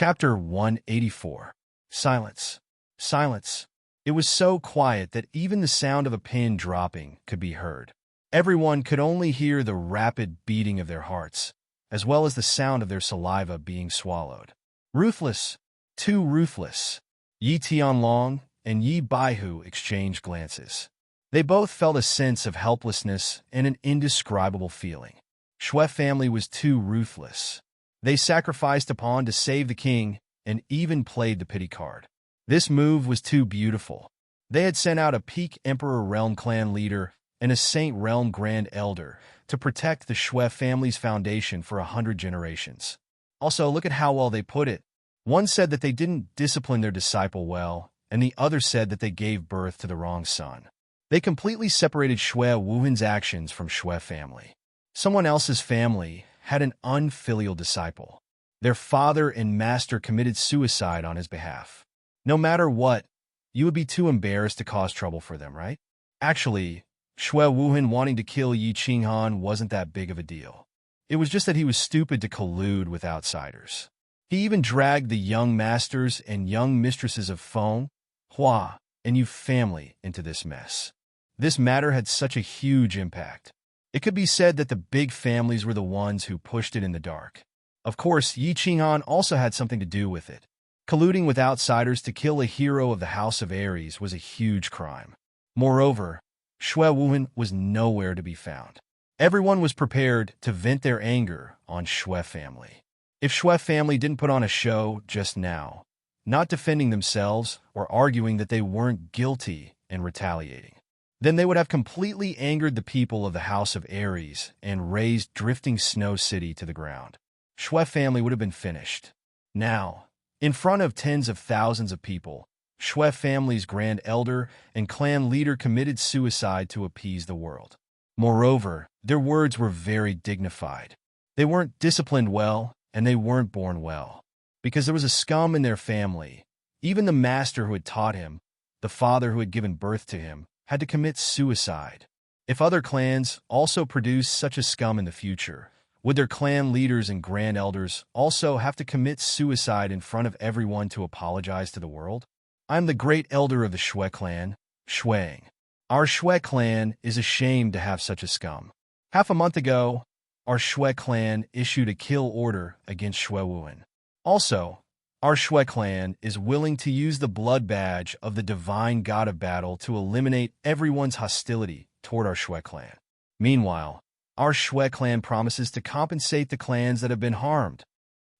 Chapter 184. Silence. Silence. It was so quiet that even the sound of a pin dropping could be heard. Everyone could only hear the rapid beating of their hearts, as well as the sound of their saliva being swallowed. Ruthless. Too ruthless. Yi Tianlong and Yi Baihu exchanged glances. They both felt a sense of helplessness and an indescribable feeling. Shui family was too ruthless. They sacrificed a pawn to save the king and even played the pity card. This move was too beautiful. They had sent out a peak Emperor Realm clan leader and a Saint Realm Grand Elder to protect the Shui family's foundation for 100 generations. Also, look at how well they put it. One said that they didn't discipline their disciple well, and the other said that they gave birth to the wrong son. They completely separated Shui Wuhan's actions from Shui family. Someone else's family had an unfilial disciple. Their father and master committed suicide on his behalf. No matter what, you would be too embarrassed to cause trouble for them, right? Actually, Shui Wuhan wanting to kill Yi Qinghan wasn't that big of a deal. It was just that he was stupid to collude with outsiders. He even dragged the young masters and young mistresses of Feng, Hua, and Yu family into this mess. This matter had such a huge impact. It could be said that the big families were the ones who pushed it in the dark. Of course, Yi Qinghan also had something to do with it. Colluding with outsiders to kill a hero of the House of Aries was a huge crime. Moreover, Shui Wuhan was nowhere to be found. Everyone was prepared to vent their anger on Shui family. If Shui family didn't put on a show just now, not defending themselves or arguing that they weren't guilty and retaliating, then they would have completely angered the people of the House of Aries and razed drifting Snow City to the ground. Shui family would have been finished. Now, in front of tens of thousands of people, Shui family's Grand Elder and clan leader committed suicide to appease the world. Moreover, their words were very dignified. They weren't disciplined well, and they weren't born well. Because there was a scum in their family. Even the master who had taught him, the father who had given birth to him, had to commit suicide. If other clans also produced such a scum in the future, would their clan leaders and grand elders also have to commit suicide in front of everyone to apologize to the world? I am the great elder of the Shui clan, Shuang. Our Shui clan is ashamed to have such a scum. Half a month ago, our Shui clan issued a kill order against Shui Wuhan. Also, our Shui clan is willing to use the blood badge of the divine god of battle to eliminate everyone's hostility toward our Shui clan. Meanwhile, our Shui clan promises to compensate the clans that have been harmed.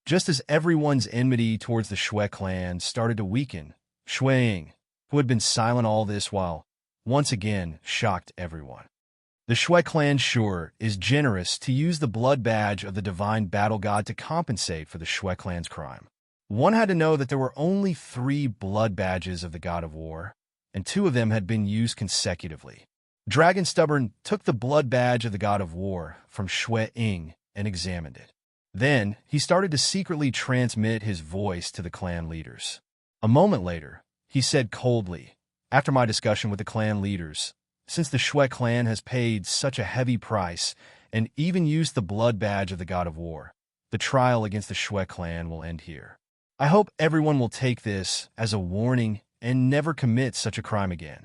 Just as everyone's enmity towards the Shui clan started to weaken, Shuang, who had been silent all this while, once again shocked everyone. The Shui clan sure is generous to use the blood badge of the divine battle god to compensate for the Shui clan's crime. One had to know that there were only 3 blood badges of the god of war, and 2 of them had been used consecutively. Dragon Stubborn took the blood badge of the god of war from Shui Ying and examined it. Then, he started to secretly transmit his voice to the clan leaders. A moment later, he said coldly, after my discussion with the clan leaders, since the Shui clan has paid such a heavy price and even used the blood badge of the god of war, the trial against the Shui clan will end here. I hope everyone will take this as a warning and never commit such a crime again.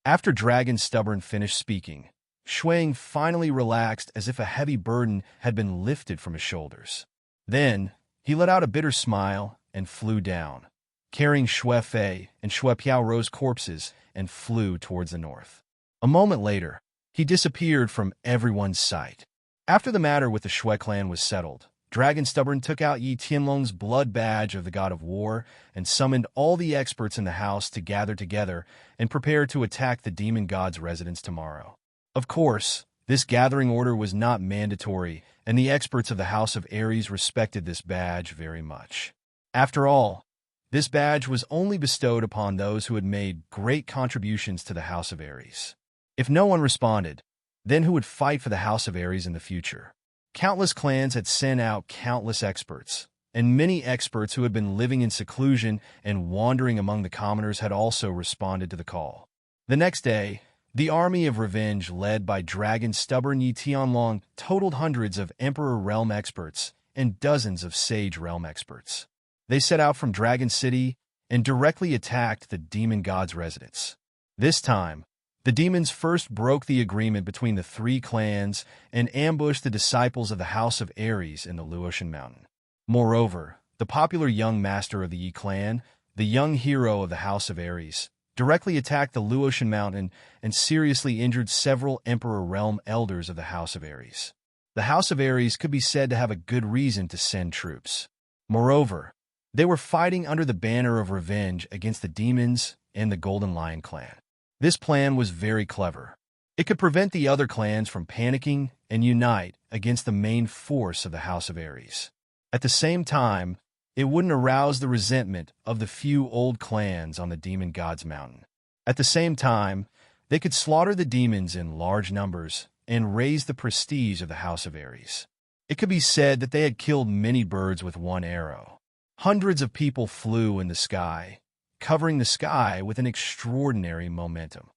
After Dragon Stubborn finished speaking, Shuang finally relaxed as if a heavy burden had been lifted from his shoulders. Then, he let out a bitter smile and flew down, carrying Shui Fei and Shui Piaorou's corpses, and flew towards the north. A moment later, he disappeared from everyone's sight. After the matter with the Shui clan was settled, Dragon Stubborn took out Yi Tianlong's blood badge of the god of war and summoned all the experts in the house to gather together and prepare to attack the demon god's residence tomorrow. Of course, this gathering order was not mandatory, and the experts of the House of Aries respected this badge very much. After all, this badge was only bestowed upon those who had made great contributions to the House of Aries. If no one responded, then who would fight for the House of Aries in the future? Countless clans had sent out countless experts, and many experts who had been living in seclusion and wandering among the commoners had also responded to the call. The next day, the army of revenge led by Dragon Stubborn Yi Tianlong totaled hundreds of Emperor Realm experts and dozens of Sage Realm experts. They set out from Dragon City and directly attacked the demon god's residence. This time, the demons first broke the agreement between the three clans and ambushed the disciples of the House of Ares in the Luotian Mountain. Moreover, the popular young master of the Yi clan, the young hero of the House of Ares, directly attacked the Luotian Mountain and seriously injured several Emperor Realm elders of the House of Ares. The House of Ares could be said to have a good reason to send troops. Moreover, they were fighting under the banner of revenge against the demons and the Golden Lion clan. This plan was very clever. It could prevent the other clans from panicking and unite against the main force of the House of Ares. At the same time, it wouldn't arouse the resentment of the few old clans on the Demon God's Mountain. At the same time, they could slaughter the demons in large numbers and raise the prestige of the House of Ares. It could be said that they had killed many birds with one arrow. Hundreds of people flew in the sky, covering the sky with an extraordinary momentum.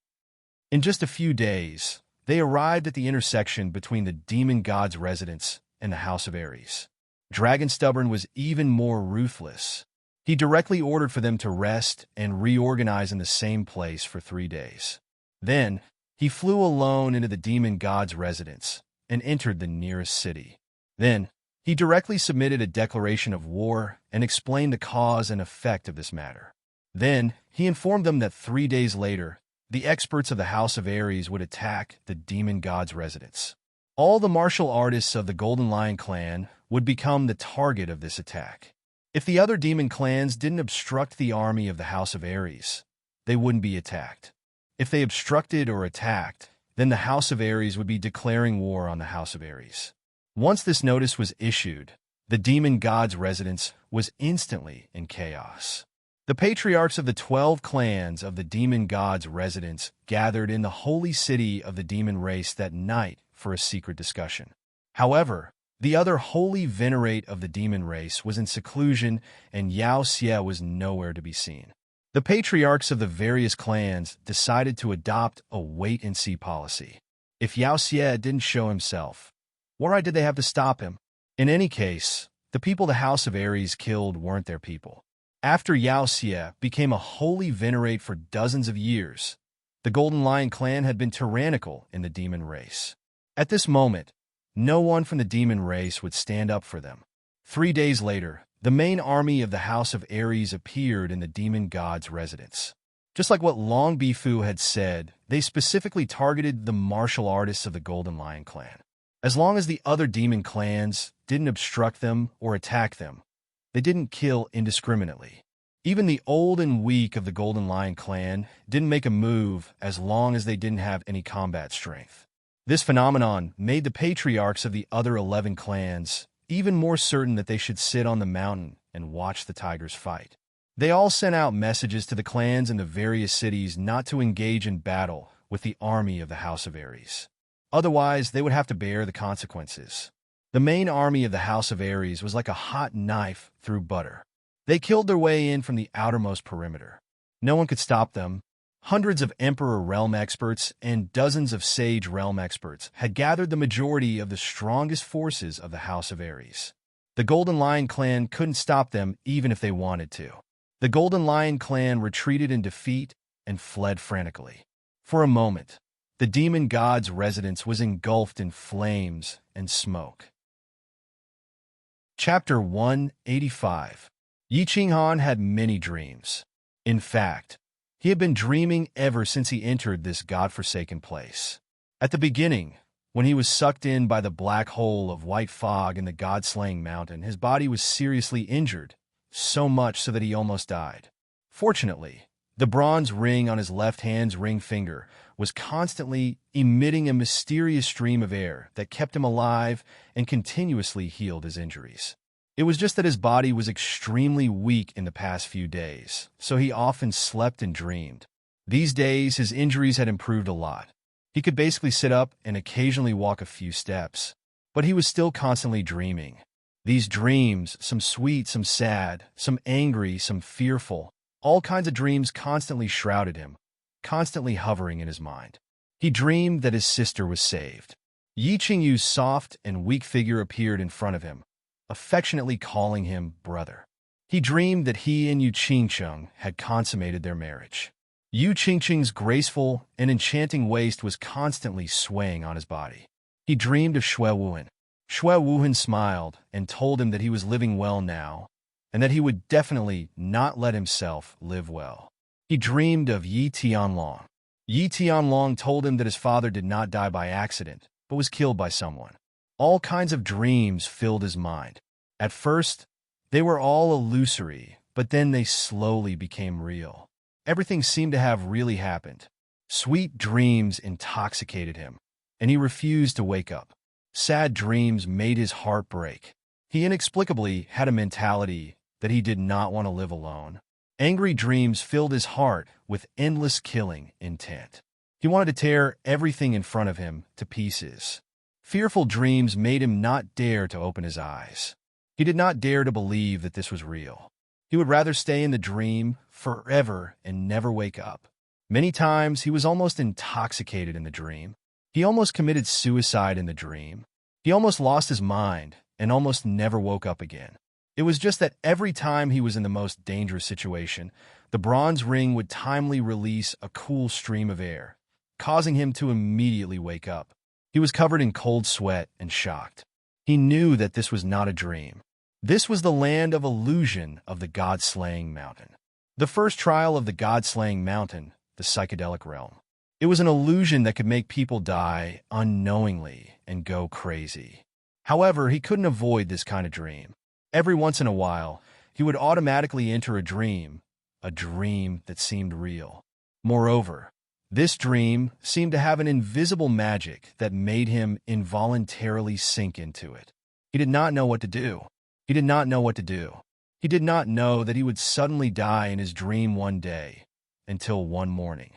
In just a few days, they arrived at the intersection between the demon god's residence and the House of Ares. Dragon Stubborn was even more ruthless. He directly ordered for them to rest and reorganize in the same place for 3 days. Then, he flew alone into the demon god's residence and entered the nearest city. Then, he directly submitted a declaration of war and explained the cause and effect of this matter. Then, he informed them that 3 days later, the experts of the House of Ares would attack the demon god's residence. All the martial artists of the Golden Lion clan would become the target of this attack. If the other demon clans didn't obstruct the army of the House of Ares, they wouldn't be attacked. If they obstructed or attacked, then the House of Ares would be declaring war on the House of Ares. Once this notice was issued, the demon god's residence was instantly in chaos. The patriarchs of the 12 clans of the demon god's residence gathered in the holy city of the demon race that night for a secret discussion. However, the other holy venerate of the demon race was in seclusion, and Yao Xie was nowhere to be seen. The patriarchs of the various clans decided to adopt a wait-and-see policy. If Yao Xie didn't show himself, what right did they have to stop him? In any case, the people the House of Ares killed weren't their people. After Yao Xie became a holy venerate for dozens of years, the Golden Lion clan had been tyrannical in the demon race. At this moment, no one from the demon race would stand up for them. 3 days later, the main army of the House of Ares appeared in the demon god's residence. Just like what Long Bifu had said, they specifically targeted the martial artists of the Golden Lion clan. As long as the other demon clans didn't obstruct them or attack them, they didn't kill indiscriminately. Even the old and weak of the Golden Lion clan didn't make a move as long as they didn't have any combat strength. This phenomenon made the patriarchs of the other 11 clans even more certain that they should sit on the mountain and watch the tigers fight. They all sent out messages to the clans in the various cities not to engage in battle with the army of the House of Ares. Otherwise, they would have to bear the consequences. The main army of the House of Ares was like a hot knife through butter. They killed their way in from the outermost perimeter. No one could stop them. Hundreds of Emperor Realm experts and dozens of Sage Realm experts had gathered the majority of the strongest forces of the House of Ares. The Golden Lion clan couldn't stop them even if they wanted to. The Golden Lion clan retreated in defeat and fled frantically. For a moment, the demon god's residence was engulfed in flames and smoke. Chapter 185. Yi Qinghan had many dreams. In fact, he had been dreaming ever since he entered this godforsaken place. At the beginning, when he was sucked in by the black hole of white fog in the god-slaying mountain, his body was seriously injured, so much so that he almost died. Fortunately, the bronze ring on his left hand's ring finger was constantly emitting a mysterious stream of air that kept him alive and continuously healed his injuries. It was just that his body was extremely weak in the past few days, so he often slept and dreamed. These days, his injuries had improved a lot. He could basically sit up and occasionally walk a few steps, but he was still constantly dreaming. These dreams, some sweet, some sad, some angry, some fearful, all kinds of dreams constantly shrouded him, constantly hovering in his mind. He dreamed that his sister was saved. Yi Qingyu's soft and weak figure appeared in front of him, affectionately calling him brother. He dreamed that he and Yu Qingcheng had consummated their marriage. Yu Qingcheng's graceful and enchanting waist was constantly swaying on his body. He dreamed of Xue Wuhan. Xue Wuhan smiled and told him that he was living well now, and that he would definitely not let himself live well. He dreamed of Yi Tianlong. Yi Tianlong told him that his father did not die by accident, but was killed by someone. All kinds of dreams filled his mind. At first, they were all illusory, but then they slowly became real. Everything seemed to have really happened. Sweet dreams intoxicated him, and he refused to wake up. Sad dreams made his heart break. He inexplicably had a mentality that he did not want to live alone. Angry dreams filled his heart with endless killing intent. He wanted to tear everything in front of him to pieces. Fearful dreams made him not dare to open his eyes. He did not dare to believe that this was real. He would rather stay in the dream forever and never wake up. Many times he was almost intoxicated in the dream. He almost committed suicide in the dream. He almost lost his mind and almost never woke up again. It was just that every time he was in the most dangerous situation, the bronze ring would timely release a cool stream of air, causing him to immediately wake up. He was covered in cold sweat and shocked. He knew that this was not a dream. This was the land of illusion of the God-slaying mountain. The first trial of the God-slaying mountain, the psychedelic realm. It was an illusion that could make people die unknowingly and go crazy. However, he couldn't avoid this kind of dream. Every once in a while, he would automatically enter a dream that seemed real. Moreover, this dream seemed to have an invisible magic that made him involuntarily sink into it. He did not know what to do. He did not know what to do. He did not know that he would suddenly die in his dream one day, until one morning.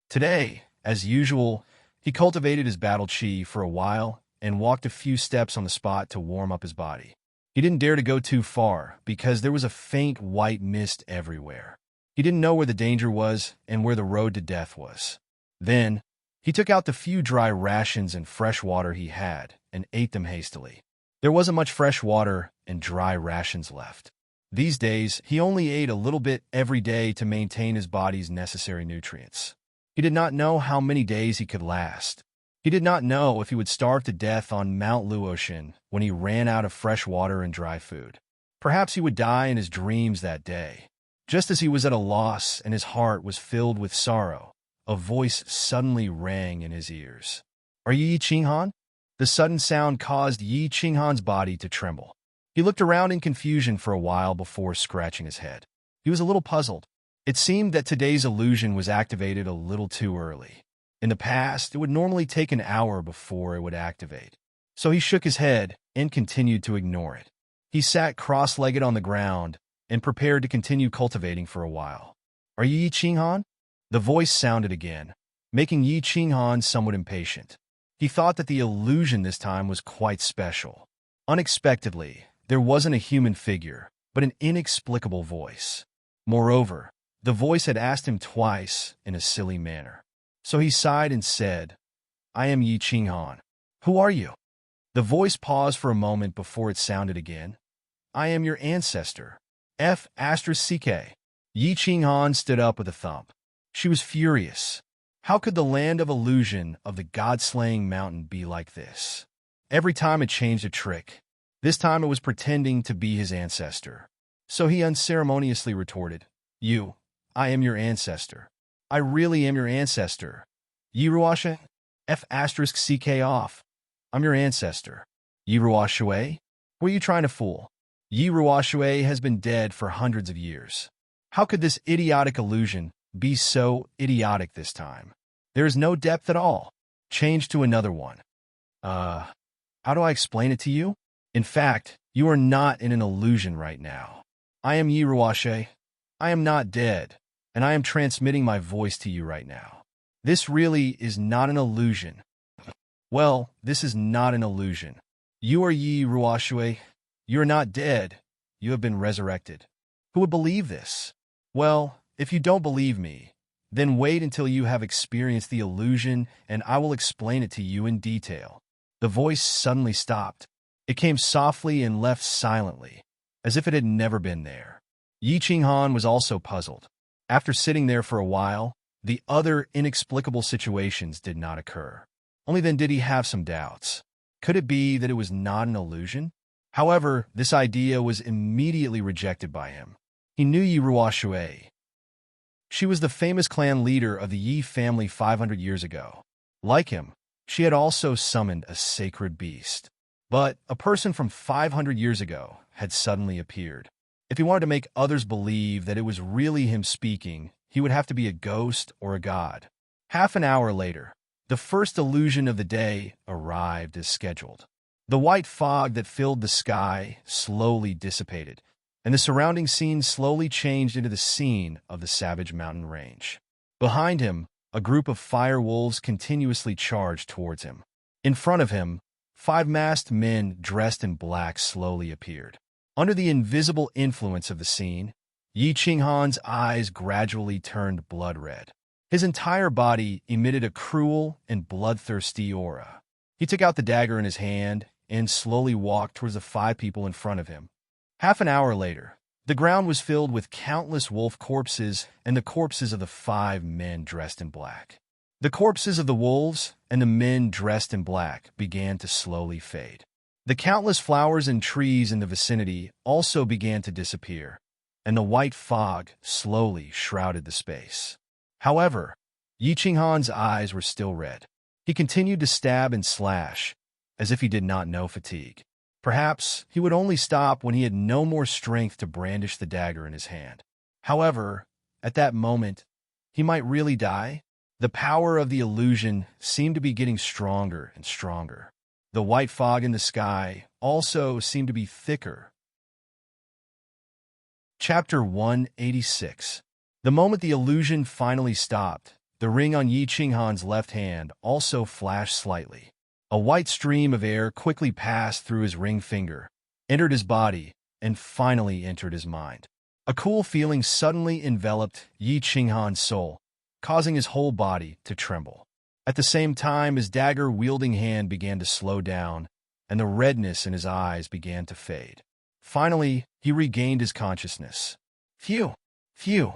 Today, as usual, he cultivated his battle chi for a while and walked a few steps on the spot to warm up his body. He didn't dare to go too far because there was a faint white mist everywhere. He didn't know where the danger was and where the road to death was. Then, he took out the few dry rations and fresh water he had and ate them hastily. There wasn't much fresh water and dry rations left. These days, he only ate a little bit every day to maintain his body's necessary nutrients. He did not know how many days he could last. He did not know if he would starve to death on Mount Luoshan when he ran out of fresh water and dry food. Perhaps he would die in his dreams that day. Just as he was at a loss and his heart was filled with sorrow, a voice suddenly rang in his ears. "Are you Yi Qinghan?" The sudden sound caused Yi Qinghan's body to tremble. He looked around in confusion for a while before scratching his head. He was a little puzzled. It seemed that today's illusion was activated a little too early. In the past, it would normally take an hour before it would activate. So he shook his head and continued to ignore it. He sat cross-legged on the ground and prepared to continue cultivating for a while. "Are you Yi Qinghan?" The voice sounded again, making Yi Qinghan somewhat impatient. He thought that the illusion this time was quite special. Unexpectedly, there wasn't a human figure, but an inexplicable voice. Moreover, the voice had asked him twice in a silly manner. So he sighed and said, "I am Yi Qinghan. Who are you?" The voice paused for a moment before it sounded again. "I am your ancestor. F***CK." Yi Qinghan stood up with a thump. She was furious. How could the land of illusion of the God-slaying mountain be like this? Every time it changed a trick. This time it was pretending to be his ancestor. So he unceremoniously retorted, I am your ancestor. I really am your ancestor. Yi Ruoshe? F***CK off. I'm your ancestor. Yi Ruoshe? Who are you trying to fool? Yi Ruoshe has been dead for hundreds of years. How could this idiotic illusion be so idiotic this time? There is no depth at all. Change to another one. How do I explain it to you? In fact, you are not in an illusion right now. I am Yi Ruoshe. I am not dead, and I am transmitting my voice to you right now. This really is not an illusion. Well, this is not an illusion. You are Yi Ruoshe. You are not dead. You have been resurrected. Who would believe this? Well, if you don't believe me, then wait until you have experienced the illusion and I will explain it to you in detail. The voice suddenly stopped. It came softly and left silently. as if it had never been there. Yi Qinghan was also puzzled. After sitting there for a while, the other inexplicable situations did not occur. Only then did he have some doubts. Could it be that it was not an illusion? However, this idea was immediately rejected by him. He knew Yi Ruoshui. She was the famous clan leader of the Yi family 500 years ago. Like him, she had also summoned a sacred beast. But a person from 500 years ago had suddenly appeared. If he wanted to make others believe that it was really him speaking, he would have to be a ghost or a god. Half an hour later, the first illusion of the day arrived as scheduled. The white fog that filled the sky slowly dissipated, and the surrounding scene slowly changed into the scene of the savage mountain range. Behind him, a group of fire wolves continuously charged towards him. In front of him, 5 masked men dressed in black slowly appeared. Under the invisible influence of the scene, Yi Qinghan's eyes gradually turned blood red. His entire body emitted a cruel and bloodthirsty aura. He took out the dagger in his hand and slowly walked towards the 5 people in front of him. Half an hour later, the ground was filled with countless wolf corpses and the corpses of the 5 men dressed in black. The corpses of the wolves and the men dressed in black began to slowly fade. The countless flowers and trees in the vicinity also began to disappear, and the white fog slowly shrouded the space. However, Yi Qinghan's eyes were still red. He continued to stab and slash, as if he did not know fatigue. Perhaps he would only stop when he had no more strength to brandish the dagger in his hand. However, at that moment, he might really die. The power of the illusion seemed to be getting stronger and stronger. The white fog in the sky also seemed to be thicker. Chapter 186. The moment the illusion finally stopped, the ring on Yi Qinghan's left hand also flashed slightly. A white stream of air quickly passed through his ring finger, entered his body, and finally entered his mind. A cool feeling suddenly enveloped Yi Qinghan's soul, causing his whole body to tremble. At the same time, his dagger-wielding hand began to slow down, and the redness in his eyes began to fade. Finally, he regained his consciousness. Phew! Phew!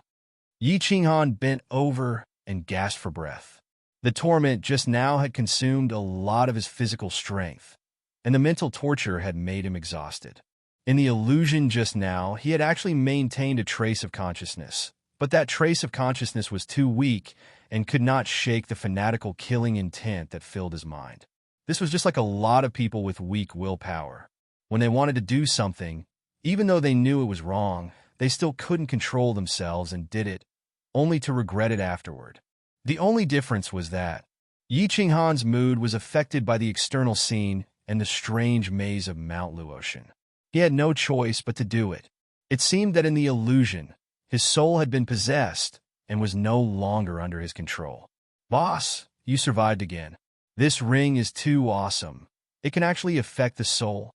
Yi Qinghan bent over and gasped for breath. The torment just now had consumed a lot of his physical strength, and the mental torture had made him exhausted. In the illusion just now, he had actually maintained a trace of consciousness, but that trace of consciousness was too weak and could not shake the fanatical killing intent that filled his mind. This was just like a lot of people with weak willpower. When they wanted to do something, even though they knew it was wrong, they still couldn't control themselves and did it, only to regret it afterward. The only difference was that Yi Qinghan's mood was affected by the external scene and the strange maze of Mount Luotian. He had no choice but to do it. It seemed that in the illusion, his soul had been possessed and was no longer under his control. Boss, you survived again. This ring is too awesome. It can actually affect the soul.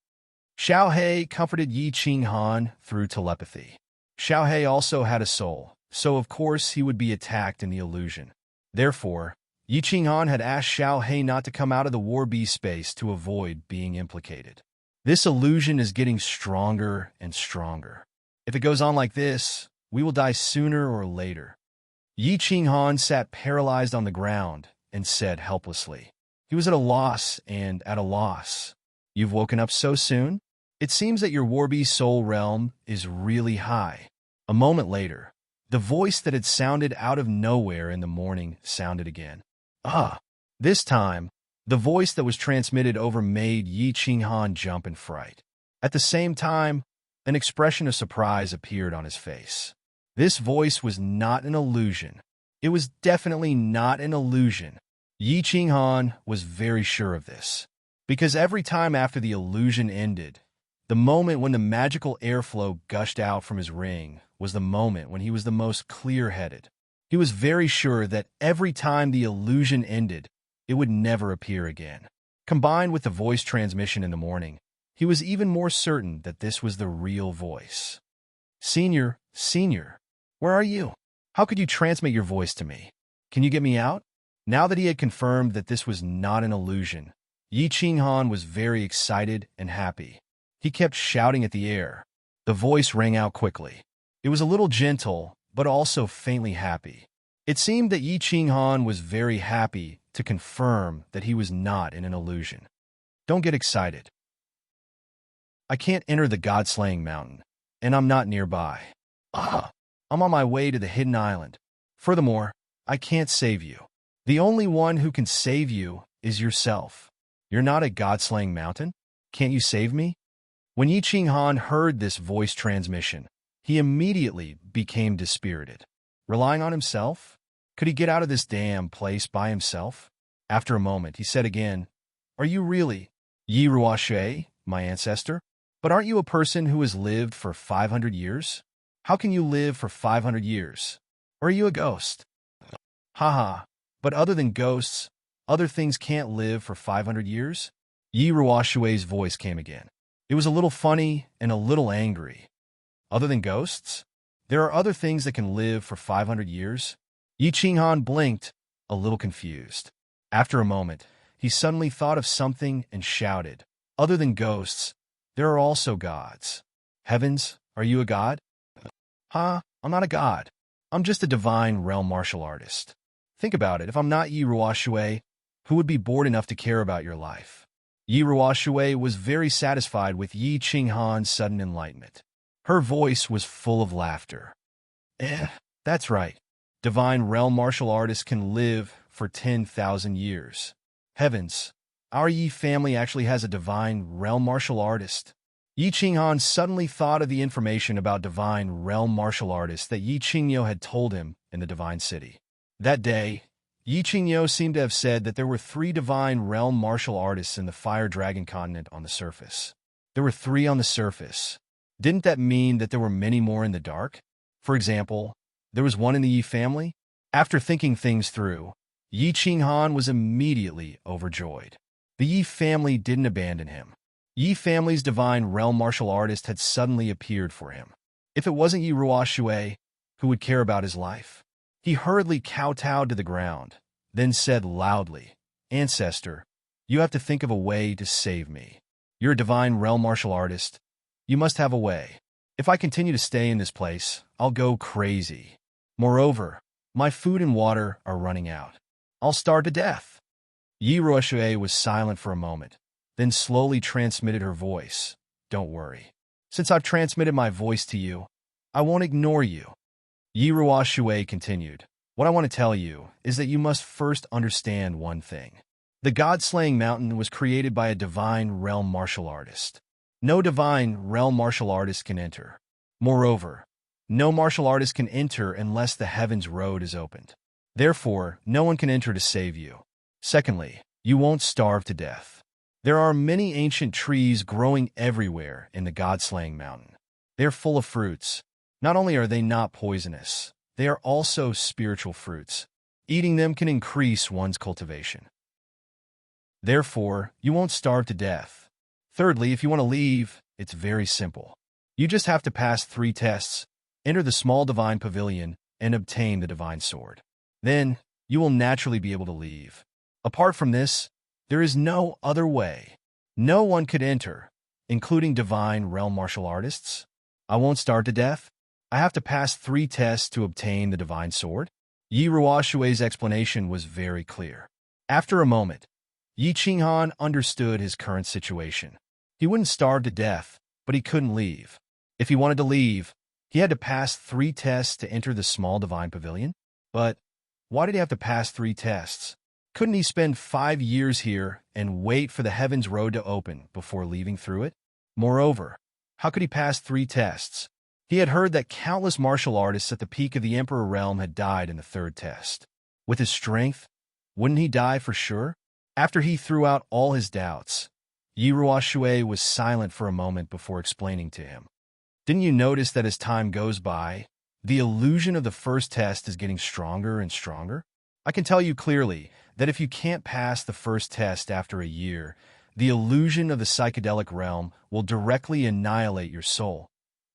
Xiao He comforted Yi Qinghan through telepathy. Xiao He also had a soul, so of course he would be attacked in the illusion. Therefore, Yi Qinghan had asked Xiao He not to come out of the War Beast space to avoid being implicated. This illusion is getting stronger and stronger. If it goes on like this, we will die sooner or later. Yi Qinghan sat paralyzed on the ground and said helplessly. He was at a loss and at a loss. You've woken up so soon? It seems that your Warby soul realm is really high. A moment later, the voice that had sounded out of nowhere in the morning sounded again. This time, the voice that was transmitted over made Yi Qinghan jump in fright. At the same time, an expression of surprise appeared on his face. This voice was not an illusion. It was definitely not an illusion. Yi Qinghan was very sure of this, because every time after the illusion ended, the moment when the magical airflow gushed out from his ring was the moment when he was the most clear-headed. He was very sure that every time the illusion ended, it would never appear again. Combined with the voice transmission in the morning, he was even more certain that this was the real voice. Senior, where are you? How could you transmit your voice to me? Can you get me out? Now that he had confirmed that this was not an illusion, Yi Qinghan was very excited and happy. He kept shouting at the air. The voice rang out quickly. It was a little gentle, but also faintly happy. It seemed that Yi Qinghan was very happy to confirm that he was not in an illusion. Don't get excited. I can't enter the God-slaying mountain, and I'm not nearby. I'm on my way to the hidden island. Furthermore, I can't save you. The only one who can save you is yourself. You're not at God-slaying mountain? Can't you save me? When Yi Qinghan heard this voice transmission, he immediately became dispirited. Relying on himself? Could he get out of this damn place by himself? After a moment, he said again, Are you really Yi Ruoshui, my ancestor? But aren't you a person who has lived for 500 years? How can you live for 500 years? Or are you a ghost? Haha, but other than ghosts, other things can't live for 500 years? Yi Ruoshui's voice came again. It was a little funny and a little angry. Other than ghosts? There are other things that can live for 500 years? Yi Qinghan blinked, a little confused. After a moment, he suddenly thought of something and shouted, Other than ghosts, there are also gods. Heavens, are you a god? I'm not a god. I'm just a divine realm martial artist. Think about it. If I'm not Yi Ruoshui, who would be bored enough to care about your life? Yi Ruoshui was very satisfied with Yi Qinghan's sudden enlightenment. Her voice was full of laughter. That's right. Divine realm martial artists can live for 10,000 years. Heavens, our Yi family actually has a divine realm martial artist. Yi Qinghan suddenly thought of the information about divine realm martial artists that Yi Qingyo had told him in the divine city. That day, Yi Qingyo seemed to have said that there were 3 divine realm martial artists in the Fire Dragon continent on the surface. There were 3 on the surface. Didn't that mean that there were many more in the dark? For example, there was one in the Yi family? After thinking things through, Yi Qinghan was immediately overjoyed. The Yi family didn't abandon him. Yi family's divine realm martial artist had suddenly appeared for him. If it wasn't Yi Ruoshui, who would care about his life? He hurriedly kowtowed to the ground, then said loudly, Ancestor, you have to think of a way to save me. You're a divine realm martial artist. You must have a way. If I continue to stay in this place, I'll go crazy. Moreover, my food and water are running out. I'll starve to death. Yi Ruoshui was silent for a moment, then slowly transmitted her voice. Don't worry. Since I've transmitted my voice to you, I won't ignore you. Yi Ruoshui continued, What I want to tell you is that you must first understand one thing. The God-slaying mountain was created by a divine realm martial artist. No divine realm martial artist can enter. Moreover, no martial artist can enter unless the heavens road is opened. Therefore, no one can enter to save you. Secondly, you won't starve to death. There are many ancient trees growing everywhere in the God-slaying mountain. They're full of fruits. Not only are they not poisonous, they are also spiritual fruits. Eating them can increase one's cultivation. Therefore, you won't starve to death. Thirdly, if you want to leave, it's very simple. You just have to pass 3 tests, enter the small divine pavilion, and obtain the divine sword. Then, you will naturally be able to leave. Apart from this, there is no other way. No one could enter, including divine realm martial artists. I won't starve to death. I have to pass 3 tests to obtain the divine sword. Yi Ruoshui's explanation was very clear. After a moment, Yi Qinghan understood his current situation. He wouldn't starve to death, but he couldn't leave. If he wanted to leave, he had to pass 3 tests to enter the small divine pavilion. But why did he have to pass 3 tests? Couldn't he spend 5 years here and wait for the heavens road to open before leaving through it? Moreover, how could he pass 3 tests? He had heard that countless martial artists at the peak of the Emperor realm had died in the 3rd test. With his strength, wouldn't he die for sure? After he threw out all his doubts, Yi Ruoshui was silent for a moment before explaining to him. Didn't you notice that as time goes by, the illusion of the 1st test is getting stronger and stronger? I can tell you clearly that if you can't pass the 1st test after a year, the illusion of the psychedelic realm will directly annihilate your soul,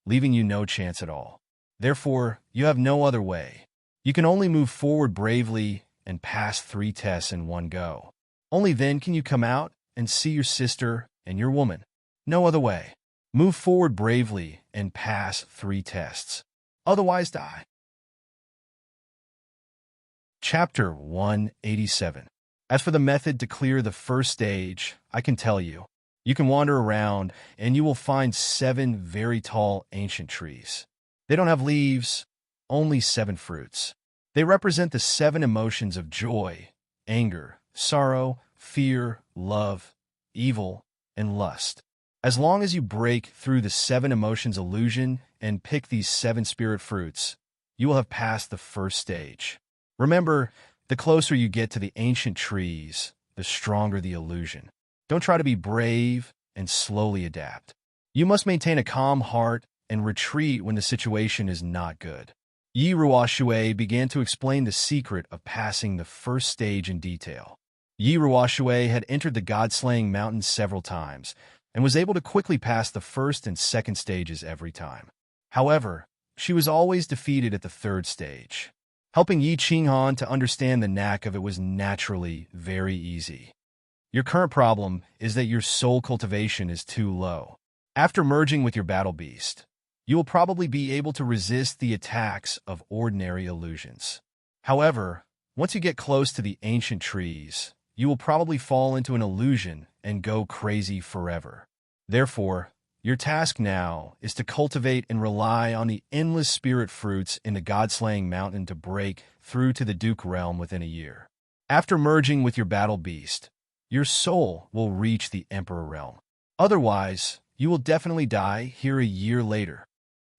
leaving you no chance at all. Therefore, you have no other way. You can only move forward bravely and pass 3 tests in one go. Only then can you come out and see your sister and your woman. No other way. Move forward bravely and pass 3 tests. Otherwise, die. Chapter 187. As for the method to clear the first stage, I can tell you. You can wander around, and you will find 7 very tall ancient trees. They don't have leaves, only 7 fruits. They represent the 7 emotions of joy, anger, sorrow, fear, love, evil, and lust. As long as you break through the 7 emotions illusion and pick these 7 spirit fruits, you will have passed the first stage. Remember, the closer you get to the ancient trees, the stronger the illusion. Don't try to be brave and slowly adapt. You must maintain a calm heart and retreat when the situation is not good. Yi Ruoshui began to explain the secret of passing the first stage in detail. Yi Ruoshui had entered the god-slaying mountain several times and was able to quickly pass the first and second stages every time. However, she was always defeated at the 3rd stage. Helping Yi Qinghan to understand the knack of it was naturally very easy. Your current problem is that your soul cultivation is too low. After merging with your battle beast, you will probably be able to resist the attacks of ordinary illusions. However, once you get close to the ancient trees, you will probably fall into an illusion and go crazy forever. Therefore, your task now is to cultivate and rely on the endless spirit fruits in the god-slaying mountain to break through to the Duke realm within a year. After merging with your battle beast, your soul will reach the Emperor realm. Otherwise, you will definitely die here a year later.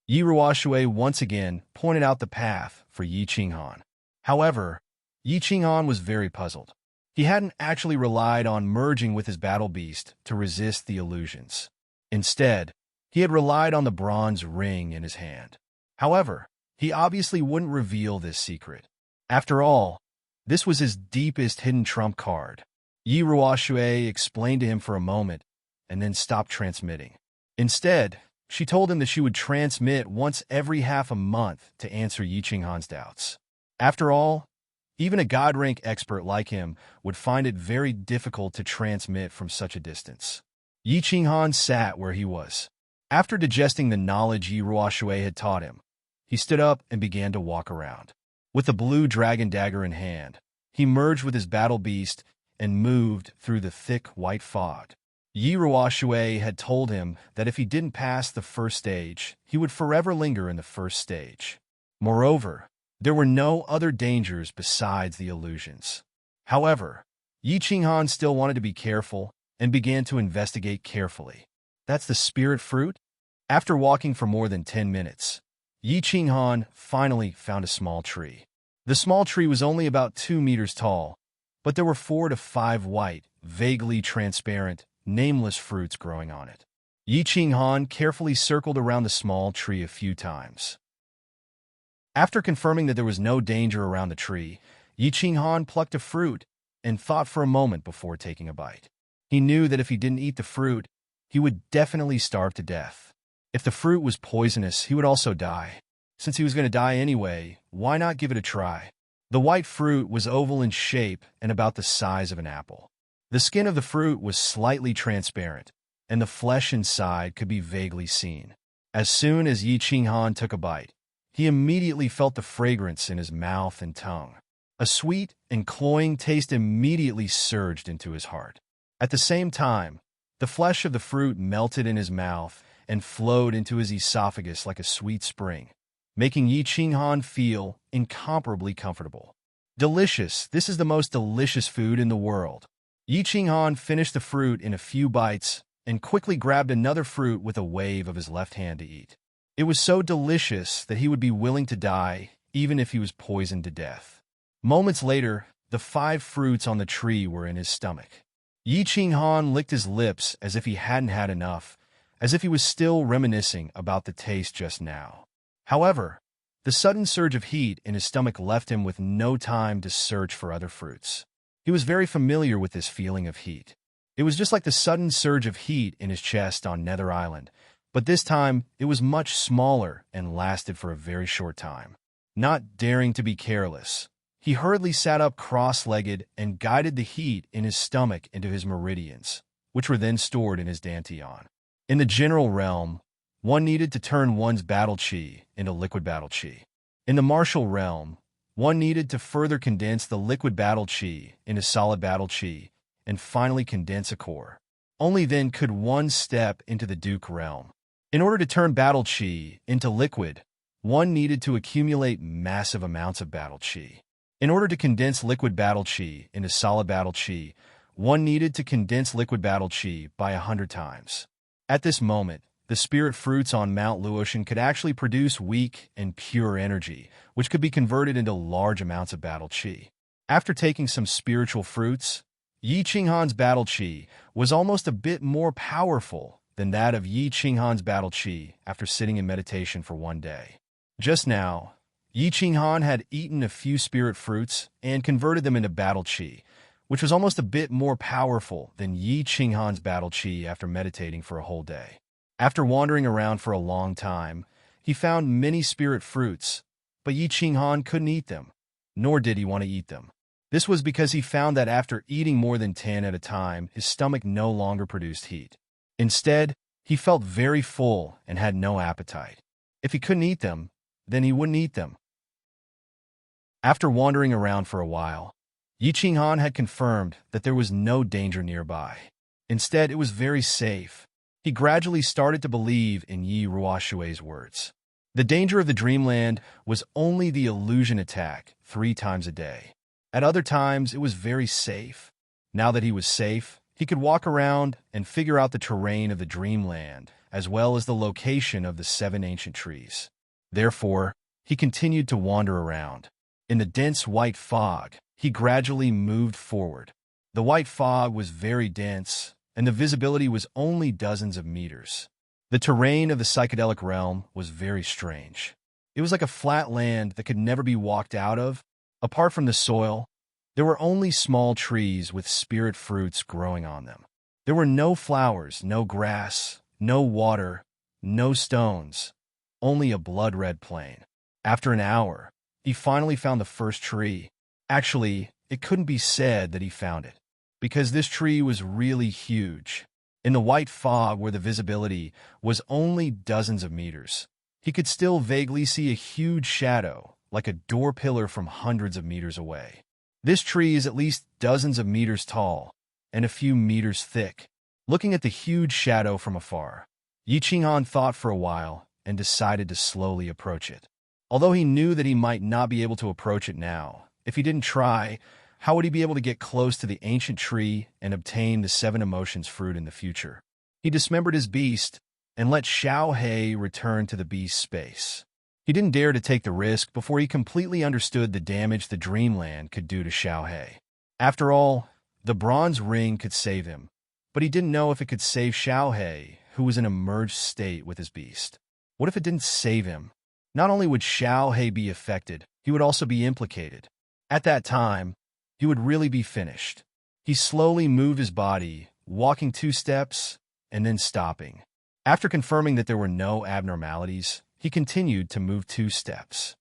Yi Ruoshui once again pointed out the path for Yi Qinghan. However, Yi Qinghan was very puzzled. He hadn't actually relied on merging with his battle beast to resist the illusions. Instead, he had relied on the bronze ring in his hand. However, he obviously wouldn't reveal this secret. After all, this was his deepest hidden trump card. Yi Ruoshui explained to him for a moment, and then stopped transmitting. Instead, she told him that she would transmit once every half a month to answer Yi Qinghan's doubts. After all, even a God-rank expert like him would find it very difficult to transmit from such a distance. Yi Qinghan sat where he was. After digesting the knowledge Yi Ruoshui had taught him, he stood up and began to walk around. With the blue dragon dagger in hand, he merged with his battle beast and moved through the thick white fog. Yi Ruoshui had told him that if he didn't pass the first stage, he would forever linger in the first stage. Moreover, there were no other dangers besides the illusions. However, Yi Qinghan still wanted to be careful and began to investigate carefully. That's the spirit fruit? After walking for more than 10 minutes, Yi Qinghan finally found a small tree. The small tree was only about 2 meters tall, but there were 4 to 5 white, vaguely transparent, nameless fruits growing on it. Yi Qinghan carefully circled around the small tree a few times. After confirming that there was no danger around the tree, Yi Qinghan plucked a fruit and thought for a moment before taking a bite. He knew that if he didn't eat the fruit, he would definitely starve to death. If the fruit was poisonous, he would also die. Since he was going to die anyway, why not give it a try? The white fruit was oval in shape and about the size of an apple. The skin of the fruit was slightly transparent, and the flesh inside could be vaguely seen. As soon as Yi Qinghan took a bite, he immediately felt the fragrance in his mouth and tongue. A sweet and cloying taste immediately surged into his heart. At the same time, the flesh of the fruit melted in his mouth and flowed into his esophagus like a sweet spring, making Yi Qinghan feel incomparably comfortable. Delicious! This is the most delicious food in the world. Yi Qinghan finished the fruit in a few bites and quickly grabbed another fruit with a wave of his left hand to eat. It was so delicious that he would be willing to die even if he was poisoned to death. Moments later, the 5 fruits on the tree were in his stomach. Yi Qinghan licked his lips as if he hadn't had enough, as if he was still reminiscing about the taste just now. However, the sudden surge of heat in his stomach left him with no time to search for other fruits. He was very familiar with this feeling of heat. It was just like the sudden surge of heat in his chest on Nether Island, but this time it was much smaller and lasted for a very short time. Not daring to be careless, he hurriedly sat up cross-legged and guided the heat in his stomach into his meridians, which were then stored in his dantian. In the general realm, one needed to turn one's battle chi into liquid battle chi. In the martial realm, one needed to further condense the liquid battle chi into solid battle chi and finally condense a core. Only then could one step into the Duke realm. In order to turn battle chi into liquid, one needed to accumulate massive amounts of battle chi. In order to condense liquid battle chi into solid battle chi, one needed to condense liquid battle chi by 100 times. At this moment, the spirit fruits on Mount Luotian could actually produce weak and pure energy, which could be converted into large amounts of battle chi. After taking some spiritual fruits, Yi Qinghan's battle chi was almost a bit more powerful than that of Yi Qinghan's battle chi after sitting in meditation for one day. Just now, Yi Qinghan had eaten a few spirit fruits and converted them into battle chi, which was almost a bit more powerful than Yi Qinghan's battle chi after meditating for a whole day. After wandering around for a long time, he found many spirit fruits, but Yi Qinghan couldn't eat them, nor did he want to eat them. This was because he found that after eating more than 10 at a time, his stomach no longer produced heat. Instead, he felt very full and had no appetite. If he couldn't eat them, then he wouldn't eat them. After wandering around for a while, Yi Qinghan had confirmed that there was no danger nearby. Instead, it was very safe. He gradually started to believe in Yi Ruoshui's words. The danger of the dreamland was only the illusion attack 3 times a day. At other times, it was very safe. Now that he was safe, he could walk around and figure out the terrain of the dreamland, as well as the location of the 7 ancient trees. Therefore, he continued to wander around. In the dense white fog, he gradually moved forward. The white fog was very dense, and the visibility was only dozens of meters. The terrain of the psychedelic realm was very strange. It was like a flat land that could never be walked out of. Apart from the soil, there were only small trees with spirit fruits growing on them. There were no flowers, no grass, no water, no stones, only a blood-red plain. After an hour, he finally found the first tree. Actually, it couldn't be said that he found it, because this tree was really huge. In the white fog where the visibility was only dozens of meters, he could still vaguely see a huge shadow, like a door pillar from hundreds of meters away. This tree is at least dozens of meters tall and a few meters thick. Looking at the huge shadow from afar, Yi Qinghan thought for a while and decided to slowly approach it. Although he knew that he might not be able to approach it now, if he didn't try, how would he be able to get close to the ancient tree and obtain the 7 emotions fruit in the future? He dismembered his beast and let Xiao He return to the beast's space. He didn't dare to take the risk before he completely understood the damage the dreamland could do to Xiao He. After all, the bronze ring could save him, but he didn't know if it could save Xiao He, who was in a merged state with his beast. What if it didn't save him? Not only would Xiao He be affected, he would also be implicated. At that time, he would really be finished. He slowly moved his body, walking 2 steps and then stopping. After confirming that there were no abnormalities, he continued to move 2 steps.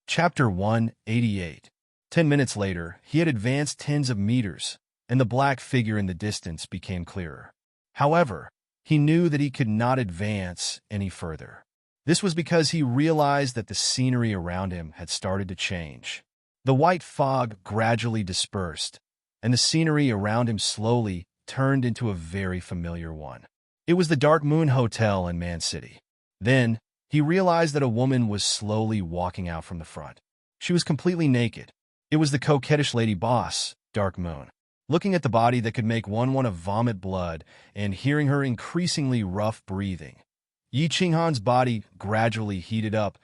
Chapter 188. 10 minutes later, he had advanced tens of meters, and the black figure in the distance became clearer. However, he knew that he could not advance any further. This was because he realized that the scenery around him had started to change. The white fog gradually dispersed, and the scenery around him slowly turned into a very familiar one. It was the Dark Moon Hotel in Man City. Then, he realized that a woman was slowly walking out from the front. She was completely naked. It was the coquettish lady boss, Dark Moon. Looking at the body that could make one want to vomit blood and hearing her increasingly rough breathing, Yi Qinghan's body gradually heated up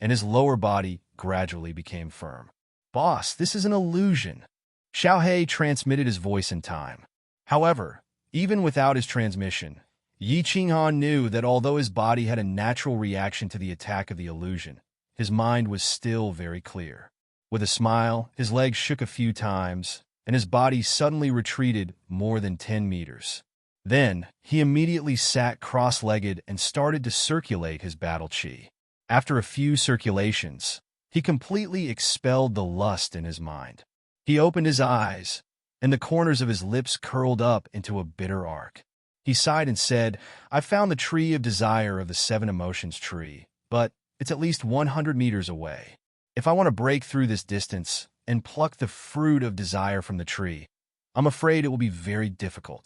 and his lower body gradually became firm. "Boss, this is an illusion." Xiao He transmitted his voice in time. However, even without his transmission, Yi Qinghan knew that although his body had a natural reaction to the attack of the illusion, his mind was still very clear. With a smile, his legs shook a few times, and his body suddenly retreated more than 10 meters. Then, he immediately sat cross-legged and started to circulate his battle chi. After a few circulations, he completely expelled the lust in his mind. He opened his eyes, and the corners of his lips curled up into a bitter arc. He sighed and said, "I found the tree of desire of the seven emotions tree, but it's at least 100 meters away. If I want to break through this distance and pluck the fruit of desire from the tree, I'm afraid it will be very difficult."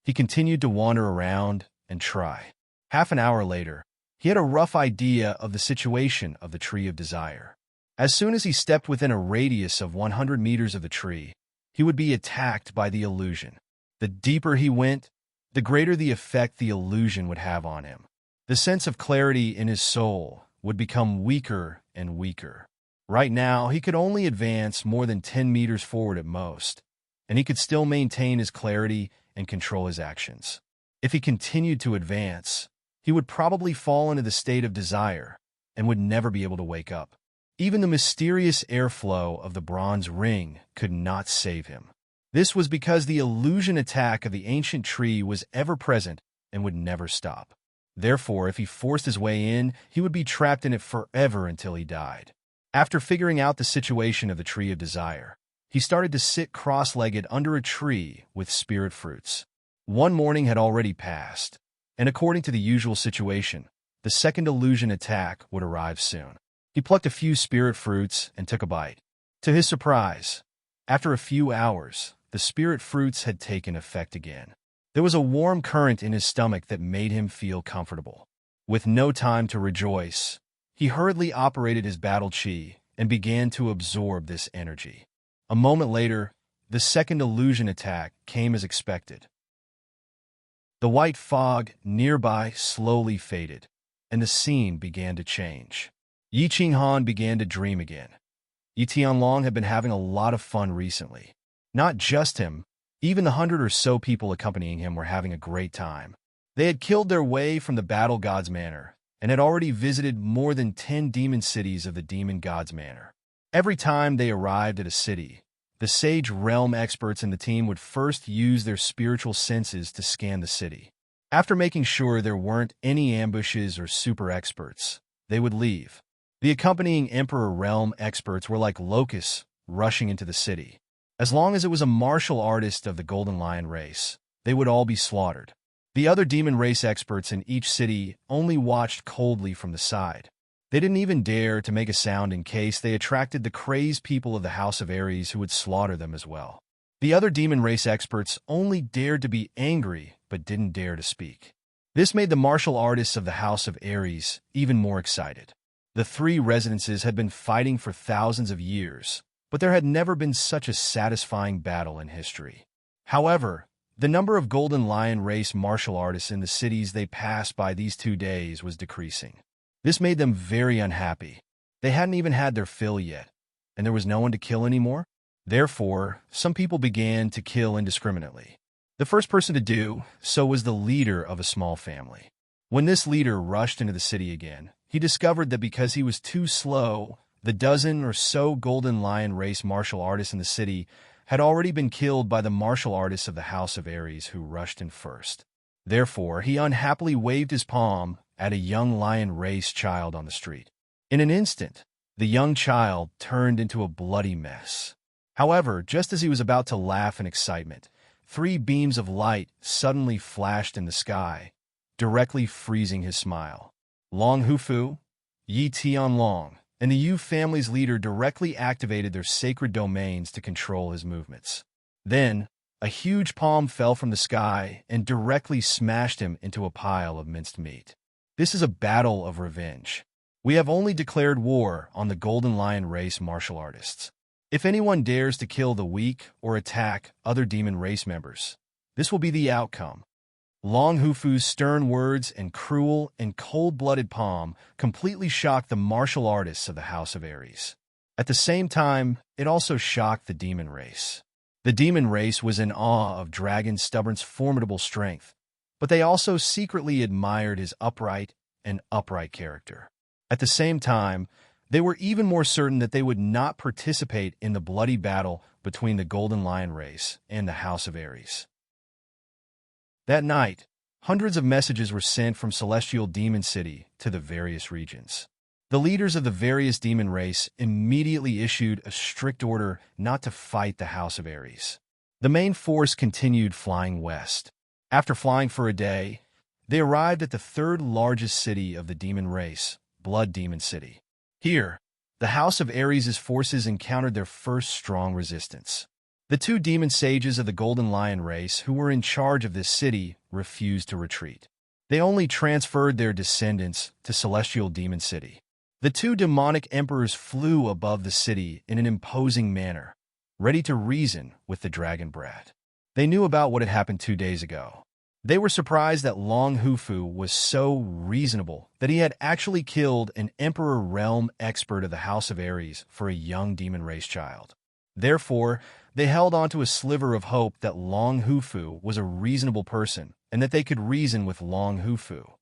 He continued to wander around and try. Half an hour later, he had a rough idea of the situation of the tree of desire. As soon as he stepped within a radius of 100 meters of the tree, he would be attacked by the illusion. The deeper he went, the greater the effect the illusion would have on him. The sense of clarity in his soul would become weaker and weaker. Right now, he could only advance more than 10 meters forward at most, and he could still maintain his clarity and control his actions. If he continued to advance, he would probably fall into the state of desire and would never be able to wake up. Even the mysterious airflow of the bronze ring could not save him. This was because the illusion attack of the ancient tree was ever present and would never stop. Therefore, if he forced his way in, he would be trapped in it forever until he died. After figuring out the situation of the tree of desire, he started to sit cross-legged under a tree with spirit fruits. One morning had already passed, and according to the usual situation, the second illusion attack would arrive soon. He plucked a few spirit fruits and took a bite. To his surprise, after a few hours, the spirit fruits had taken effect again. There was a warm current in his stomach that made him feel comfortable. With no time to rejoice, he hurriedly operated his battle chi and began to absorb this energy. A moment later, the second illusion attack came as expected. The white fog nearby slowly faded, and the scene began to change. Yi Qinghan began to dream again. Yi Tianlong had been having a lot of fun recently. Not just him, even the 100 or so people accompanying him were having a great time. They had killed their way from the battle god's manor and had already visited more than 10 demon cities of the demon god's manor. Every time they arrived at a city, the sage realm experts in the team would first use their spiritual senses to scan the city. After making sure there weren't any ambushes or super experts, they would leave. The accompanying Emperor Realm experts were like locusts rushing into the city. As long as it was a martial artist of the Golden Lion race, they would all be slaughtered. The other demon race experts in each city only watched coldly from the side. They didn't even dare to make a sound in case they attracted the crazed people of the House of Ares who would slaughter them as well. The other demon race experts only dared to be angry but didn't dare to speak. This made the martial artists of the House of Ares even more excited. The three residences had been fighting for thousands of years, but there had never been such a satisfying battle in history. However, the number of Golden Lion race martial artists in the cities they passed by these 2 days was decreasing. This made them very unhappy. They hadn't even had their fill yet, and there was no one to kill anymore. Therefore, some people began to kill indiscriminately. The first person to do so was the leader of a small family. When this leader rushed into the city again, he discovered that because he was too slow, the dozen or so Golden Lion race martial artists in the city had already been killed by the martial artists of the House of Ares who rushed in first. Therefore, he unhappily waved his palm at a young lion race child on the street. In an instant, the young child turned into a bloody mess. However, just as he was about to laugh in excitement, 3 beams of light suddenly flashed in the sky, directly freezing his smile. Long Hufu, Yi Tianlong, and the Yu family's leader directly activated their sacred domains to control his movements. Then, a huge palm fell from the sky and directly smashed him into a pile of minced meat. This is a battle of revenge. We have only declared war on the Golden Lion race martial artists. If anyone dares to kill the weak or attack other demon race members, this will be the outcome. Long Hufu's stern words and cruel and cold-blooded palm completely shocked the martial artists of the House of Ares. At the same time, it also shocked the demon race. The demon race was in awe of Dragon Stubborn's formidable strength, but they also secretly admired his upright character. At the same time, they were even more certain that they would not participate in the bloody battle between the Golden Lion race and the House of Ares. That night, hundreds of messages were sent from Celestial Demon City to the various regions. The leaders of the various demon race immediately issued a strict order not to fight the House of Ares. The main force continued flying west. After flying for a day, they arrived at the third largest city of the demon race, Blood Demon City. Here, the House of Ares' forces encountered their first strong resistance. The two demon sages of the Golden Lion race who were in charge of this city refused to retreat. They only transferred their descendants to Celestial Demon City. The two demonic emperors flew above the city in an imposing manner, ready to reason with the dragon brat. They knew about what had happened 2 days ago. They were surprised that Long Hufu was so reasonable that he had actually killed an Emperor Realm expert of the House of Ares for a young demon race child. Therefore, they held on to a sliver of hope that Long Hufu was a reasonable person and that they could reason with Long Hufu.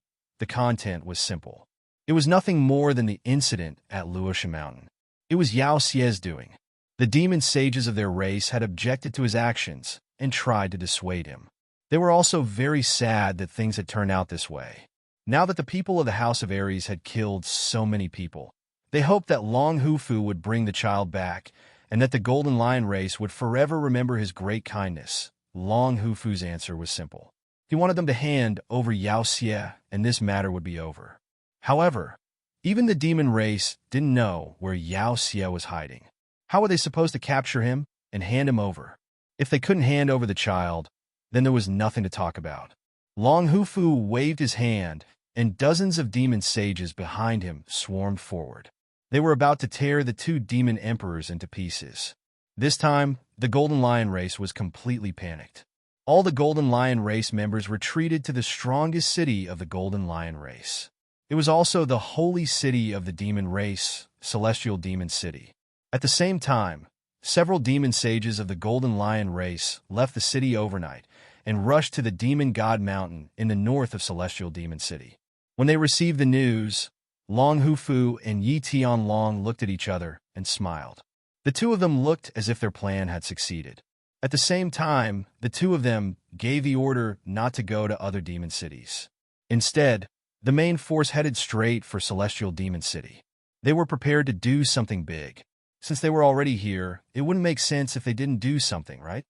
The content was simple. It was nothing more than the incident at Luosha Mountain. It was Yao Xie's doing. The demon sages of their race had objected to his actions and tried to dissuade him. They were also very sad that things had turned out this way. Now that the people of the House of Ares had killed so many people, they hoped that Long Hufu would bring the child back and that the Golden Lion race would forever remember his great kindness. Long Hufu's answer was simple. He wanted them to hand over Yao Xie, and this matter would be over. However, even the demon race didn't know where Yao Xie was hiding. How were they supposed to capture him and hand him over? If they couldn't hand over the child, then there was nothing to talk about. Long Hufu waved his hand, and dozens of demon sages behind him swarmed forward. They were about to tear the two demon emperors into pieces. This time, the Golden Lion race was completely panicked. All the Golden Lion race members retreated to the strongest city of the Golden Lion race. It was also the holy city of the demon race, Celestial Demon City. At the same time, several demon sages of the Golden Lion race left the city overnight and rushed to the Demon God Mountain in the north of Celestial Demon City. When they received the news, Long Hufu and Yi Tianlong looked at each other and smiled. The two of them looked as if their plan had succeeded. At the same time, the two of them gave the order not to go to other demon cities. Instead, the main force headed straight for Celestial Demon City. They were prepared to do something big. Since they were already here, it wouldn't make sense if they didn't do something, right?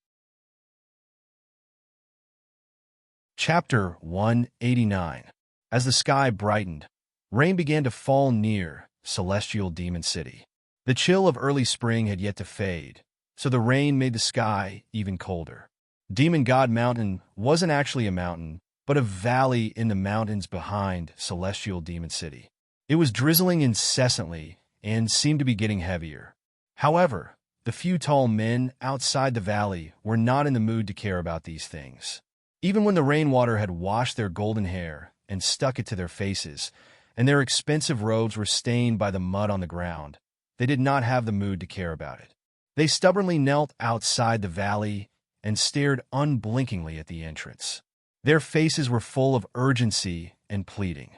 Chapter 189. As the sky brightened, rain began to fall near Celestial Demon City. The chill of early spring had yet to fade, so the rain made the sky even colder. Demon God Mountain wasn't actually a mountain, but a valley in the mountains behind Celestial Demon City. It was drizzling incessantly and seemed to be getting heavier. However, the few tall men outside the valley were not in the mood to care about these things. Even when the rainwater had washed their golden hair and stuck it to their faces, and their expensive robes were stained by the mud on the ground, they did not have the mood to care about it. They stubbornly knelt outside the valley and stared unblinkingly at the entrance. Their faces were full of urgency and pleading.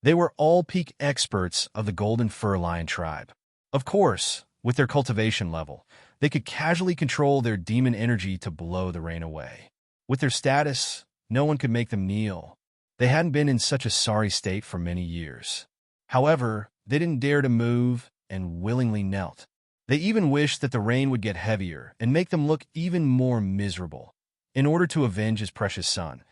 They were all peak experts of the Golden Fur Lion tribe. Of course, with their cultivation level, they could casually control their demon energy to blow the rain away. With their status, no one could make them kneel. They hadn't been in such a sorry state for many years. However, they didn't dare to move and willingly knelt. They even wished that the rain would get heavier and make them look even more miserable. In order to avenge his precious son,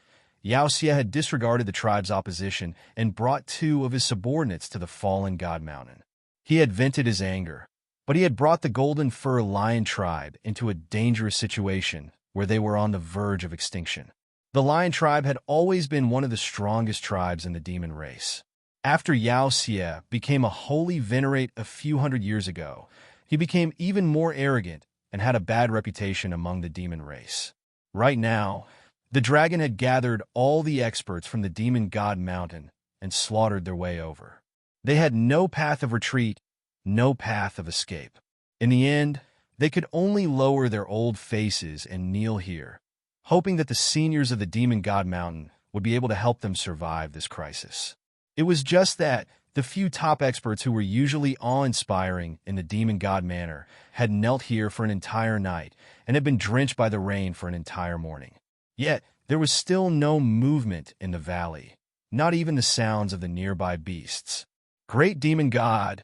Yao Xie had disregarded the tribe's opposition and brought 2 of his subordinates to the fallen God Mountain. He had vented his anger, but he had brought the Golden Fur Lion tribe into a dangerous situation where they were on the verge of extinction. The Lion tribe had always been one of the strongest tribes in the demon race. After Yao Xie became a holy venerate a few hundred years ago, he became even more arrogant and had a bad reputation among the demon race. Right now, the dragon had gathered all the experts from the Demon God Mountain and slaughtered their way over. They had no path of retreat, no path of escape. In the end, they could only lower their old faces and kneel here, hoping that the seniors of the Demon God Mountain would be able to help them survive this crisis. It was just that the few top experts who were usually awe-inspiring in the Demon God Manor had knelt here for an entire night and had been drenched by the rain for an entire morning. Yet, there was still no movement in the valley, not even the sounds of the nearby beasts. Great Demon God,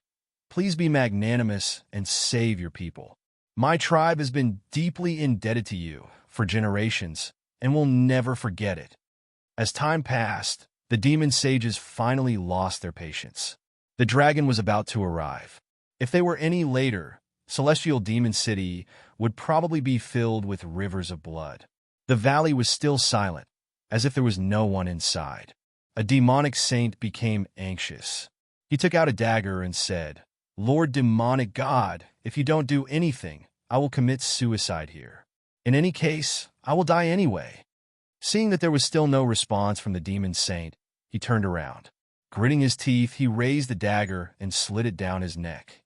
please be magnanimous and save your people. My tribe has been deeply indebted to you for generations, and we'll never forget it. As time passed, the demon sages finally lost their patience. The dragon was about to arrive. If they were any later, Celestial Demon City would probably be filled with rivers of blood. The valley was still silent, as if there was no one inside. A demonic saint became anxious. He took out a dagger and said, "Lord demonic god, if you don't do anything, I will commit suicide here. In any case, I will die anyway." Seeing that there was still no response from the demon saint, he turned around. Gritting his teeth, he raised the dagger and slid it down his neck.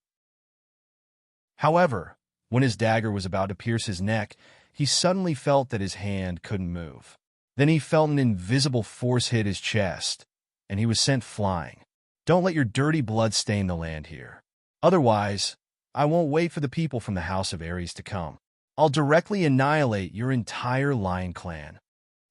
However, when his dagger was about to pierce his neck, he suddenly felt that his hand couldn't move. Then he felt an invisible force hit his chest, and he was sent flying. "Don't let your dirty blood stain the land here. Otherwise, I won't wait for the people from the House of Aries to come. I'll directly annihilate your entire lion clan."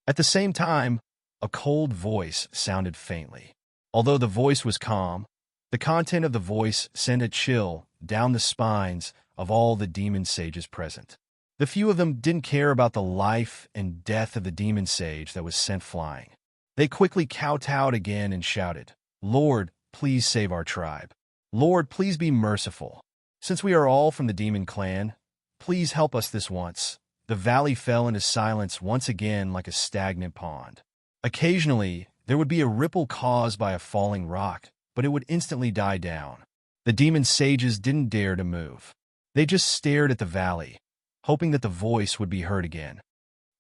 At the same time, a cold voice sounded faintly. Although the voice was calm, the content of the voice sent a chill down the spines of all the demon sages present. The few of them didn't care about the life and death of the demon sage that was sent flying. They quickly kowtowed again and shouted, "Lord, please save our tribe. Lord, please be merciful. Since we are all from the demon clan, please help us this once." The valley fell into silence once again like a stagnant pond. Occasionally, there would be a ripple caused by a falling rock, but it would instantly die down. The demon sages didn't dare to move. They just stared at the valley, hoping that the voice would be heard again.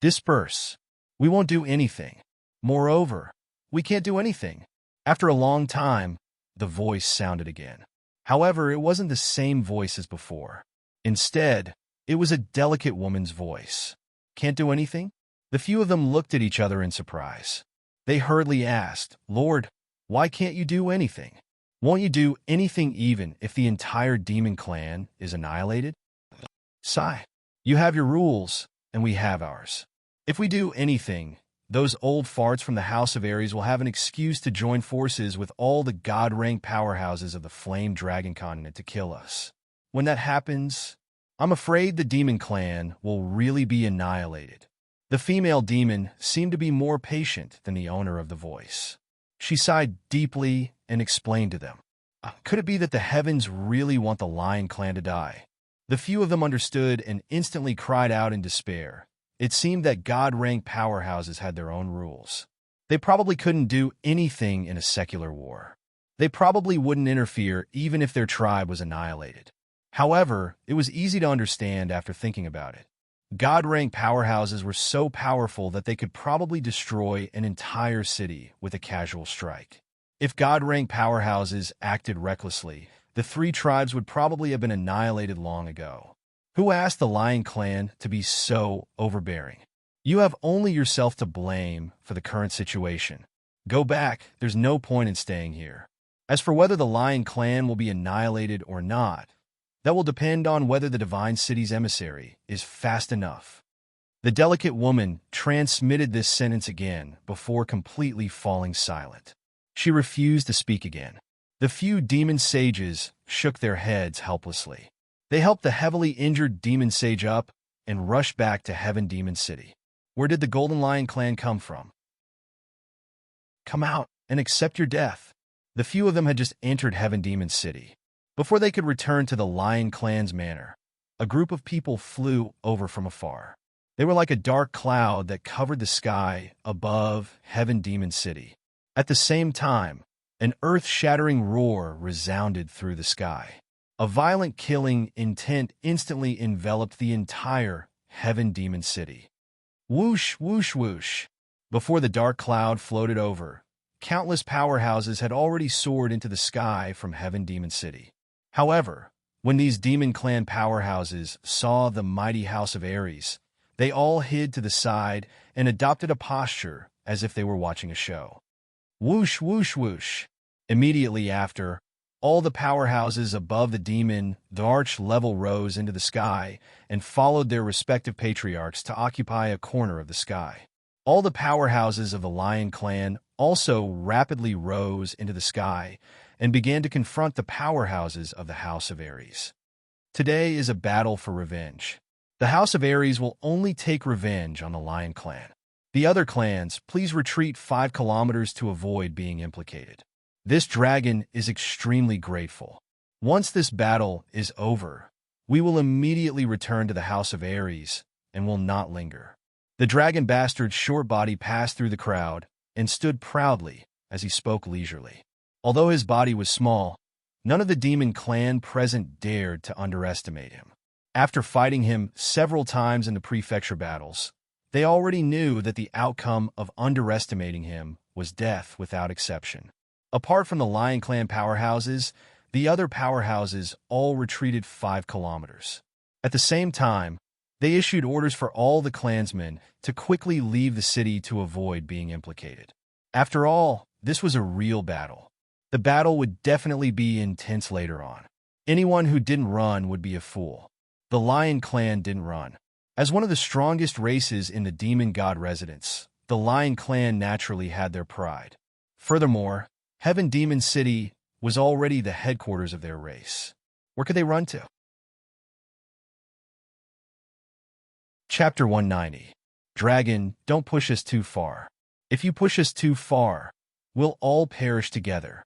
"Disperse. We won't do anything. Moreover, we can't do anything." After a long time, the voice sounded again. However, it wasn't the same voice as before. Instead, it was a delicate woman's voice. "Can't do anything?" The few of them looked at each other in surprise. They hurriedly asked, "Lord, why can't you do anything? Won't you do anything even if the entire demon clan is annihilated?" "Sigh. You have your rules, and we have ours. If we do anything, those old farts from the House of Aries will have an excuse to join forces with all the god-rank powerhouses of the Flame Dragon Continent to kill us. When that happens, I'm afraid the demon clan will really be annihilated." The female demon seemed to be more patient than the owner of the voice. She sighed deeply and explained to them, "Could it be that the heavens really want the lion clan to die?" The few of them understood and instantly cried out in despair. It seemed that god-rank powerhouses had their own rules. They probably couldn't do anything in a secular war. They probably wouldn't interfere even if their tribe was annihilated. However, it was easy to understand after thinking about it. God-rank powerhouses were so powerful that they could probably destroy an entire city with a casual strike. If God-rank powerhouses acted recklessly, the three tribes would probably have been annihilated long ago. Who asked the Lion Clan to be so overbearing? You have only yourself to blame for the current situation. Go back, there's no point in staying here. As for whether the Lion Clan will be annihilated or not, that will depend on whether the Divine City's emissary is fast enough. The delicate woman transmitted this sentence again before completely falling silent. She refused to speak again. The few demon sages shook their heads helplessly. They helped the heavily injured demon sage up and rushed back to Heaven Demon City. Where did the Golden Lion Clan come from? Come out and accept your death. The few of them had just entered Heaven Demon City. Before they could return to the Lion Clan's manor, a group of people flew over from afar. They were like a dark cloud that covered the sky above Heaven Demon City. At the same time, an earth-shattering roar resounded through the sky. A violent killing intent instantly enveloped the entire Heaven Demon City. Whoosh, whoosh, whoosh. Before the dark cloud floated over, countless powerhouses had already soared into the sky from Heaven Demon City. However, when these Demon Clan powerhouses saw the mighty House of Aries, they all hid to the side and adopted a posture as if they were watching a show. Whoosh, whoosh, whoosh. Immediately after, all the powerhouses above the arch level rose into the sky and followed their respective patriarchs to occupy a corner of the sky. All the powerhouses of the Lion Clan also rapidly rose into the sky and began to confront the powerhouses of the House of Aries. Today is a battle for revenge. The House of Aries will only take revenge on the Lion Clan. The other clans, please retreat 5 kilometers to avoid being implicated. This dragon is extremely grateful. Once this battle is over, we will immediately return to the House of Aries and will not linger. The dragon bastard's short body passed through the crowd and stood proudly as he spoke leisurely. Although his body was small, none of the demon clan present dared to underestimate him. After fighting him several times in the prefecture battles, they already knew that the outcome of underestimating him was death without exception. Apart from the Lion Clan powerhouses, the other powerhouses all retreated 5 kilometers. At the same time, they issued orders for all the clansmen to quickly leave the city to avoid being implicated. After all, this was a real battle. The battle would definitely be intense later on. Anyone who didn't run would be a fool. The Lion Clan didn't run. As one of the strongest races in the demon god residence, the Lion Clan naturally had their pride. Furthermore, Heaven Demon City was already the headquarters of their race. Where could they run to? Chapter 190. Dragon, don't push us too far. If you push us too far, we'll all perish together.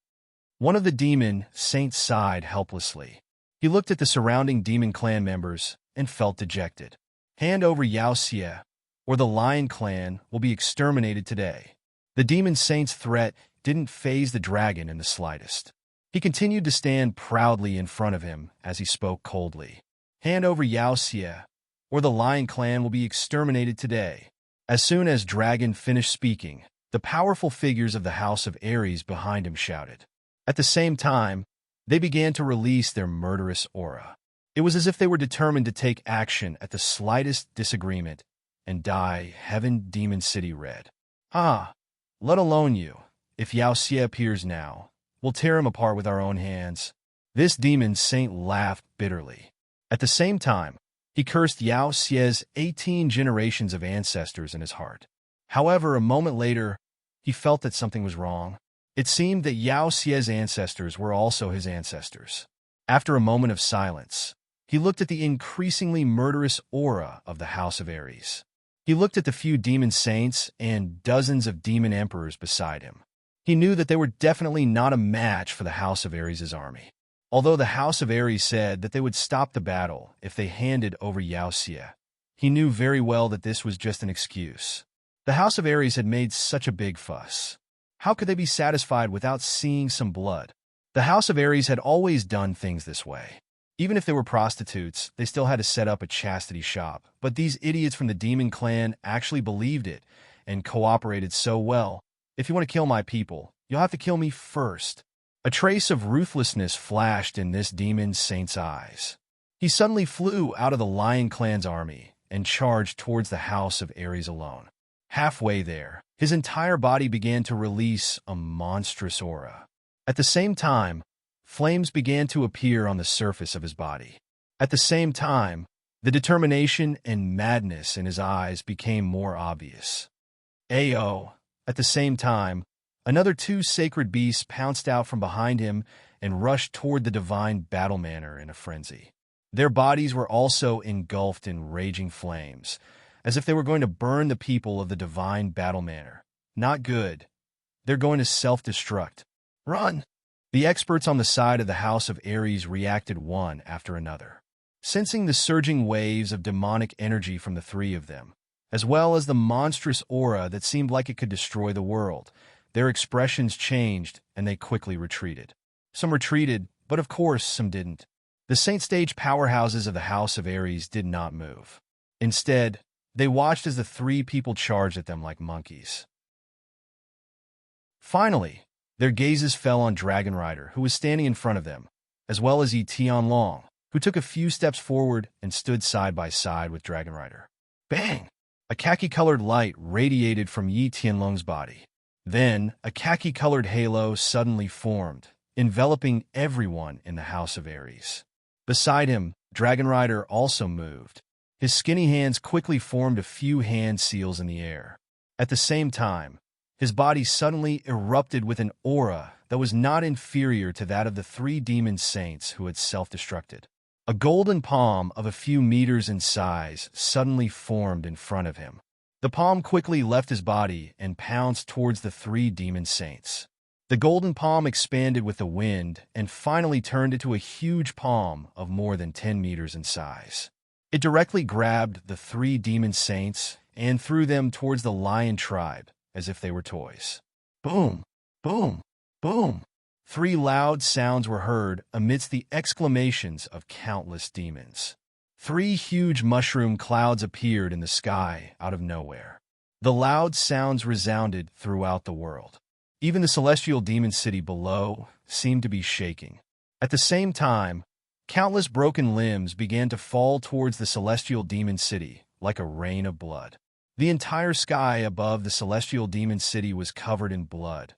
One of the demon saints sighed helplessly. He looked at the surrounding demon clan members and felt dejected. Hand over Yao Xie, or the Lion Clan will be exterminated today. The demon saint's threat didn't faze the dragon in the slightest. He continued to stand proudly in front of him as he spoke coldly. Hand over Yao Xie, or the Lion Clan will be exterminated today. As soon as Dragon finished speaking, the powerful figures of the House of Aries behind him shouted. At the same time, they began to release their murderous aura. It was as if they were determined to take action at the slightest disagreement and dye Heaven Demon City red. Let alone you. If Yao Xie appears now, we'll tear him apart with our own hands. This demon saint laughed bitterly. At the same time, he cursed Yao Xie's 18 generations of ancestors in his heart. However, a moment later, he felt that something was wrong. It seemed that Yao Xie's ancestors were also his ancestors. After a moment of silence, he looked at the increasingly murderous aura of the House of Aries. He looked at the few demon saints and dozens of demon emperors beside him. He knew that they were definitely not a match for the House of Aries' army. Although the House of Aries said that they would stop the battle if they handed over Yao Xie, he knew very well that this was just an excuse. The House of Aries had made such a big fuss. How could they be satisfied without seeing some blood? The House of Aries had always done things this way. Even if they were prostitutes, they still had to set up a chastity shop. But these idiots from the Demon Clan actually believed it and cooperated so well. If you want to kill my people, you'll have to kill me first. A trace of ruthlessness flashed in this demon saint's eyes. He suddenly flew out of the Lion Clan's army and charged towards the House of Aries alone. Halfway there, his entire body began to release a monstrous aura. At the same time, flames began to appear on the surface of his body. At the same time, the determination and madness in his eyes became more obvious. Ayo! At the same time, another 2 sacred beasts pounced out from behind him and rushed toward the divine battle manor in a frenzy. Their bodies were also engulfed in raging flames, as if they were going to burn the people of the divine battle manor. Not good. They're going to self-destruct. Run! The experts on the side of the House of Aries reacted one after another. Sensing the surging waves of demonic energy from the 3 of them, as well as the monstrous aura that seemed like it could destroy the world, their expressions changed and they quickly retreated. Some retreated, but of course some didn't. The Saint Stage powerhouses of the House of Aries did not move. Instead, they watched as the 3 people charged at them like monkeys. Finally, their gazes fell on Dragon Rider, who was standing in front of them, as well as Yi Tianlong, who took a few steps forward and stood side by side with Dragon Rider. Bang! A khaki-colored light radiated from Yi Tianlong's body. Then, a khaki-colored halo suddenly formed, enveloping everyone in the House of Aries. Beside him, Dragon Rider also moved. His skinny hands quickly formed a few hand seals in the air. At the same time, his body suddenly erupted with an aura that was not inferior to that of the 3 demon saints who had self-destructed. A golden palm of a few meters in size suddenly formed in front of him. The palm quickly left his body and pounced towards the three demon saints. The golden palm expanded with the wind and finally turned into a huge palm of more than 10 meters in size. It directly grabbed the three demon saints and threw them towards the lion tribe as if they were toys. Boom! Boom! Boom! Three loud sounds were heard amidst the exclamations of countless demons. Three huge mushroom clouds appeared in the sky out of nowhere. The loud sounds resounded throughout the world. Even the celestial demon city below seemed to be shaking. At the same time, countless broken limbs began to fall towards the celestial demon city like a rain of blood. The entire sky above the celestial demon city was covered in blood.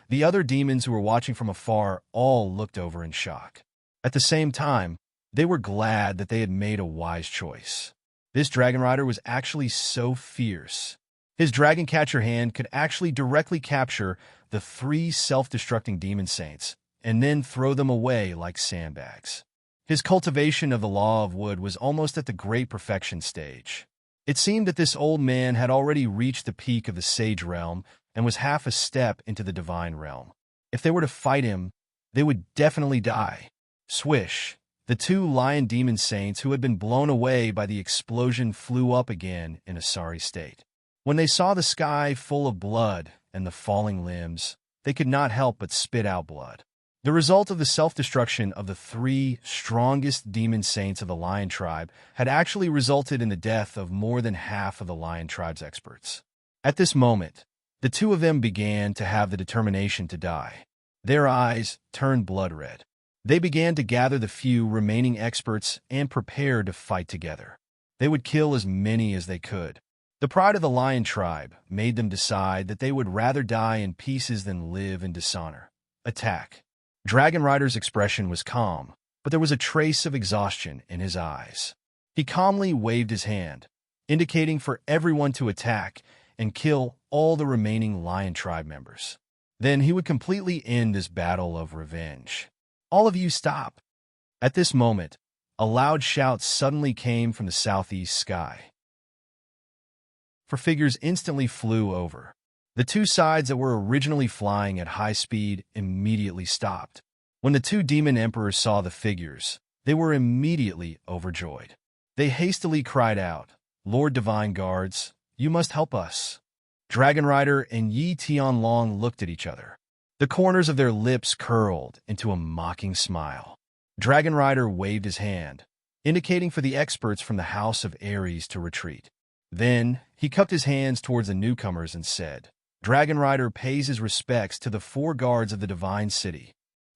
The other demons who were watching from afar all looked over in shock. At the same time, they were glad that they had made a wise choice. This dragon rider was actually so fierce. His dragon catcher hand could actually directly capture the three self-destructing demon saints and then throw them away like sandbags. His cultivation of the law of wood was almost at the great perfection stage. It seemed that this old man had already reached the peak of the sage realm and was half a step into the divine realm. If they were to fight him, they would definitely die. Swish! The two lion demon saints who had been blown away by the explosion flew up again in a sorry state. When they saw the sky full of blood and the falling limbs, they could not help but spit out blood. The result of the self-destruction of the three strongest demon saints of the lion tribe had actually resulted in the death of more than half of the lion tribe's experts. At this moment, the two of them began to have the determination to die. Their eyes turned blood red. They began to gather the few remaining experts and prepare to fight together. They would kill as many as they could. The pride of the lion tribe made them decide that they would rather die in pieces than live in dishonor. Attack. Dragon Rider's expression was calm, but there was a trace of exhaustion in his eyes. He calmly waved his hand, indicating for everyone to attack and kill all the remaining lion tribe members. Then he would completely end this battle of revenge. All of you stop. At this moment, a loud shout suddenly came from the southeast sky. Four figures instantly flew over. The two sides that were originally flying at high speed immediately stopped. When the two demon emperors saw the figures, they were immediately overjoyed. They hastily cried out, "Lord Divine Guards, you must help us." Dragon Rider and Yi Tianlong looked at each other. The corners of their lips curled into a mocking smile. Dragon Rider waved his hand, indicating for the experts from the House of Aries to retreat. Then, he cupped his hands towards the newcomers and said, "Dragon Rider pays his respects to the four guards of the Divine City.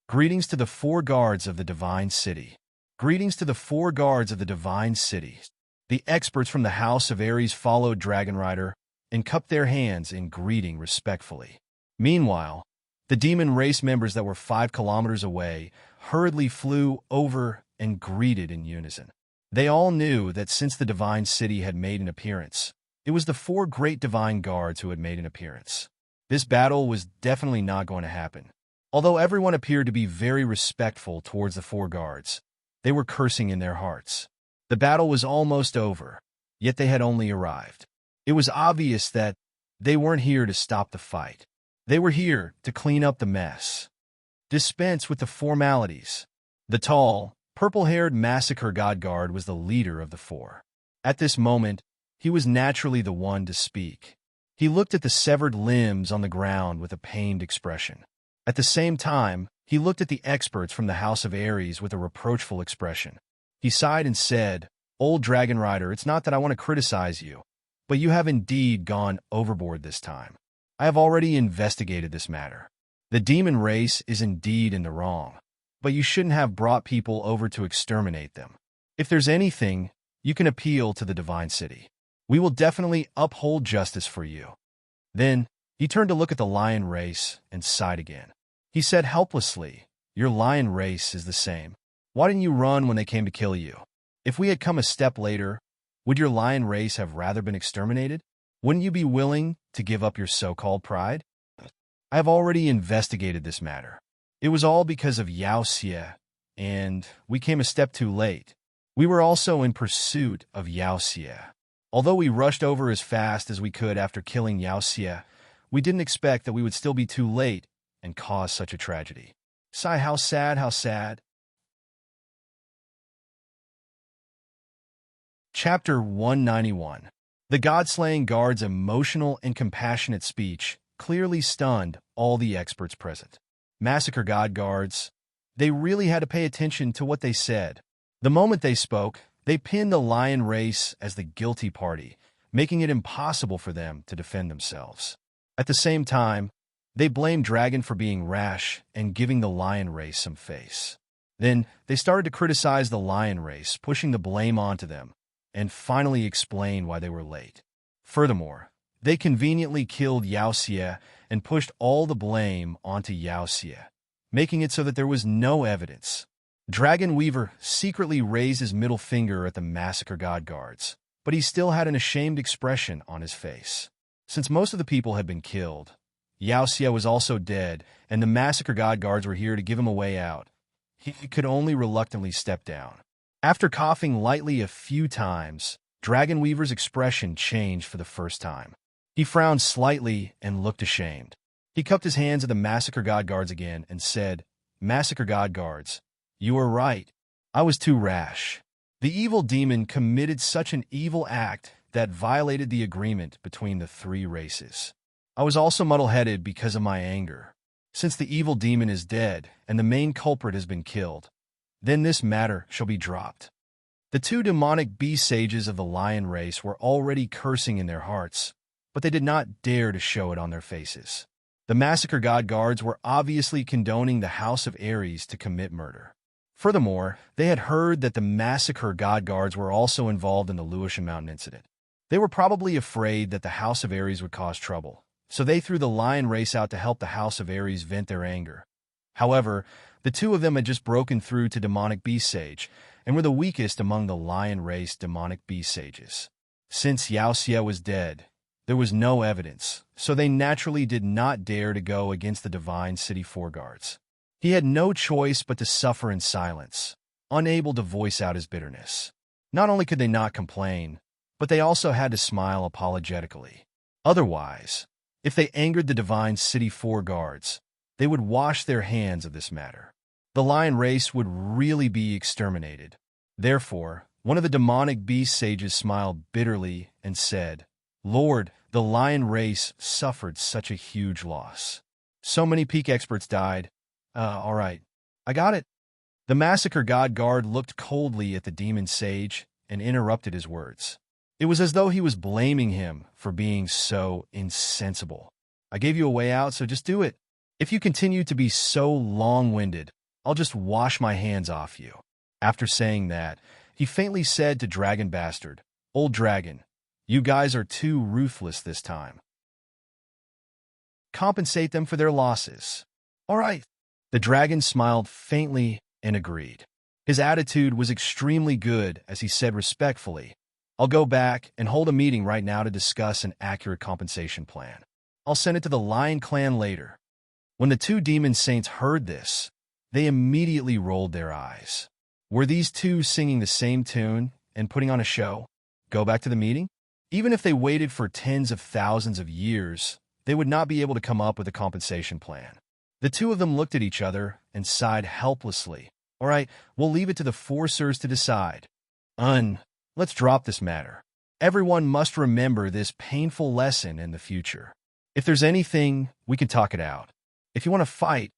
Greetings to the four guards of the Divine City. Greetings to the four guards of the Divine City." The experts from the House of Aries followed Dragon Rider and cupped their hands in greeting respectfully. Meanwhile, the demon race members that were 5 kilometers away hurriedly flew over and greeted in unison. They all knew that since the Divine City had made an appearance, it was the four great divine guards who had made an appearance. This battle was definitely not going to happen. Although everyone appeared to be very respectful towards the four guards, they were cursing in their hearts. The battle was almost over, yet they had only arrived. It was obvious that they weren't here to stop the fight. They were here to clean up the mess. Dispense with the formalities. The tall, purple-haired massacre god guard was the leader of the four. At this moment, he was naturally the one to speak. He looked at the severed limbs on the ground with a pained expression. At the same time, he looked at the experts from the House of Aries with a reproachful expression. He sighed and said, "Old Dragon Rider, it's not that I want to criticize you, but you have indeed gone overboard this time. I have already investigated this matter. The demon race is indeed in the wrong, but you shouldn't have brought people over to exterminate them. If there's anything, you can appeal to the Divine City. We will definitely uphold justice for you." Then, he turned to look at the lion race and sighed again. He said helplessly, "Your lion race is the same. Why didn't you run when they came to kill you? If we had come a step later, would your lion race have rather been exterminated? Wouldn't you be willing to give up your so-called pride? I have already investigated this matter. It was all because of Yao Xie and we came a step too late. We were also in pursuit of Yaoxia. Although we rushed over as fast as we could after killing Yaoxia, we didn't expect that we would still be too late and cause such a tragedy. Sigh, how sad, how sad. Chapter 191. The God-slaying guard's emotional and compassionate speech clearly stunned all the experts present. Massacre God guards. They really had to pay attention to what they said. The moment they spoke, they pinned the lion race as the guilty party, making it impossible for them to defend themselves. At the same time, they blamed Dragon for being rash and giving the lion race some face. Then, they started to criticize the lion race, pushing the blame onto them, and finally explain why they were late. Furthermore, they conveniently killed Yaoxia and pushed all the blame onto Yaoxia, making it so that there was no evidence. Dragon Weaver secretly raised his middle finger at the Massacre God guards, but he still had an ashamed expression on his face. Since most of the people had been killed, Yaoxia was also dead, and the Massacre God guards were here to give him a way out. He could only reluctantly step down. After coughing lightly a few times, Dragon Weaver's expression changed for the first time. He frowned slightly and looked ashamed. He cupped his hands at the Massacre God guards again and said, "Massacre God guards, you are right. I was too rash. The evil demon committed such an evil act that violated the agreement between the three races. I was also muddle-headed because of my anger. Since the evil demon is dead and the main culprit has been killed, then this matter shall be dropped." The two demonic beast sages of the lion race were already cursing in their hearts, but they did not dare to show it on their faces. The Massacre God guards were obviously condoning the House of Ares to commit murder. Furthermore, they had heard that the Massacre God guards were also involved in the Lewisham Mountain incident. They were probably afraid that the House of Ares would cause trouble, so they threw the lion race out to help the House of Ares vent their anger. However, the two of them had just broken through to demonic beast sage, and were the weakest among the lion race demonic beast sages. Since Yaoxia was dead, there was no evidence, so they naturally did not dare to go against the Divine City Four Guards. He had no choice but to suffer in silence, unable to voice out his bitterness. Not only could they not complain, but they also had to smile apologetically. Otherwise, if they angered the Divine City Four Guards, they would wash their hands of this matter. The lion race would really be exterminated. Therefore, one of the demonic beast sages smiled bitterly and said, "Lord, the lion race suffered such a huge loss. So many peak experts died. All right, I got it." The Massacre God guard looked coldly at the demon sage and interrupted his words. It was as though he was blaming him for being so insensible. "I gave you a way out, so just do it. If you continue to be so long-winded, I'll just wash my hands off you." After saying that, he faintly said to Dragon Bastard, "Old Dragon, you guys are too ruthless this time. Compensate them for their losses." "All right." The dragon smiled faintly and agreed. His attitude was extremely good as he said respectfully, "I'll go back and hold a meeting right now to discuss an accurate compensation plan. I'll send it to the Lion Clan later." When the two demon saints heard this, they immediately rolled their eyes. Were these two singing the same tune and putting on a show? Go back to the meeting? Even if they waited for tens of thousands of years, they would not be able to come up with a compensation plan. The two of them looked at each other and sighed helplessly. "All right, we'll leave it to the forcers to decide. Let's drop this matter. Everyone must remember this painful lesson in the future. If there's anything, we can talk it out. If you want to fight,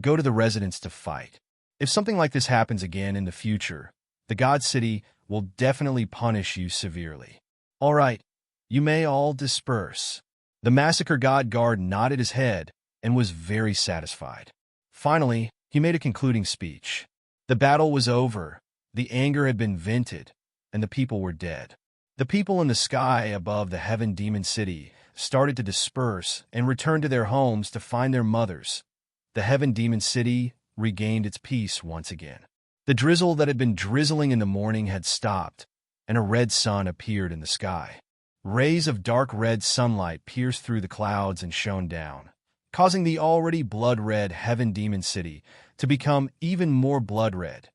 go to the residence to fight. If something like this happens again in the future, the God City will definitely punish you severely. All right, you may all disperse." The Massacre God guard nodded his head and was very satisfied. Finally, he made a concluding speech. The battle was over, the anger had been vented, and the people were dead. The people in the sky above the Heaven Demon City started to disperse and return to their homes to find their mothers. The Heaven Demon City regained its peace once again. The drizzle that had been drizzling in the morning had stopped, and a red sun appeared in the sky. Rays of dark red sunlight pierced through the clouds and shone down, causing the already blood-red Heaven Demon City to become even more blood-red.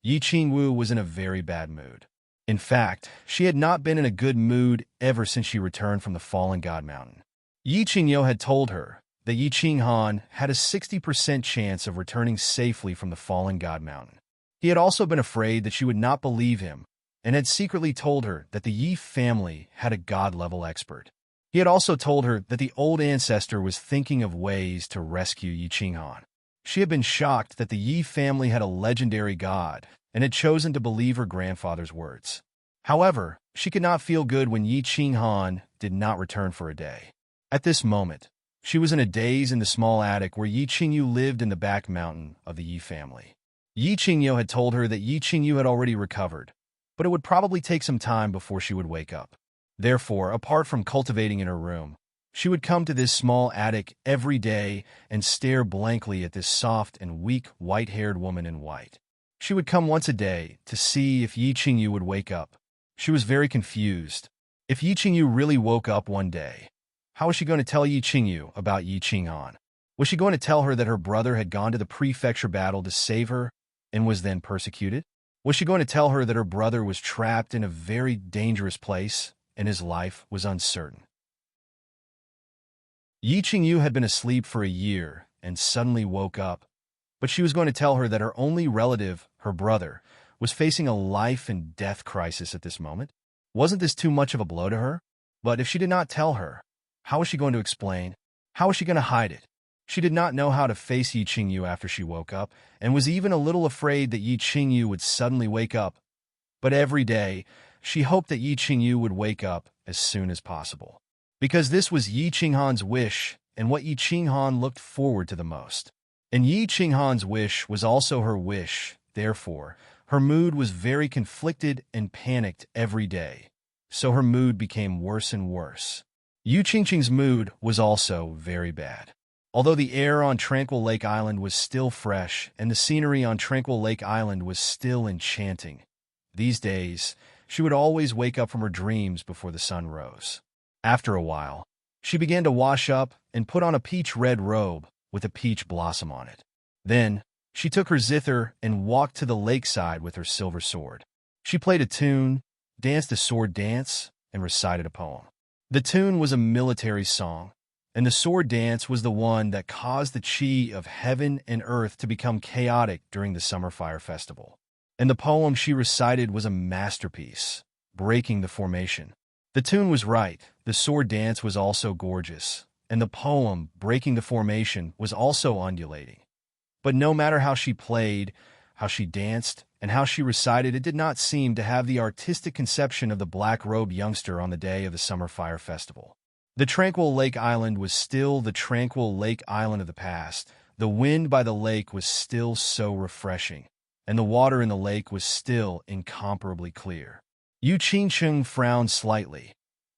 Yi Qingwu was in a very bad mood. In fact, she had not been in a good mood ever since she returned from the Fallen God Mountain. Yi Qingyu had told her that Yi Qinghan had a 60% chance of returning safely from the Fallen God Mountain. He had also been afraid that she would not believe him and had secretly told her that the Yi family had a god-level expert. He had also told her that the old ancestor was thinking of ways to rescue Yi Qinghan. She had been shocked that the Yi family had a legendary god and had chosen to believe her grandfather's words. However, she could not feel good when Yi Qinghan did not return for a day. At this moment, she was in a daze in the small attic where Yi Qingyu lived in the back mountain of the Yi family. Yi Qingyu had told her that Yi Qingyu had already recovered, but it would probably take some time before she would wake up. Therefore, apart from cultivating in her room, she would come to this small attic every day and stare blankly at this soft and weak white-haired woman in white. She would come once a day to see if Yi Qingyu would wake up. She was very confused. If Yi Qingyu really woke up one day, how was she going to tell Yi Qingyu about Yi Qinghan? Was she going to tell her that her brother had gone to the prefecture battle to save her and was then persecuted? Was she going to tell her that her brother was trapped in a very dangerous place and his life was uncertain? Yi Qingyu had been asleep for a year and suddenly woke up, but she was going to tell her that her only relative, her brother, was facing a life-and-death crisis at this moment. Wasn't this too much of a blow to her? But if she did not tell her, how was she going to explain? How was she going to hide it? She did not know how to face Yi Qingyu after she woke up, and was even a little afraid that Yi Qingyu would suddenly wake up. But every day, she hoped that Yi Qingyu would wake up as soon as possible. Because this was Yi Qinghan's wish and what Yi Qinghan looked forward to the most. And Yi Qinghan's wish was also her wish, therefore, her mood was very conflicted and panicked every day. So her mood became worse and worse. Yi Qingqing's mood was also very bad. Although the air on Tranquil Lake Island was still fresh and the scenery on Tranquil Lake Island was still enchanting, these days, she would always wake up from her dreams before the sun rose. After a while, she began to wash up and put on a peach-red robe with a peach blossom on it. Then, she took her zither and walked to the lakeside with her silver sword. She played a tune, danced a sword dance, and recited a poem. The tune was a military song, and the sword dance was the one that caused the chi of heaven and earth to become chaotic during the Summer Fire Festival. And the poem she recited was a masterpiece, breaking the formation. The tune was right, the sword dance was also gorgeous, and the poem, breaking the formation, was also undulating. But no matter how she played, how she danced, and how she recited, it did not seem to have the artistic conception of the black-robed youngster on the day of the Summer Fire Festival. The Tranquil Lake Island was still the Tranquil Lake Island of the past. The wind by the lake was still so refreshing, and the water in the lake was still incomparably clear. Yi Qingqing frowned slightly,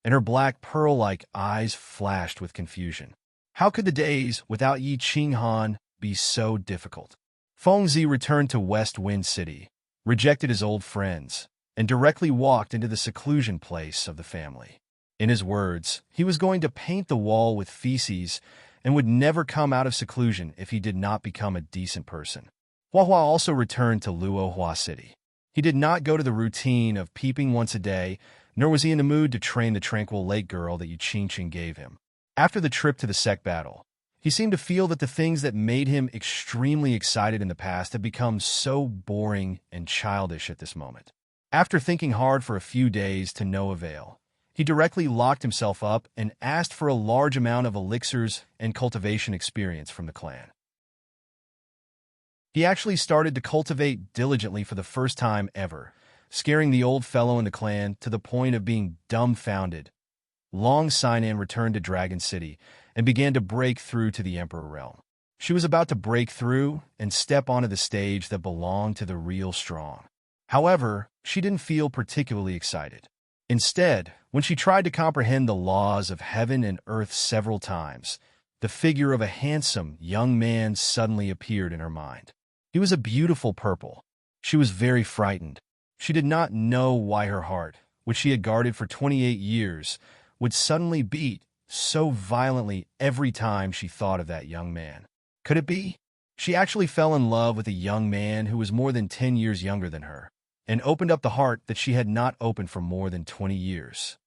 and her black pearl-like eyes flashed with confusion. How could the days without Yi Qinghan be so difficult? Fengzi returned to West Wind City, rejected his old friends, and directly walked into the seclusion place of the family. In his words, he was going to paint the wall with feces and would never come out of seclusion if he did not become a decent person. Huahua also returned to Luohua City. He did not go to the routine of peeping once a day, nor was he in the mood to train the Tranquil Lake girl that Yi Qingqing gave him. After the trip to the sect battle, he seemed to feel that the things that made him extremely excited in the past had become so boring and childish at this moment. After thinking hard for a few days to no avail, he directly locked himself up and asked for a large amount of elixirs and cultivation experience from the clan. He actually started to cultivate diligently for the first time ever, scaring the old fellow in the clan to the point of being dumbfounded. Long Sinan returned to Dragon City and began to break through to the Emperor realm. She was about to break through and step onto the stage that belonged to the real strong. However, she didn't feel particularly excited. Instead, when she tried to comprehend the laws of heaven and earth several times, the figure of a handsome young man suddenly appeared in her mind. He was a beautiful purple. She was very frightened. She did not know why her heart, which she had guarded for 28 years, would suddenly beat so violently every time she thought of that young man. Could it be? She actually fell in love with a young man who was more than 10 years younger than her, and opened up the heart that she had not opened for more than 20 years.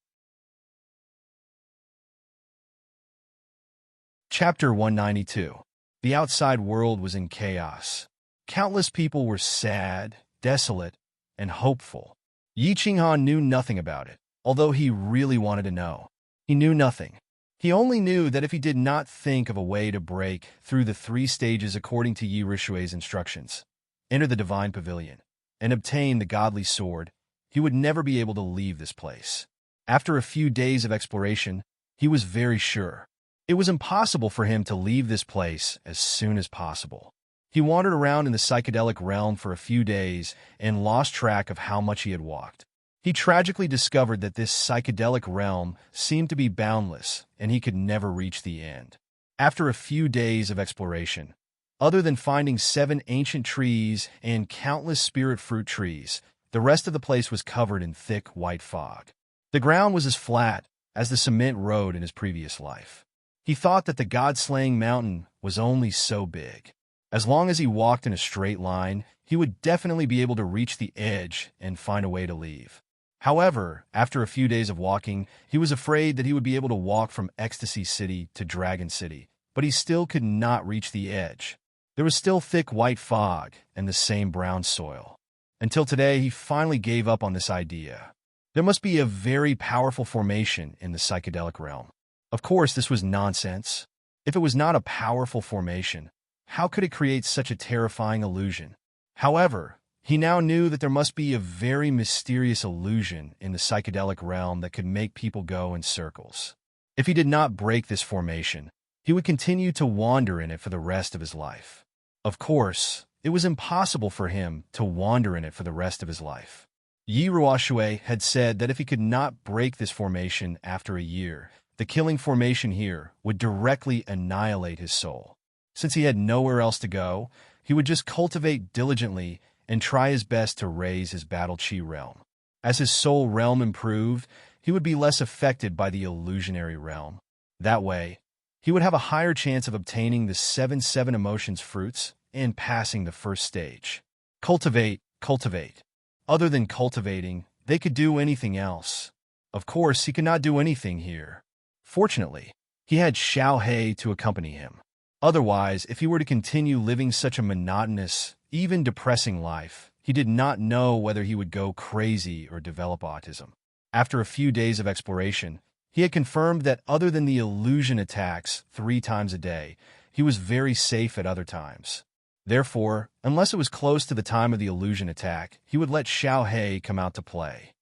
Chapter 192. The outside world was in chaos. Countless people were sad, desolate, and hopeful. Yi Qinghan knew nothing about it, although he really wanted to know. He knew nothing. He only knew that if he did not think of a way to break through the 3 stages according to Yi Rishui's instructions, enter the divine pavilion, and obtain the godly sword, he would never be able to leave this place. After a few days of exploration, he was very sure. It was impossible for him to leave this place as soon as possible. He wandered around in the psychedelic realm for a few days and lost track of how much he had walked. He tragically discovered that this psychedelic realm seemed to be boundless, and he could never reach the end. After a few days of exploration, other than finding 7 ancient trees and countless spirit fruit trees, the rest of the place was covered in thick white fog. The ground was as flat as the cement road in his previous life. He thought that the god-slaying mountain was only so big. As long as he walked in a straight line, he would definitely be able to reach the edge and find a way to leave. However, after a few days of walking, he was afraid that he would be able to walk from Ecstasy City to Dragon City, but he still could not reach the edge. There was still thick white fog and the same brown soil. Until today, he finally gave up on this idea. There must be a very powerful formation in the psychedelic realm. Of course, this was nonsense. If it was not a powerful formation, how could it create such a terrifying illusion? However, he now knew that there must be a very mysterious illusion in the psychedelic realm that could make people go in circles. If he did not break this formation, he would continue to wander in it for the rest of his life. Of course, it was impossible for him to wander in it for the rest of his life. Yi Ruoshui had said that if he could not break this formation after a year, the killing formation here would directly annihilate his soul. Since he had nowhere else to go, he would just cultivate diligently and try his best to raise his battle chi realm. As his soul realm improved, he would be less affected by the illusionary realm. That way, he would have a higher chance of obtaining the 7 emotions fruits and passing the first stage. Cultivate, cultivate. Other than cultivating, they could do anything else. Of course, he could not do anything here. Fortunately, he had Xiao He to accompany him. Otherwise, if he were to continue living such a monotonous, even depressing life, he did not know whether he would go crazy or develop autism. After a few days of exploration, he had confirmed that other than the illusion attacks 3 times a day, he was very safe at other times. Therefore, unless it was close to the time of the illusion attack, he would let Xiao He come out to play.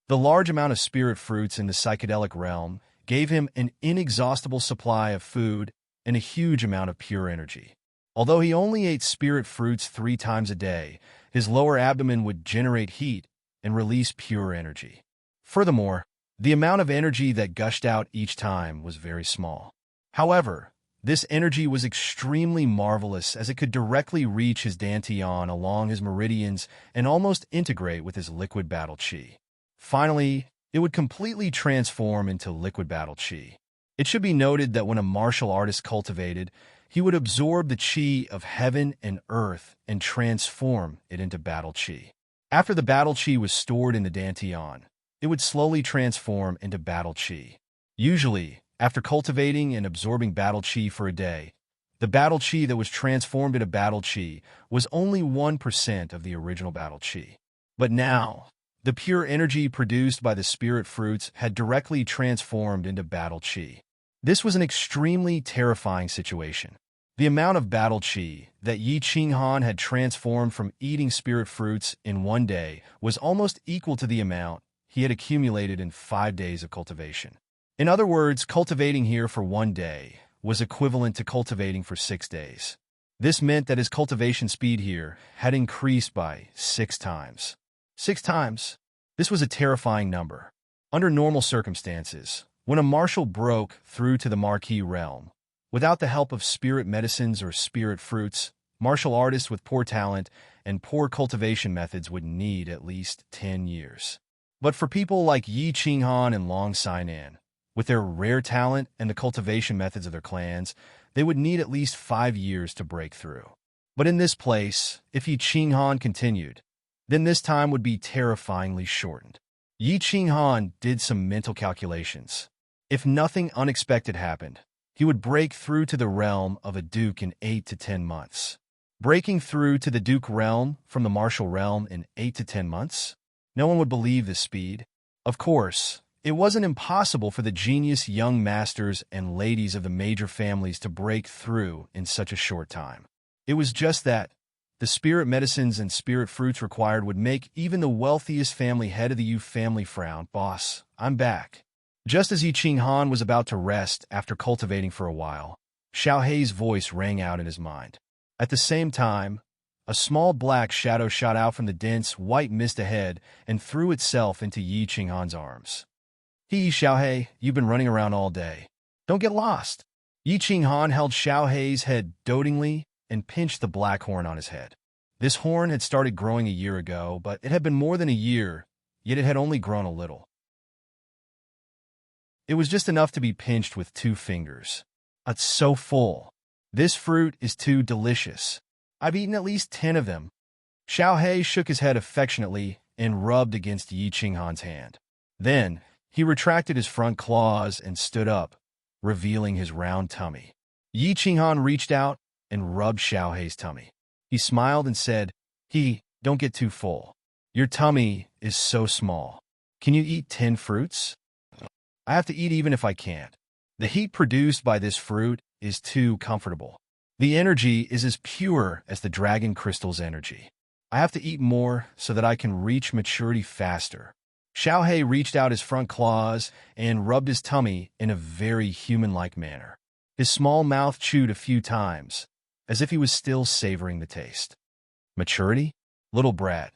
The large amount of spirit fruits in the psychedelic realm gave him an inexhaustible supply of food and a huge amount of pure energy. Although he only ate spirit fruits 3 times a day, his lower abdomen would generate heat and release pure energy. Furthermore, the amount of energy that gushed out each time was very small. However, this energy was extremely marvelous as it could directly reach his dantian along his meridians and almost integrate with his liquid battle chi. Finally, it would completely transform into liquid battle chi. It should be noted that when a martial artist cultivated, he would absorb the chi of heaven and earth and transform it into battle chi. After the battle chi was stored in the dantian, it would slowly transform into battle chi. Usually, after cultivating and absorbing battle chi for a day, the battle chi that was transformed into battle chi was only 1% of the original battle chi. But now, the pure energy produced by the spirit fruits had directly transformed into battle chi. This was an extremely terrifying situation. The amount of battle chi that Yi Qinghan had transformed from eating spirit fruits in one day was almost equal to the amount he had accumulated in 5 days of cultivation. In other words, cultivating here for 1 day was equivalent to cultivating for 6 days. This meant that his cultivation speed here had increased by 6 times. 6 times? This was a terrifying number. Under normal circumstances, when a martial broke through to the marquee realm, without the help of spirit medicines or spirit fruits, martial artists with poor talent and poor cultivation methods would need at least 10 years. But for people like Yi Qinghan and Long Sainan, with their rare talent and the cultivation methods of their clans, they would need at least 5 years to break through. But in this place, if Yi Qinghan continued, then this time would be terrifyingly shortened. Yi Qinghan did some mental calculations. If nothing unexpected happened, he would break through to the realm of a duke in 8 to 10 months. Breaking through to the duke realm from the martial realm in 8 to 10 months? No one would believe this speed. Of course, it wasn't impossible for the genius young masters and ladies of the major families to break through in such a short time. It was just that the spirit medicines and spirit fruits required would make even the wealthiest family head of the Yu family frown. Boss, I'm back. Just as Yi Qinghan was about to rest after cultivating for a while, Xiao Hei's voice rang out in his mind. At the same time, a small black shadow shot out from the dense white mist ahead and threw itself into Yi Qinghan's arms. Xiao Hei, you've been running around all day. Don't get lost. Yi Qinghan held Xiao Hei's head dotingly and pinched the black horn on his head. This horn had started growing a year ago, but it had been more than a year, yet it had only grown a little. It was just enough to be pinched with 2 fingers. It's so full. This fruit is too delicious. I've eaten at least 10 of them. Xiao Hei shook his head affectionately and rubbed against Yi Qinghan's hand. Then, he retracted his front claws and stood up, revealing his round tummy. Yi Qinghan reached out and rubbed Xiao Hei's tummy. He smiled and said, don't get too full. Your tummy is so small. Can you eat 10 fruits? I have to eat even if I can't. The heat produced by this fruit is too comfortable. The energy is as pure as the dragon crystal's energy. I have to eat more so that I can reach maturity faster. Xiao Hei reached out his front claws and rubbed his tummy in a very human-like manner. His small mouth chewed a few times, as if he was still savoring the taste. Maturity? Little brat,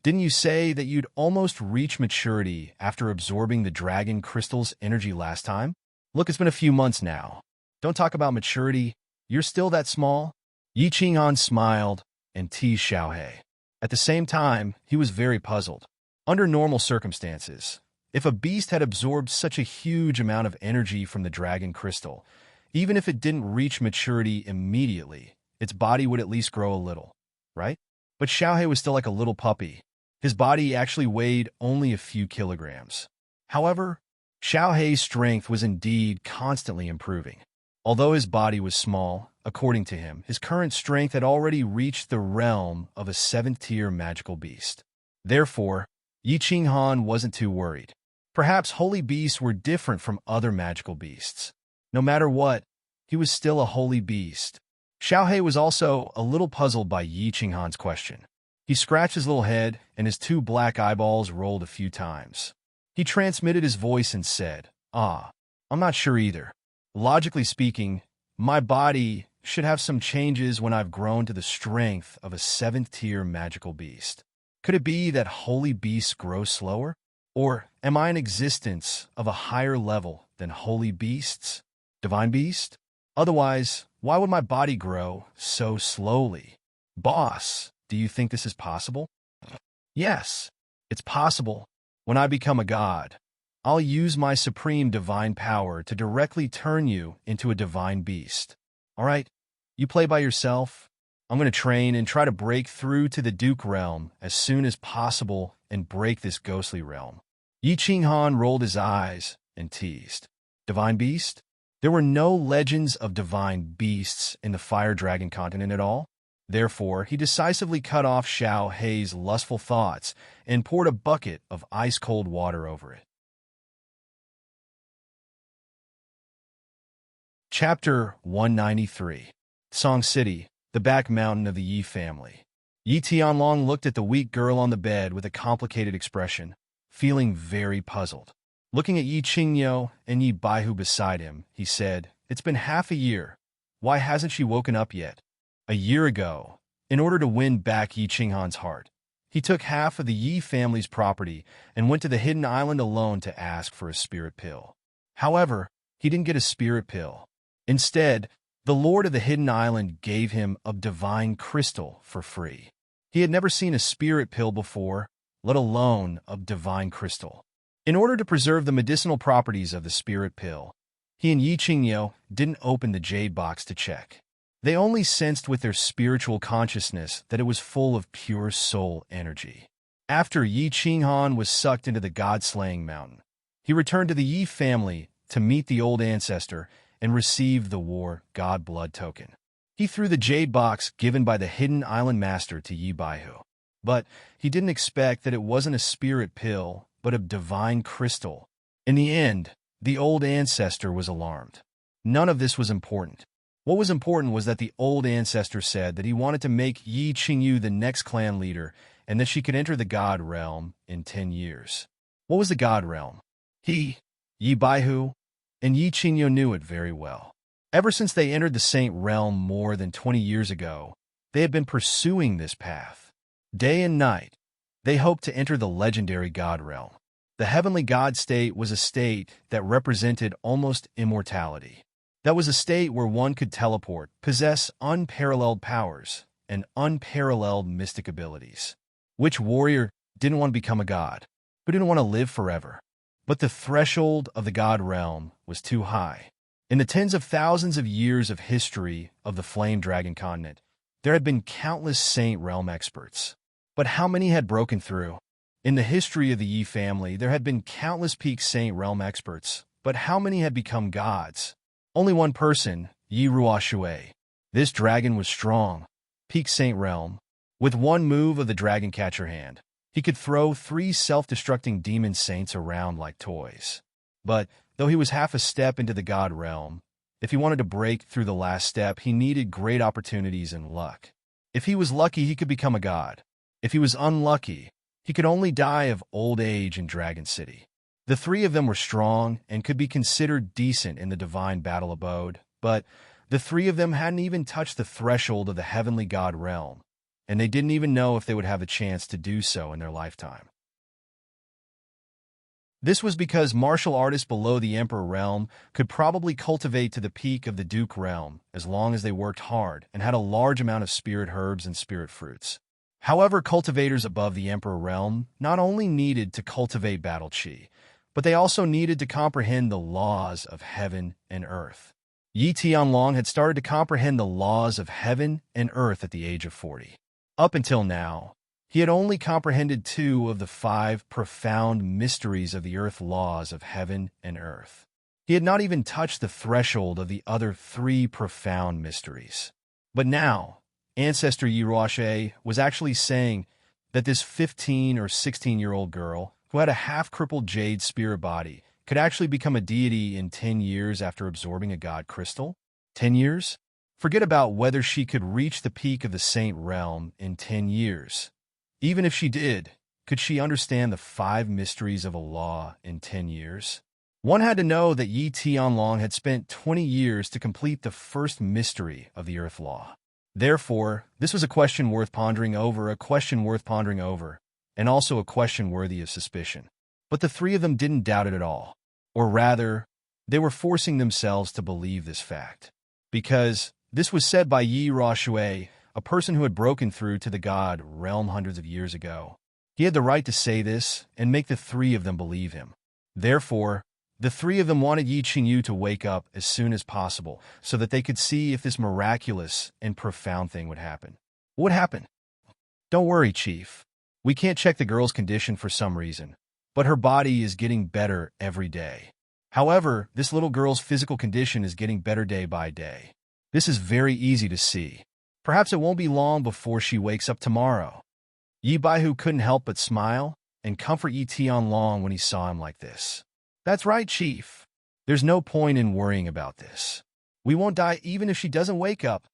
didn't you say that you'd almost reach maturity after absorbing the dragon crystal's energy last time? Look, it's been a few months now. Don't talk about maturity. You're still that small? Yi Qinghan smiled and teased Xiao Hei. At the same time, he was very puzzled. Under normal circumstances, if a beast had absorbed such a huge amount of energy from the dragon crystal, even if it didn't reach maturity immediately, its body would at least grow a little, right? But Xiao Hei was still like a little puppy. His body actually weighed only a few kilograms. However, Xiao Hei's strength was indeed constantly improving. Although his body was small, according to him, his current strength had already reached the realm of a 7th-tier magical beast. Therefore, Yi Qinghan wasn't too worried. Perhaps holy beasts were different from other magical beasts. No matter what, he was still a holy beast. Xiao Hei was also a little puzzled by Yi Qinghan's question. He scratched his little head, and his 2 black eyeballs rolled a few times. He transmitted his voice and said, I'm not sure either. Logically speaking, my body should have some changes when I've grown to the strength of a 7th-tier magical beast. Could it be that holy beasts grow slower? Or am I an existence of a higher level than holy beasts? Divine beast? Otherwise, why would my body grow so slowly? Boss, do you think this is possible? Yes, it's possible. When I become a god, I'll use my supreme divine power to directly turn you into a divine beast. All right, you play by yourself. I'm going to train and try to break through to the Duke realm as soon as possible and break this ghostly realm. Yi Qinghan rolled his eyes and teased. Divine beast? There were no legends of divine beasts in the Fire Dragon continent at all. Therefore, he decisively cut off Xiao Hei's lustful thoughts and poured a bucket of ice-cold water over it. Chapter 193. Song City, the back mountain of the Yi family. Yi Tianlong looked at the weak girl on the bed with a complicated expression, feeling very puzzled. Looking at Yi Qingyo and Yi Baihu beside him, he said, "It's been half a year. Why hasn't she woken up yet?" A year ago, in order to win back Yi Qinghan's heart, he took half of the Yi family's property and went to the hidden island alone to ask for a spirit pill. However, he didn't get a spirit pill. Instead, the Lord of the Hidden Island gave him a divine crystal for free. He had never seen a spirit pill before, let alone a divine crystal. In order to preserve the medicinal properties of the spirit pill, He and Yi Qingyo didn't open the jade box to check. They only sensed with their spiritual consciousness that it was full of pure soul energy. After Yi Qinghan was sucked into the god-slaying mountain, he returned to the Yi family to meet the old ancestor and received the war god blood token. He threw the jade box given by the hidden island master to Yi Baihu. But he didn't expect that it wasn't a spirit pill, but a divine crystal. In the end, the old ancestor was alarmed. None of this was important. What was important was that the old ancestor said that he wanted to make Yi Qingyu the next clan leader and that she could enter the god realm in 10 years. What was the god realm? He, Yi Baihu, and Yi Qingyu knew it very well. Ever since they entered the Saint Realm more than 20 years ago, they had been pursuing this path. Day and night, they hoped to enter the legendary god realm. The heavenly god state was a state that represented almost immortality. That was a state where one could teleport, possess unparalleled powers, and unparalleled mystic abilities. Which warrior didn't want to become a god? Who didn't want to live forever? But the threshold of the god realm was too high. In the tens of thousands of years of history of the Flame Dragon continent, there had been countless Saint Realm experts. But how many had broken through? In the history of the Yi family, there had been countless peak Saint Realm experts, but how many had become gods? Only one person, Yi Ruoshui. This dragon was strong, peak Saint Realm. With one move of the dragon catcher hand, he could throw 3 self-destructing demon saints around like toys. But though he was half a step into the god realm, if he wanted to break through the last step, he needed great opportunities and luck. If he was lucky, he could become a god. If he was unlucky, he could only die of old age in Dragon City. The 3 of them were strong and could be considered decent in the divine battle abode, but the 3 of them hadn't even touched the threshold of the heavenly god realm, and they didn't even know if they would have a chance to do so in their lifetime. This was because martial artists below the Emperor realm could probably cultivate to the peak of the Duke realm as long as they worked hard and had a large amount of spirit herbs and spirit fruits. However, cultivators above the Emperor realm not only needed to cultivate battle chi, but they also needed to comprehend the laws of heaven and earth. Yi Tianlong had started to comprehend the laws of heaven and earth at the age of 40. Up until now, he had only comprehended 2 of the 5 profound mysteries of the earth laws of heaven and earth. He had not even touched the threshold of the other 3 profound mysteries. But now, Ancestor Yi Ruoshui was actually saying that this 15 or 16-year-old girl who had a half-crippled jade spirit body could actually become a deity in 10 years after absorbing a god crystal? 10 years? Forget about whether she could reach the peak of the Saint Realm in 10 years. Even if she did, could she understand the 5 mysteries of a law in 10 years? One had to know that Yi Tianlong had spent 20 years to complete the first mystery of the Earth Law. Therefore, this was a question worth pondering over, and also a question worthy of suspicion. But the 3 of them didn't doubt it at all. Or rather, they were forcing themselves to believe this fact. Because this was said by Yi Ruoshui, a person who had broken through to the god realm hundreds of years ago. He had the right to say this and make the 3 of them believe him. Therefore, the 3 of them wanted Yi Qingyu to wake up as soon as possible so that they could see if this miraculous and profound thing would happen. What happened? Don't worry, Chief. We can't check the girl's condition for some reason, but her body is getting better every day. However, this little girl's physical condition is getting better day by day. This is very easy to see. Perhaps it won't be long before she wakes up tomorrow. Yi Baihu couldn't help but smile and comfort Yi Tianlong when he saw him like this. That's right, Chief. There's no point in worrying about this. We won't die even if she doesn't wake up.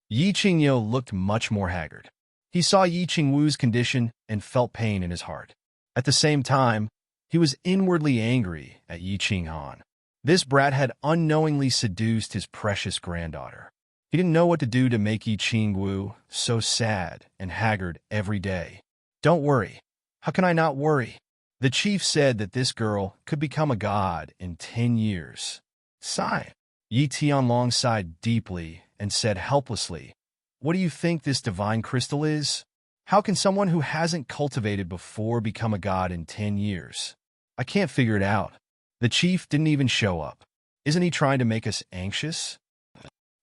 Yi Qingyo looked much more haggard. He saw Yi Qingwu's condition and felt pain in his heart. At the same time, he was inwardly angry at Yi Qinghan. This brat had unknowingly seduced his precious granddaughter. He didn't know what to do to make Yi Qingwu so sad and haggard every day. Don't worry. How can I not worry? The chief said that this girl could become a god in 10 years. Sigh. Yi Tianlong sighed deeply and said helplessly, "What do you think this divine crystal is? How can someone who hasn't cultivated before become a god in 10 years? I can't figure it out." The chief didn't even show up. Isn't he trying to make us anxious?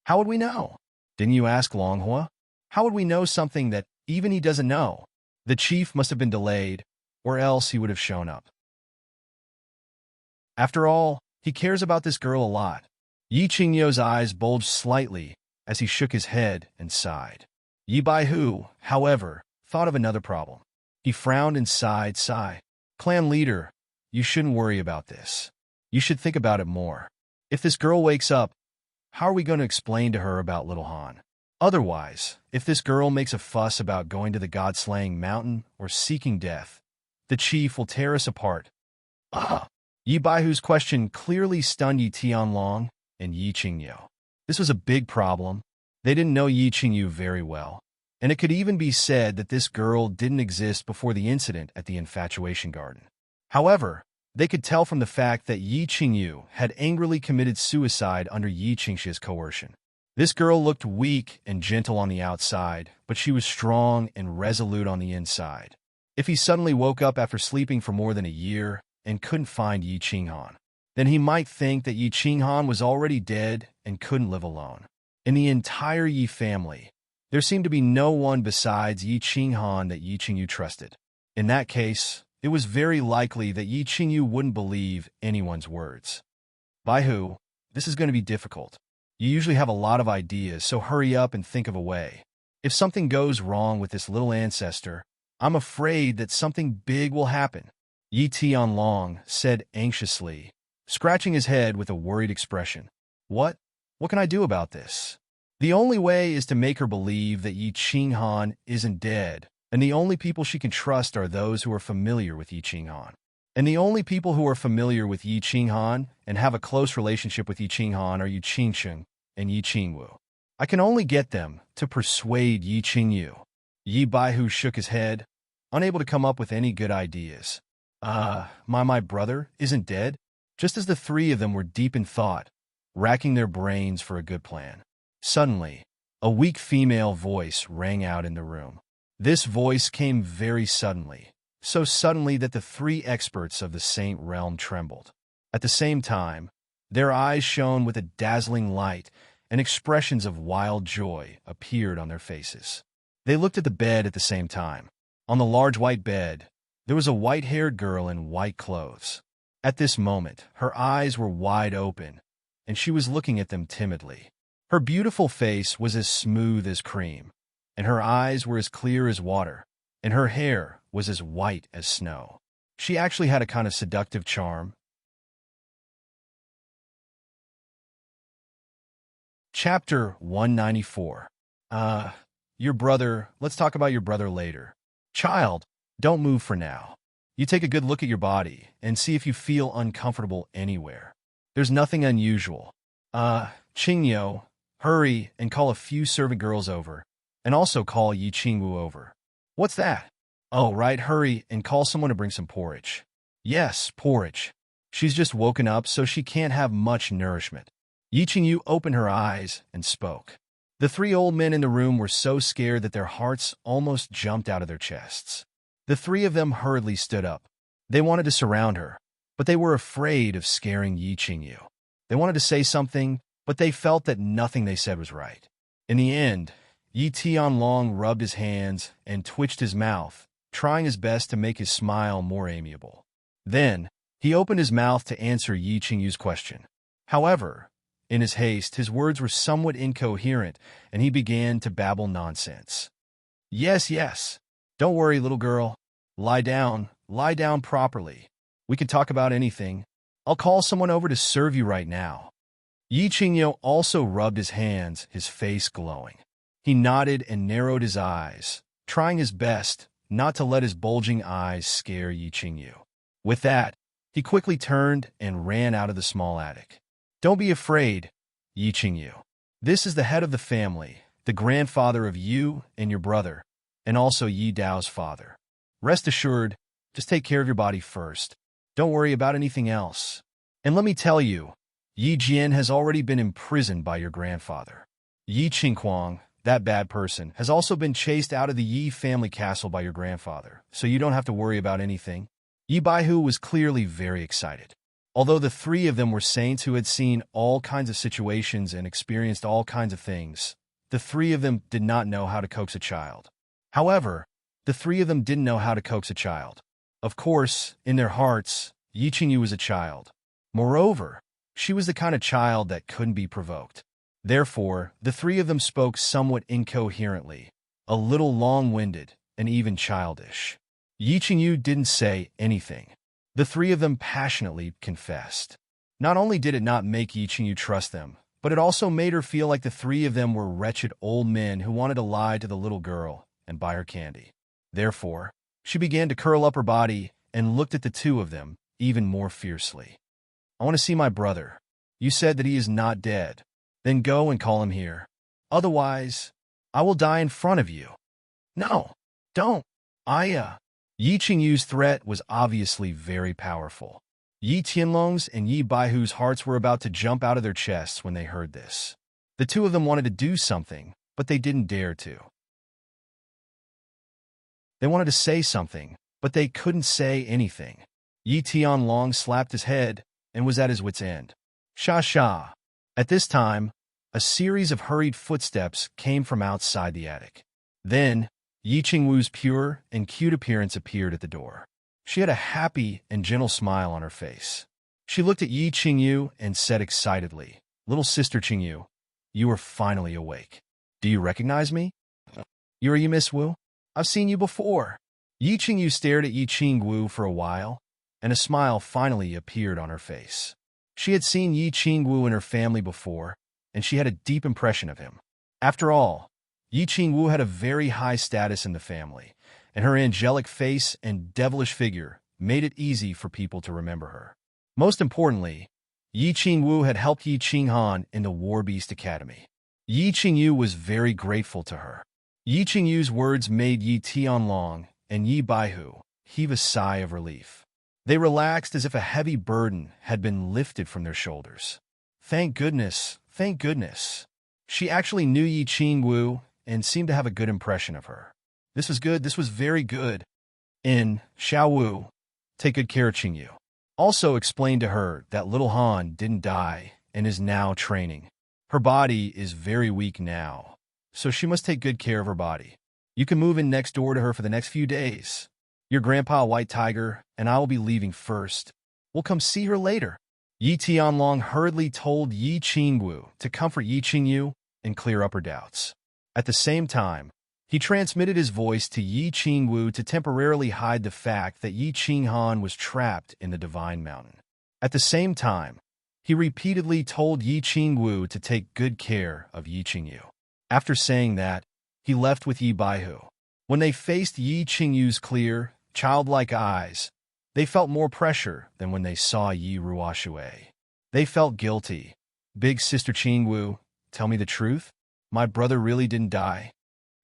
How would we know? Didn't you ask Longhua? How would we know something that even he doesn't know? The chief must have been delayed, or else he would have shown up. After all, he cares about this girl a lot. Yi Qingyo's eyes bulged slightly as he shook his head and sighed. Yi Baihu, however, thought of another problem. He frowned and sighed. Clan leader, you shouldn't worry about this. You should think about it more. If this girl wakes up, how are we going to explain to her about Little Han? Otherwise, if this girl makes a fuss about going to the god-slaying mountain or seeking death, the chief will tear us apart. Yi Baihu's question clearly stunned Yi Tianlong and Yi Qingyo. This was a big problem. They didn't know Yi Qingyu very well, and it could even be said that this girl didn't exist before the incident at the Infatuation Garden. However, they could tell from the fact that Yi Qingyu had angrily committed suicide under Yi Qingshi's coercion. This girl looked weak and gentle on the outside, but she was strong and resolute on the inside. If he suddenly woke up after sleeping for more than a year and couldn't find Yi Qinghan, then he might think that Yi Qinghan was already dead and couldn't live alone. In the entire Yi family, there seemed to be no one besides Yi Qinghan that Yi Qingyu trusted. In that case, it was very likely that Yi Qingyu wouldn't believe anyone's words. Baihu, this is going to be difficult. You usually have a lot of ideas, so hurry up and think of a way. If something goes wrong with this little ancestor, I'm afraid that something big will happen, Yi Tianlong said anxiously, scratching his head with a worried expression. What? What can I do about this? The only way is to make her believe that Yi Qinghan isn't dead, and the only people she can trust are those who are familiar with Yi Qinghan. And the only people who are familiar with Yi Qinghan and have a close relationship with Yi Qinghan are Yi Qingsheng and Yi Qingwu. I can only get them to persuade Yi Qingyu. Yi Baihu shook his head, unable to come up with any good ideas. My brother isn't dead? Just as the three of them were deep in thought, racking their brains for a good plan. Suddenly, a weak female voice rang out in the room. This voice came very suddenly, so suddenly that the three experts of the Saint Realm trembled. At the same time, their eyes shone with a dazzling light, and expressions of wild joy appeared on their faces. They looked at the bed at the same time. On the large white bed, there was a white-haired girl in white clothes. At this moment, her eyes were wide open, and she was looking at them timidly. Her beautiful face was as smooth as cream, and her eyes were as clear as water, and her hair was as white as snow. She actually had a kind of seductive charm. Chapter 194. Your brother, let's talk about your brother later. Child, don't move for now. You take a good look at your body and see if you feel uncomfortable anywhere. There's nothing unusual. Qingyo, hurry and call a few servant girls over, and also call Yi Qingwu over. What's that? Oh, right, hurry and call someone to bring some porridge. Yes, porridge. She's just woken up, so she can't have much nourishment. Yi Qingyu opened her eyes and spoke. The three old men in the room were so scared that their hearts almost jumped out of their chests. The three of them hurriedly stood up. They wanted to surround her, but they were afraid of scaring Yi Qingyu. They wanted to say something, but they felt that nothing they said was right. In the end, Yi Tianlong rubbed his hands and twitched his mouth, trying his best to make his smile more amiable. Then, he opened his mouth to answer Yi Qingyu's question. However, in his haste, his words were somewhat incoherent, and he began to babble nonsense. Yes. Don't worry, little girl. Lie down properly. We can talk about anything. I'll call someone over to serve you right now. Yi Qingyo also rubbed his hands, his face glowing. He nodded and narrowed his eyes, trying his best not to let his bulging eyes scare Yi Qingyu. With that, he quickly turned and ran out of the small attic. Don't be afraid, Yi Qingyu. This is the head of the family, the grandfather of you and your brother, and also Yi Dao's father. Rest assured, just take care of your body first. Don't worry about anything else. And let me tell you, Yi Jian has already been imprisoned by your grandfather. Yi Qingquang, that bad person, has also been chased out of the Yi family castle by your grandfather, so you don't have to worry about anything. Yi Baihu was clearly very excited. Although the three of them were saints who had seen all kinds of situations and experienced all kinds of things, the three of them did not know how to coax a child. However, the three of them didn't know how to coax a child. Of course, in their hearts, Yi Qingyu was a child. Moreover, she was the kind of child that couldn't be provoked. Therefore, the three of them spoke somewhat incoherently, a little long-winded, and even childish. Yi Qingyu didn't say anything. The three of them passionately confessed. Not only did it not make Yi Qingyu trust them, but it also made her feel like the three of them were wretched old men who wanted to lie to the little girl and buy her candy. Therefore, she began to curl up her body and looked at the two of them even more fiercely. "I want to see my brother. You said that he is not dead. Then go and call him here. Otherwise, I will die in front of you." "No, don't. Yi Qingyu's threat was obviously very powerful. Yi Tianlong's and Yi Baihu's hearts were about to jump out of their chests when they heard this. The two of them wanted to do something, but they didn't dare to. They wanted to say something, but they couldn't say anything. Yi Tianlong slapped his head and was at his wit's end. Sha sha. At this time, a series of hurried footsteps came from outside the attic. Then, Yi Qingwu's pure and cute appearance appeared at the door. She had a happy and gentle smile on her face. She looked at Yi Qingyu and said excitedly, "Little sister Qingyu, you are finally awake. Do you recognize me? You're Yi Miss Wu? I've seen you before." Yi Qingyu stared at Yi Qingwu for a while, and a smile finally appeared on her face. She had seen Yi Qingwu and her family before, and she had a deep impression of him. After all, Yi Qingwu had a very high status in the family, and her angelic face and devilish figure made it easy for people to remember her. Most importantly, Yi Qingwu had helped Yi Qinghan in the War Beast Academy. Yi Qingyu was very grateful to her. Yi Qingyu's words made Yi Tianlong and Yi Baihu heave a sigh of relief. They relaxed as if a heavy burden had been lifted from their shoulders. Thank goodness, thank goodness. She actually knew Yi Qingwu and seemed to have a good impression of her. This was good, this was very good. In Xiao Wu, take good care of Qingyu. Also explained to her that little Han didn't die and is now training. Her body is very weak now, so she must take good care of her body. You can move in next door to her for the next few days. Your grandpa White Tiger and I will be leaving first. We'll come see her later. Yi Tianlong hurriedly told Yi Qingwu to comfort Yi Qingyu and clear up her doubts. At the same time, he transmitted his voice to Yi Qingwu to temporarily hide the fact that Yi Qinghan was trapped in the Divine Mountain. At the same time, he repeatedly told Yi Qingwu to take good care of Yi Qingyu. After saying that, he left with Yi Baihu. When they faced Yi Qingyu's clear, childlike eyes, they felt more pressure than when they saw Yi Ruoshui. They felt guilty. "Big sister Qingwu, tell me the truth? My brother really didn't die?"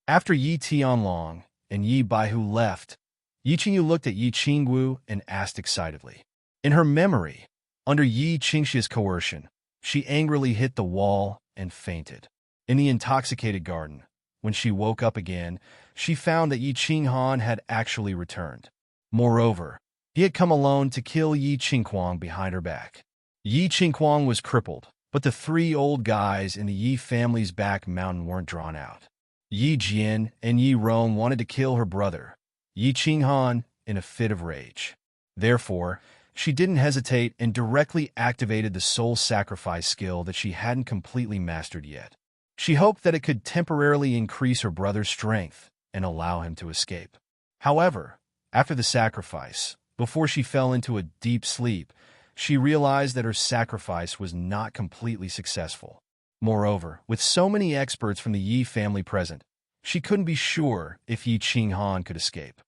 After Yi Tianlong and Yi Baihu left, Yi Qingyu looked at Yi Qingwu and asked excitedly. In her memory, under Yi Qingxi's coercion, she angrily hit the wall and fainted. In the intoxicated garden, when she woke up again, she found that Yi Qinghan had actually returned. Moreover, he had come alone to kill Yi Qingquang behind her back. Yi Qingquang was crippled, but the three old guys in the Yi family's back mountain weren't drawn out. Yi Jian and Yi Rong wanted to kill her brother, Yi Qinghan, in a fit of rage. Therefore, she didn't hesitate and directly activated the soul sacrifice skill that she hadn't completely mastered yet. She hoped that it could temporarily increase her brother's strength and allow him to escape. However, after the sacrifice, before she fell into a deep sleep, she realized that her sacrifice was not completely successful. Moreover, with so many experts from the Yi family present, she couldn't be sure if Yi Qinghan could escape.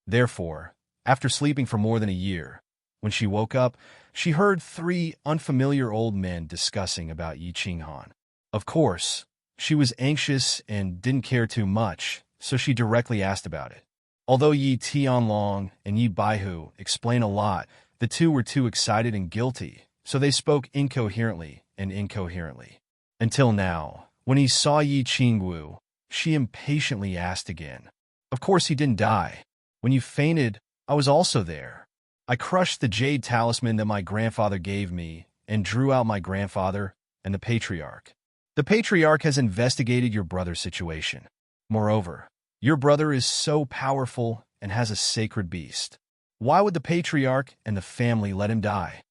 Therefore, after sleeping for more than a year, when she woke up, she heard three unfamiliar old men discussing about Yi Qinghan. Of course, she was anxious and didn't care too much, so she directly asked about it. Although Yi Tianlong and Yi Baihu explain a lot, the two were too excited and guilty, so they spoke incoherently and incoherently. Until now, when he saw Yi Qingwu, she impatiently asked again. "Of course he didn't die. When you fainted, I was also there. I crushed the jade talisman that my grandfather gave me and drew out my grandfather and the patriarch. The patriarch has investigated your brother's situation. Moreover, your brother is so powerful and has a sacred beast. Why would the patriarch and the family let him die?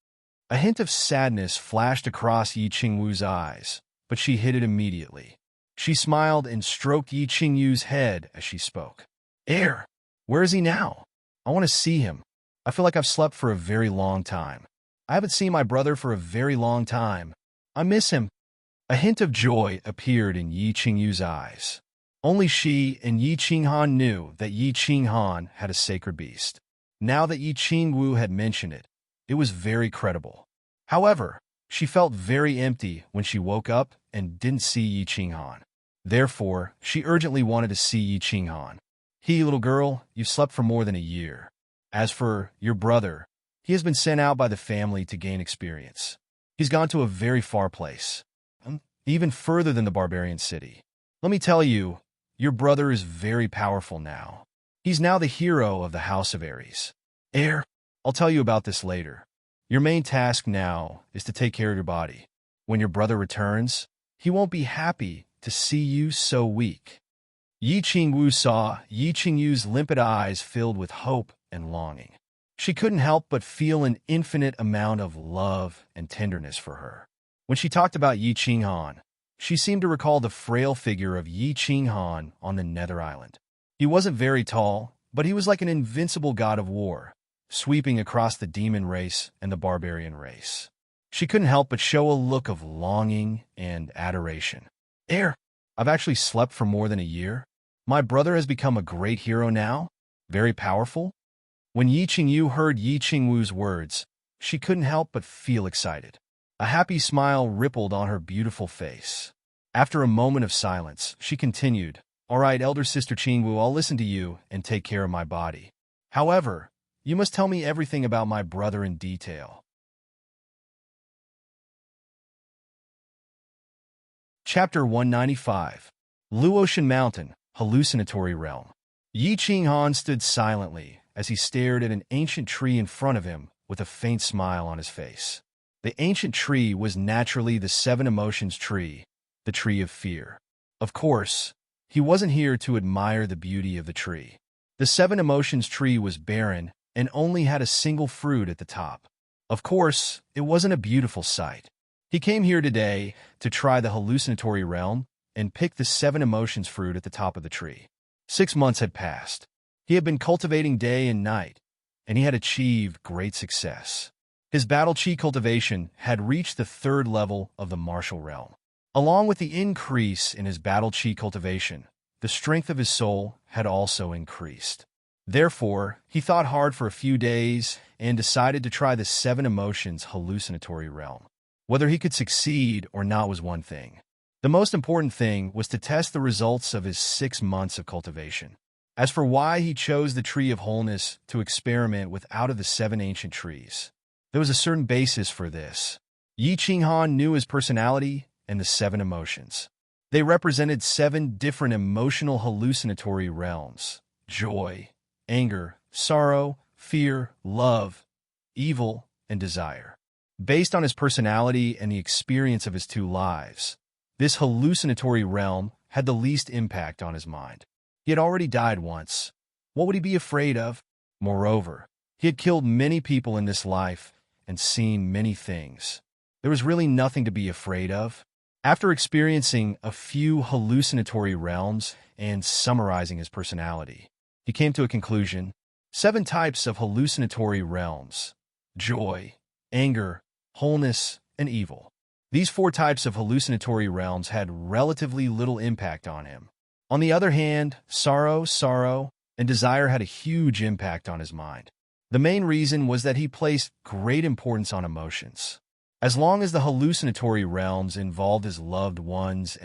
A hint of sadness flashed across Yi Qingwu's eyes, but she hid it immediately. She smiled and stroked Yi Qingyu's head as she spoke. Heir, where is he now? I want to see him. I feel like I've slept for a very long time. I haven't seen my brother for a very long time. I miss him. A hint of joy appeared in Yi Qingyu's eyes. Only she and Yi Qinghan knew that Yi Qinghan had a sacred beast. Now that Yi Qingwu had mentioned it, it was very credible. However, she felt very empty when she woke up and didn't see Yi Qinghan. Therefore, she urgently wanted to see Yi Qinghan. Little girl, you've slept for more than a year. As for your brother, he has been sent out by the family to gain experience. He's gone to a very far place, even further than the barbarian city. Let me tell you, your brother is very powerful now. He's now the hero of the House of Ares. Heir, I'll tell you about this later. Your main task now is to take care of your body. When your brother returns, he won't be happy to see you so weak. Yi Qingwu saw Yi Qingyu's limpid eyes filled with hope and longing. She couldn't help but feel an infinite amount of love and tenderness for her. When she talked about Yi Qinghan, she seemed to recall the frail figure of Yi Qinghan on the Nether Island. He wasn't very tall, but he was like an invincible god of war, sweeping across the demon race and the barbarian race. She couldn't help but show a look of longing and adoration. Heir, I've actually slept for more than a year. My brother has become a great hero now, very powerful. When Yi Qingyu heard Yi Qingwu's words, she couldn't help but feel excited. A happy smile rippled on her beautiful face. After a moment of silence, she continued, All right, elder sister Qingwu, I'll listen to you and take care of my body. However, you must tell me everything about my brother in detail. Chapter 195. Luotian Mountain, Hallucinatory Realm. Yi Qinghan stood silently as he stared at an ancient tree in front of him with a faint smile on his face. The ancient tree was naturally the seven emotions tree, the tree of fear. Of course, he wasn't here to admire the beauty of the tree. The seven emotions tree was barren and only had a single fruit at the top. Of course, it wasn't a beautiful sight. He came here today to try the hallucinatory realm and pick the seven emotions fruit at the top of the tree. 6 months had passed. He had been cultivating day and night, and he had achieved great success. His battle chi cultivation had reached the 3rd level of the martial realm. Along with the increase in his battle chi cultivation, the strength of his soul had also increased. Therefore, he thought hard for a few days and decided to try the seven emotions hallucinatory realm. Whether he could succeed or not was one thing. The most important thing was to test the results of his 6 months of cultivation. As for why he chose the Tree of Wholeness to experiment with out of the 7 ancient trees, there was a certain basis for this. Yi Qinghan knew his personality and the 7 emotions. They represented 7 different emotional hallucinatory realms: joy, anger, sorrow, fear, love, evil, and desire. Based on his personality and the experience of his 2 lives, this hallucinatory realm had the least impact on his mind. He had already died once. What would he be afraid of? Moreover, he had killed many people in this life and seen many things. There was really nothing to be afraid of. After experiencing a few hallucinatory realms and summarizing his personality, he came to a conclusion: 7 types of hallucinatory realms: joy, anger, wholeness, and evil. These 4 types of hallucinatory realms had relatively little impact on him. On the other hand, sorrow, and desire had a huge impact on his mind. The main reason was that he placed great importance on emotions. As long as the hallucinatory realms involved his loved ones,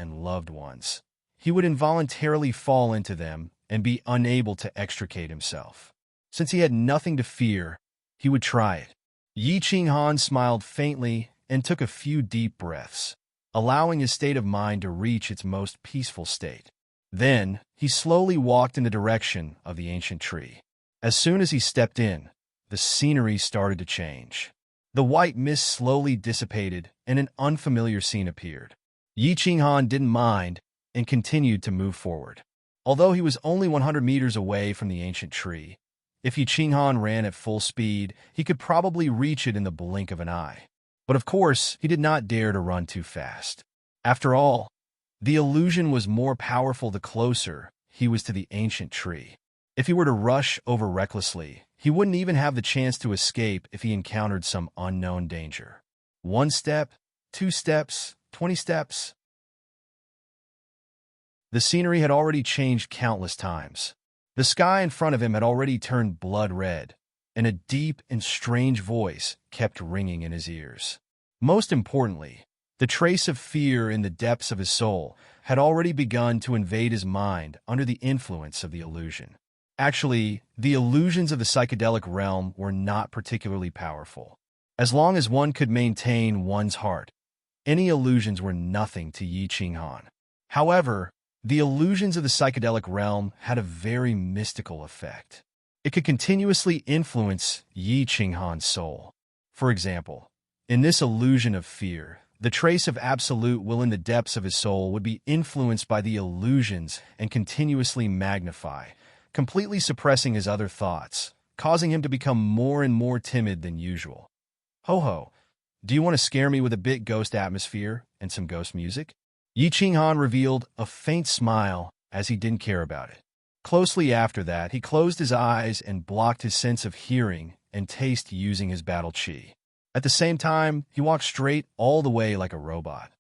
he would involuntarily fall into them and be unable to extricate himself. Since he had nothing to fear, he would try it. Yi Qinghan smiled faintly and took a few deep breaths, allowing his state of mind to reach its most peaceful state. Then, he slowly walked in the direction of the ancient tree. As soon as he stepped in, the scenery started to change. The white mist slowly dissipated, and an unfamiliar scene appeared. Yi Qinghan didn't mind and continued to move forward. Although he was only 100 meters away from the ancient tree, if Yi Qinghan ran at full speed, he could probably reach it in the blink of an eye. But of course, he did not dare to run too fast. After all, the illusion was more powerful the closer he was to the ancient tree. If he were to rush over recklessly, he wouldn't even have the chance to escape if he encountered some unknown danger. 1 step, 2 steps, 20 steps. The scenery had already changed countless times. The sky in front of him had already turned blood red, and a deep and strange voice kept ringing in his ears. Most importantly, the trace of fear in the depths of his soul had already begun to invade his mind under the influence of the illusion. Actually, the illusions of the psychedelic realm were not particularly powerful. As long as one could maintain one's heart, any illusions were nothing to Yi Qinghan. However, the illusions of the psychedelic realm had a very mystical effect. It could continuously influence Yi Qinghan's soul. For example, in this illusion of fear, the trace of absolute will in the depths of his soul would be influenced by the illusions and continuously magnify, completely suppressing his other thoughts, causing him to become more and more timid than usual. Ho-ho, do you want to scare me with a bit ghost atmosphere and some ghost music? Yi Qinghan revealed a faint smile as he didn't care about it. Closely after that, he closed his eyes and blocked his sense of hearing and taste using his battle chi. At the same time, he walked straight all the way like a robot.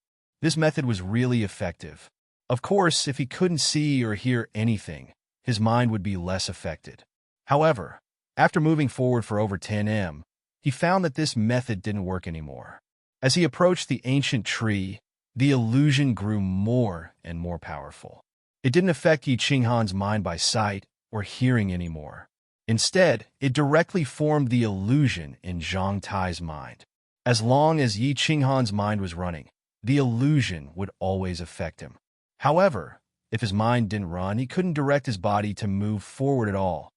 This method was really effective. Of course, if he couldn't see or hear anything, his mind would be less affected. However, after moving forward for over 10 m, he found that this method didn't work anymore. As he approached the ancient tree, the illusion grew more and more powerful. It didn't affect Yi Qinghan's mind by sight or hearing anymore. Instead, it directly formed the illusion in Zhang Tai's mind. As long as Yi Qinghan's mind was running, the illusion would always affect him. However, if his mind didn't run, he couldn't direct his body to move forward at all.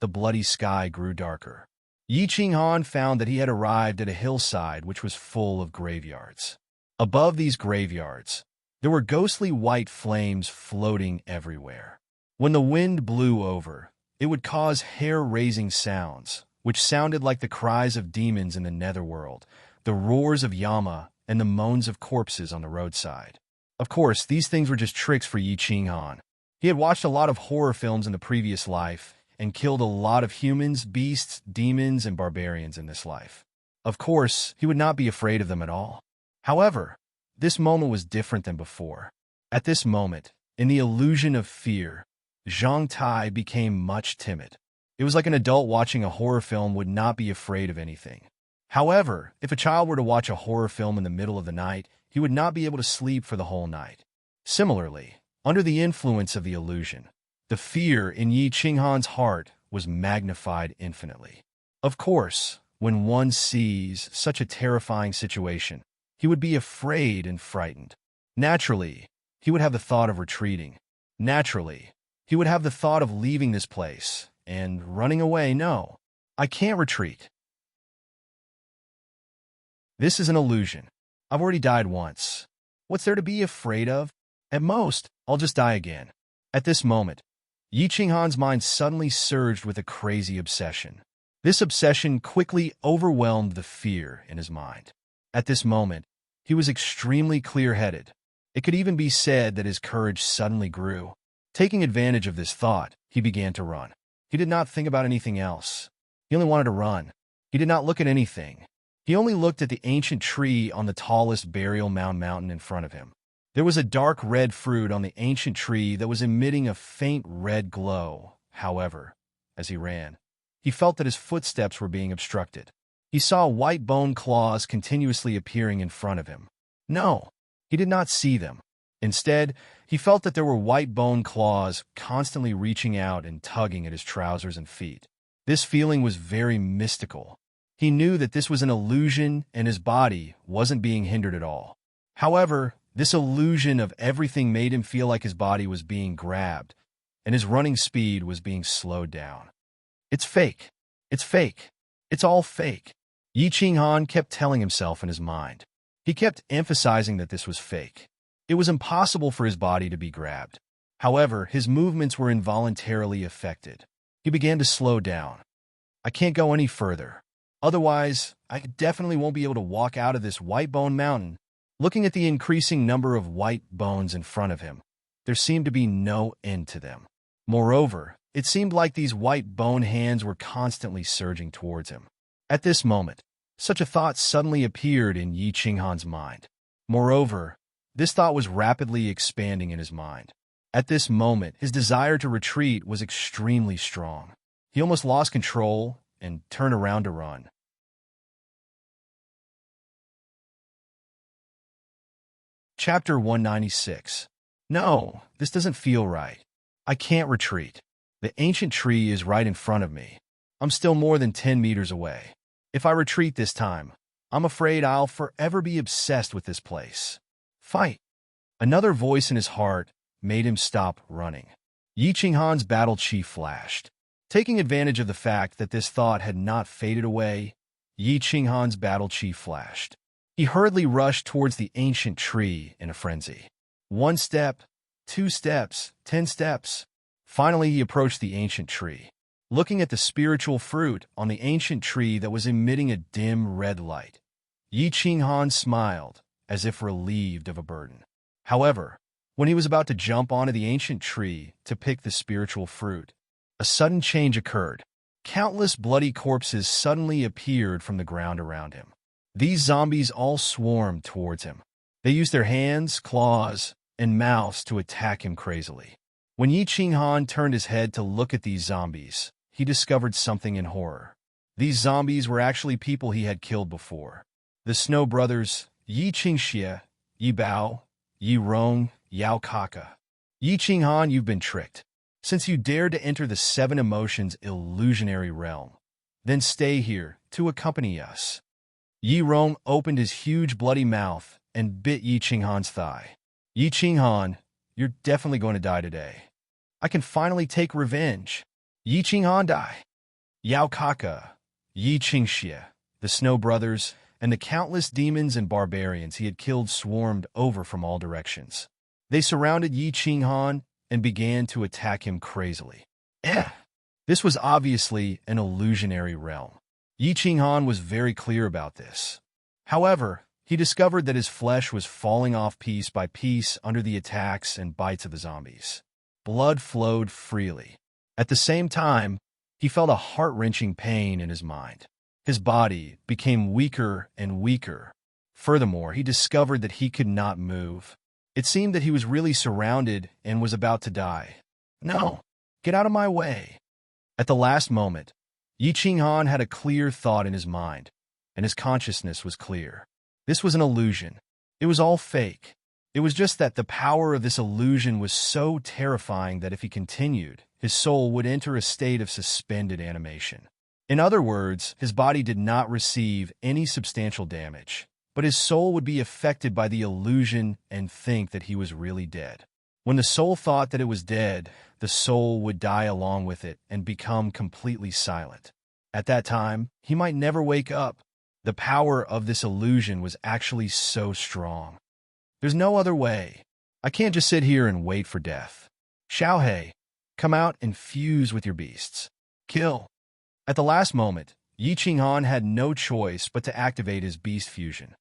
The bloody sky grew darker. Yi Qinghan found that he had arrived at a hillside which was full of graveyards. Above these graveyards, there were ghostly white flames floating everywhere. When the wind blew over, it would cause hair-raising sounds, which sounded like the cries of demons in the netherworld, the roars of Yama, and the moans of corpses on the roadside. Of course, these things were just tricks for Yi Qinghan. He had watched a lot of horror films in the previous life and killed a lot of humans, beasts, demons, and barbarians in this life. Of course, he would not be afraid of them at all. However, this moment was different than before. At this moment, in the illusion of fear, Zhang Tai became much timid. It was like an adult watching a horror film would not be afraid of anything. However, if a child were to watch a horror film in the middle of the night, he would not be able to sleep for the whole night. Similarly, under the influence of the illusion, the fear in Yi Qinghan's heart was magnified infinitely. Of course, when one sees such a terrifying situation, he would be afraid and frightened. Naturally, he would have the thought of retreating. Naturally, he would have the thought of leaving this place and running away. No, I can't retreat. This is an illusion. I've already died once. What's there to be afraid of? At most, I'll just die again. At this moment, Yi Qinghan's mind suddenly surged with a crazy obsession. This obsession quickly overwhelmed the fear in his mind. At this moment, he was extremely clear-headed. It could even be said that his courage suddenly grew. Taking advantage of this thought, he began to run. He did not think about anything else. He only wanted to run. He did not look at anything. He only looked at the ancient tree on the tallest burial mountain in front of him. There was a dark red fruit on the ancient tree that was emitting a faint red glow. However, as he ran, he felt that his footsteps were being obstructed. He saw white bone claws continuously appearing in front of him. No, he did not see them. Instead, he felt that there were white bone claws constantly reaching out and tugging at his trousers and feet. This feeling was very mystical. He knew that this was an illusion and his body wasn't being hindered at all. However, this illusion of everything made him feel like his body was being grabbed and his running speed was being slowed down. It's fake. It's fake. It's all fake. Yi Qinghan kept telling himself in his mind. He kept emphasizing that this was fake. It was impossible for his body to be grabbed. However, his movements were involuntarily affected. He began to slow down. I can't go any further. Otherwise, I definitely won't be able to walk out of this white bone mountain. Looking at the increasing number of white bones in front of him, there seemed to be no end to them. Moreover, it seemed like these white bone hands were constantly surging towards him. At this moment, such a thought suddenly appeared in Yi Qinghan's mind. Moreover, this thought was rapidly expanding in his mind. At this moment, his desire to retreat was extremely strong. He almost lost control and turned around to run. Chapter 196. No, this doesn't feel right. I can't retreat. The ancient tree is right in front of me. I'm still more than 10 meters away. If I retreat this time, I'm afraid I'll forever be obsessed with this place. Fight! Another voice in his heart made him stop running. Yi Qinghan's battle chi flashed. Taking advantage of the fact that this thought had not faded away, Yi Qinghan's battle chi flashed. He hurriedly rushed towards the ancient tree in a frenzy. 1 step, 2 steps, 10 steps. Finally, he approached the ancient tree. Looking at the spiritual fruit on the ancient tree that was emitting a dim red light, Yi Qinghan smiled, as if relieved of a burden. However, when he was about to jump onto the ancient tree to pick the spiritual fruit, a sudden change occurred. Countless bloody corpses suddenly appeared from the ground around him. These zombies all swarmed towards him. They used their hands, claws, and mouths to attack him crazily. When Yi Qinghan turned his head to look at these zombies, he discovered something in horror. These zombies were actually people he had killed before. The Snow Brothers, Yi Qingxie, Yi Bao, Yi Rong, Yao Kaka. Yi Qinghan, you've been tricked. Since you dared to enter the 7 emotions illusionary realm, then stay here to accompany us. Yi Rong opened his huge bloody mouth and bit Yi Qinghan's thigh. Yi Qinghan, you're definitely going to die today. I can finally take revenge. Yi Qinghan die. Yao Kaka, Yi Qingxie, the Snow Brothers, and the countless demons and barbarians he had killed swarmed over from all directions. They surrounded Yi Qinghan and began to attack him crazily. This was obviously an illusionary realm. Yi Qinghan was very clear about this. However, he discovered that his flesh was falling off piece by piece under the attacks and bites of the zombies. Blood flowed freely. At the same time, he felt a heart-wrenching pain in his mind. His body became weaker and weaker. Furthermore, he discovered that he could not move. It seemed that he was really surrounded and was about to die. No, get out of my way. At the last moment, Yi Qinghan had a clear thought in his mind, and his consciousness was clear. This was an illusion. It was all fake. It was just that the power of this illusion was so terrifying that if he continued, his soul would enter a state of suspended animation. In other words, his body did not receive any substantial damage, but his soul would be affected by the illusion and think that he was really dead. When the soul thought that it was dead, the soul would die along with it and become completely silent. At that time, he might never wake up. The power of this illusion was actually so strong. There's no other way. I can't just sit here and wait for death. Xiaohei, come out and fuse with your beasts. Kill. At the last moment, Yi Qinghan had no choice but to activate his beast fusion.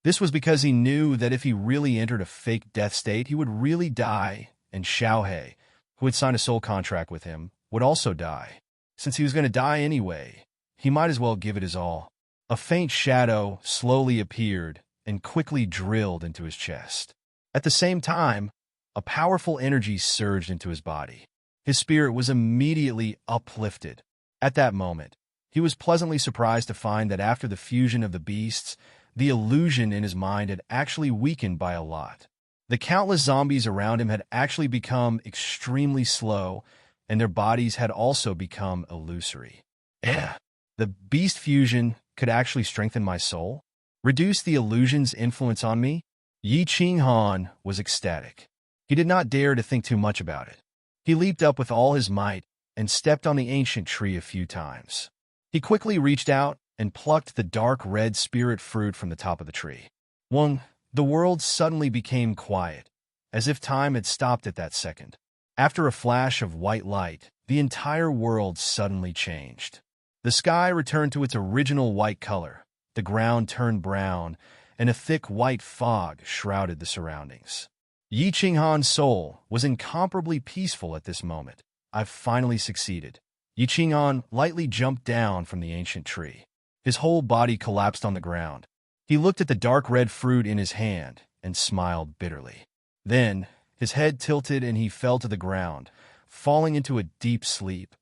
This was because he knew that if he really entered a fake death state, he would really die, and Xiaohei, who had signed a soul contract with him, would also die. Since he was going to die anyway, he might as well give it his all. A faint shadow slowly appeared and quickly drilled into his chest. At the same time, a powerful energy surged into his body. His spirit was immediately uplifted. At that moment, he was pleasantly surprised to find that after the fusion of the beasts, the illusion in his mind had actually weakened by a lot. The countless zombies around him had actually become extremely slow, and their bodies had also become illusory. The beast fusion could actually strengthen my soul? Reduce the illusion's influence on me? Yi Qinghan was ecstatic. He did not dare to think too much about it. He leaped up with all his might and stepped on the ancient tree a few times. He quickly reached out and plucked the dark red spirit fruit from the top of the tree. The world suddenly became quiet, as if time had stopped at that second. After a flash of white light, the entire world suddenly changed. The sky returned to its original white color, the ground turned brown, and a thick white fog shrouded the surroundings. Yi Qinghan's soul was incomparably peaceful at this moment. I've finally succeeded. Yi Qinghan lightly jumped down from the ancient tree. His whole body collapsed on the ground. He looked at the dark red fruit in his hand and smiled bitterly. Then, his head tilted and he fell to the ground, falling into a deep sleep.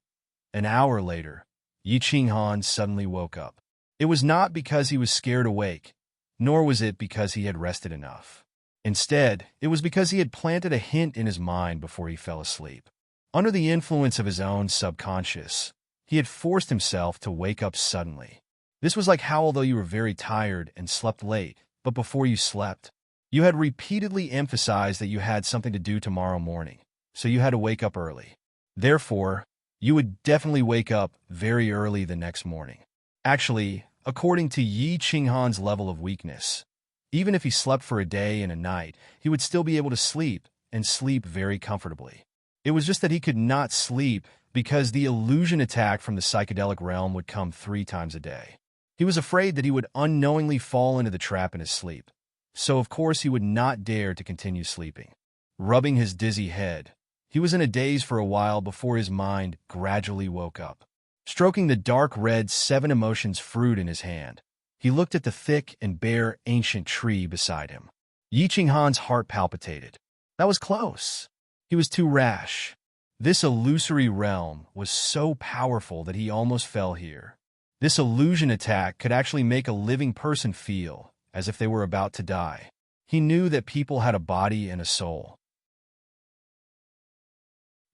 An hour later, Yi Qinghan suddenly woke up. It was not because he was scared awake, nor was it because he had rested enough. Instead, it was because he had planted a hint in his mind before he fell asleep. Under the influence of his own subconscious, he had forced himself to wake up suddenly. This was like how, although you were very tired and slept late, but before you slept, you had repeatedly emphasized that you had something to do tomorrow morning, so you had to wake up early. Therefore, you would definitely wake up very early the next morning. Actually, according to Yi Qinghan's level of weakness, even if he slept for a day and a night, he would still be able to sleep, and sleep very comfortably. It was just that he could not sleep because the illusion attack from the psychedelic realm would come 3 times a day. He was afraid that he would unknowingly fall into the trap in his sleep, so of course he would not dare to continue sleeping. Rubbing his dizzy head, he was in a daze for a while before his mind gradually woke up. Stroking the dark red 7 emotions fruit in his hand, he looked at the thick and bare ancient tree beside him. Yi Qinghan's heart palpitated. That was close. He was too rash. This illusory realm was so powerful that he almost fell here. This illusion attack could actually make a living person feel as if they were about to die. He knew that people had a body and a soul.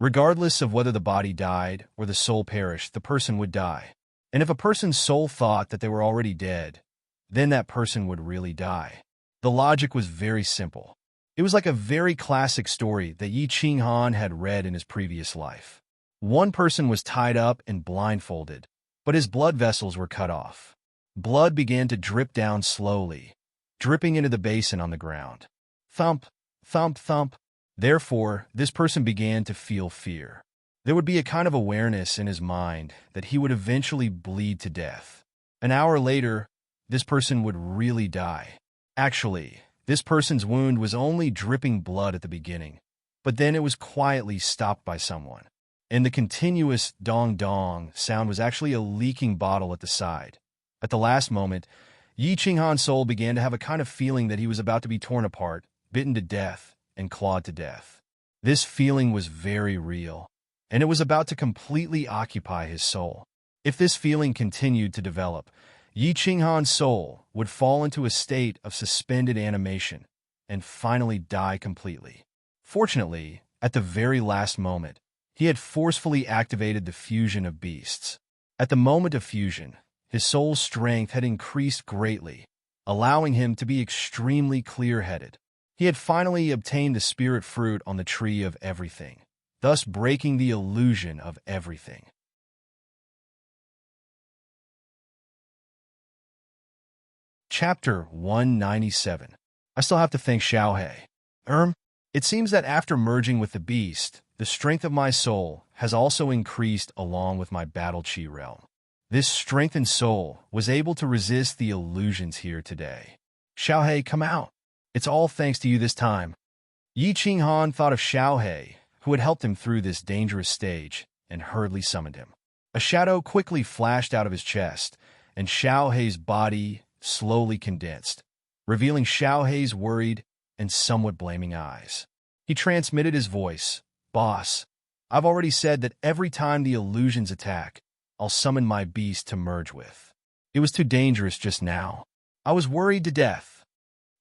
Regardless of whether the body died or the soul perished, the person would die. And if a person's soul thought that they were already dead, then that person would really die. The logic was very simple. It was like a very classic story that Yi Qinghan had read in his previous life. One person was tied up and blindfolded, but his blood vessels were cut off. Blood began to drip down slowly, dripping into the basin on the ground. Thump, thump, thump. Therefore, this person began to feel fear. There would be a kind of awareness in his mind that he would eventually bleed to death. An hour later, this person would really die. Actually, this person's wound was only dripping blood at the beginning, but then it was quietly stopped by someone. And the continuous dong-dong sound was actually a leaking bottle at the side. At the last moment, Yi Qinghan's soul began to have a kind of feeling that he was about to be torn apart, bitten to death, and clawed to death. This feeling was very real, and it was about to completely occupy his soul. If this feeling continued to develop, Yi Qinghan's soul would fall into a state of suspended animation and finally die completely. Fortunately, at the very last moment, he had forcefully activated the fusion of beasts. At the moment of fusion, his soul's strength had increased greatly, allowing him to be extremely clear-headed. He had finally obtained the spirit fruit on the tree of everything, thus breaking the illusion of everything. Chapter 197. I still have to thank Xiaohe. It seems that after merging with the beast, the strength of my soul has also increased along with my battle chi realm. This strengthened soul was able to resist the illusions here today. Xiaohe, come out. It's all thanks to you this time. Yi Qinghan thought of Xiaohe, who had helped him through this dangerous stage, and hurriedly summoned him. A shadow quickly flashed out of his chest, and Xiaohe's body slowly condensed, revealing Xiaohe's worried and somewhat blaming eyes. He transmitted his voice. Boss, I've already said that every time the illusions attack, I'll summon my beast to merge with. It was too dangerous just now. I was worried to death.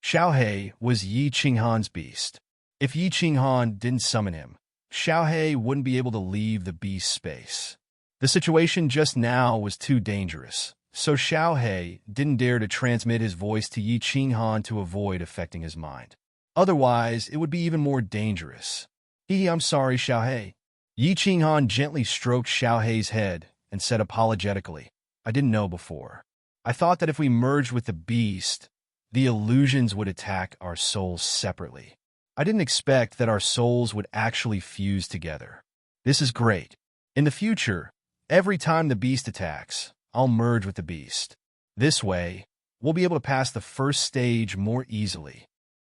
Xiaohe was Yi Qinghan's beast. If Yi Qinghan didn't summon him, Xiaohe wouldn't be able to leave the beast's space. The situation just now was too dangerous, so Xiaohe didn't dare to transmit his voice to Yi Qinghan to avoid affecting his mind. Otherwise, it would be even more dangerous. I'm sorry, Xiaohe. Yi Qinghan gently stroked Xiaohei's head and said apologetically, I didn't know before. I thought that if we merged with the beast, the illusions would attack our souls separately. I didn't expect that our souls would actually fuse together. This is great. In the future, every time the beast attacks, I'll merge with the beast. This way, we'll be able to pass the first stage more easily.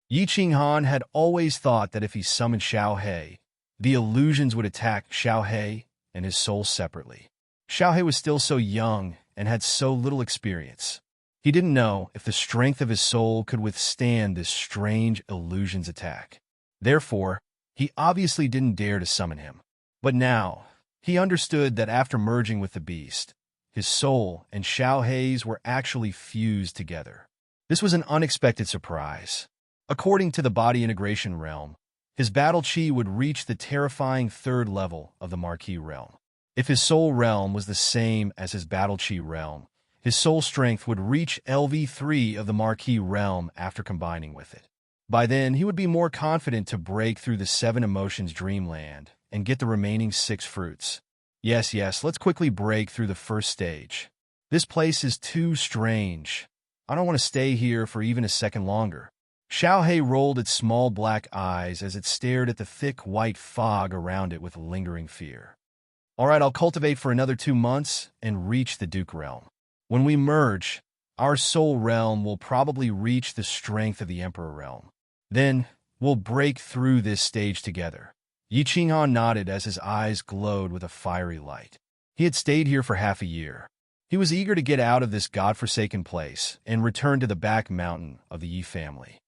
Yi Qinghan had always thought that if he summoned Xiaohei, the illusions would attack Xiaohei and his soul separately. Xiaohei was still so young and had so little experience. He didn't know if the strength of his soul could withstand this strange illusion's attack. Therefore, he obviously didn't dare to summon him. But now, he understood that after merging with the beast, his soul and Xiaohei's were actually fused together. This was an unexpected surprise. According to the body integration realm, his battle chi would reach the terrifying third level of the Marquis realm. If his soul realm was the same as his battle chi realm, his soul strength would reach LV3 of the Marquis realm after combining with it. By then, he would be more confident to break through the 7 emotions dreamland and get the remaining 6 fruits. Yes, let's quickly break through the first stage. This place is too strange. I don't want to stay here for even a second longer. Xiaohei rolled its small black eyes as it stared at the thick white fog around it with lingering fear. All right, I'll cultivate for another 2 months and reach the Duke realm. When we merge, our soul realm will probably reach the strength of the Emperor realm. Then, we'll break through this stage together. Yi Qinghan nodded as his eyes glowed with a fiery light. He had stayed here for half a year. He was eager to get out of this godforsaken place and return to the back mountain of the Yi family.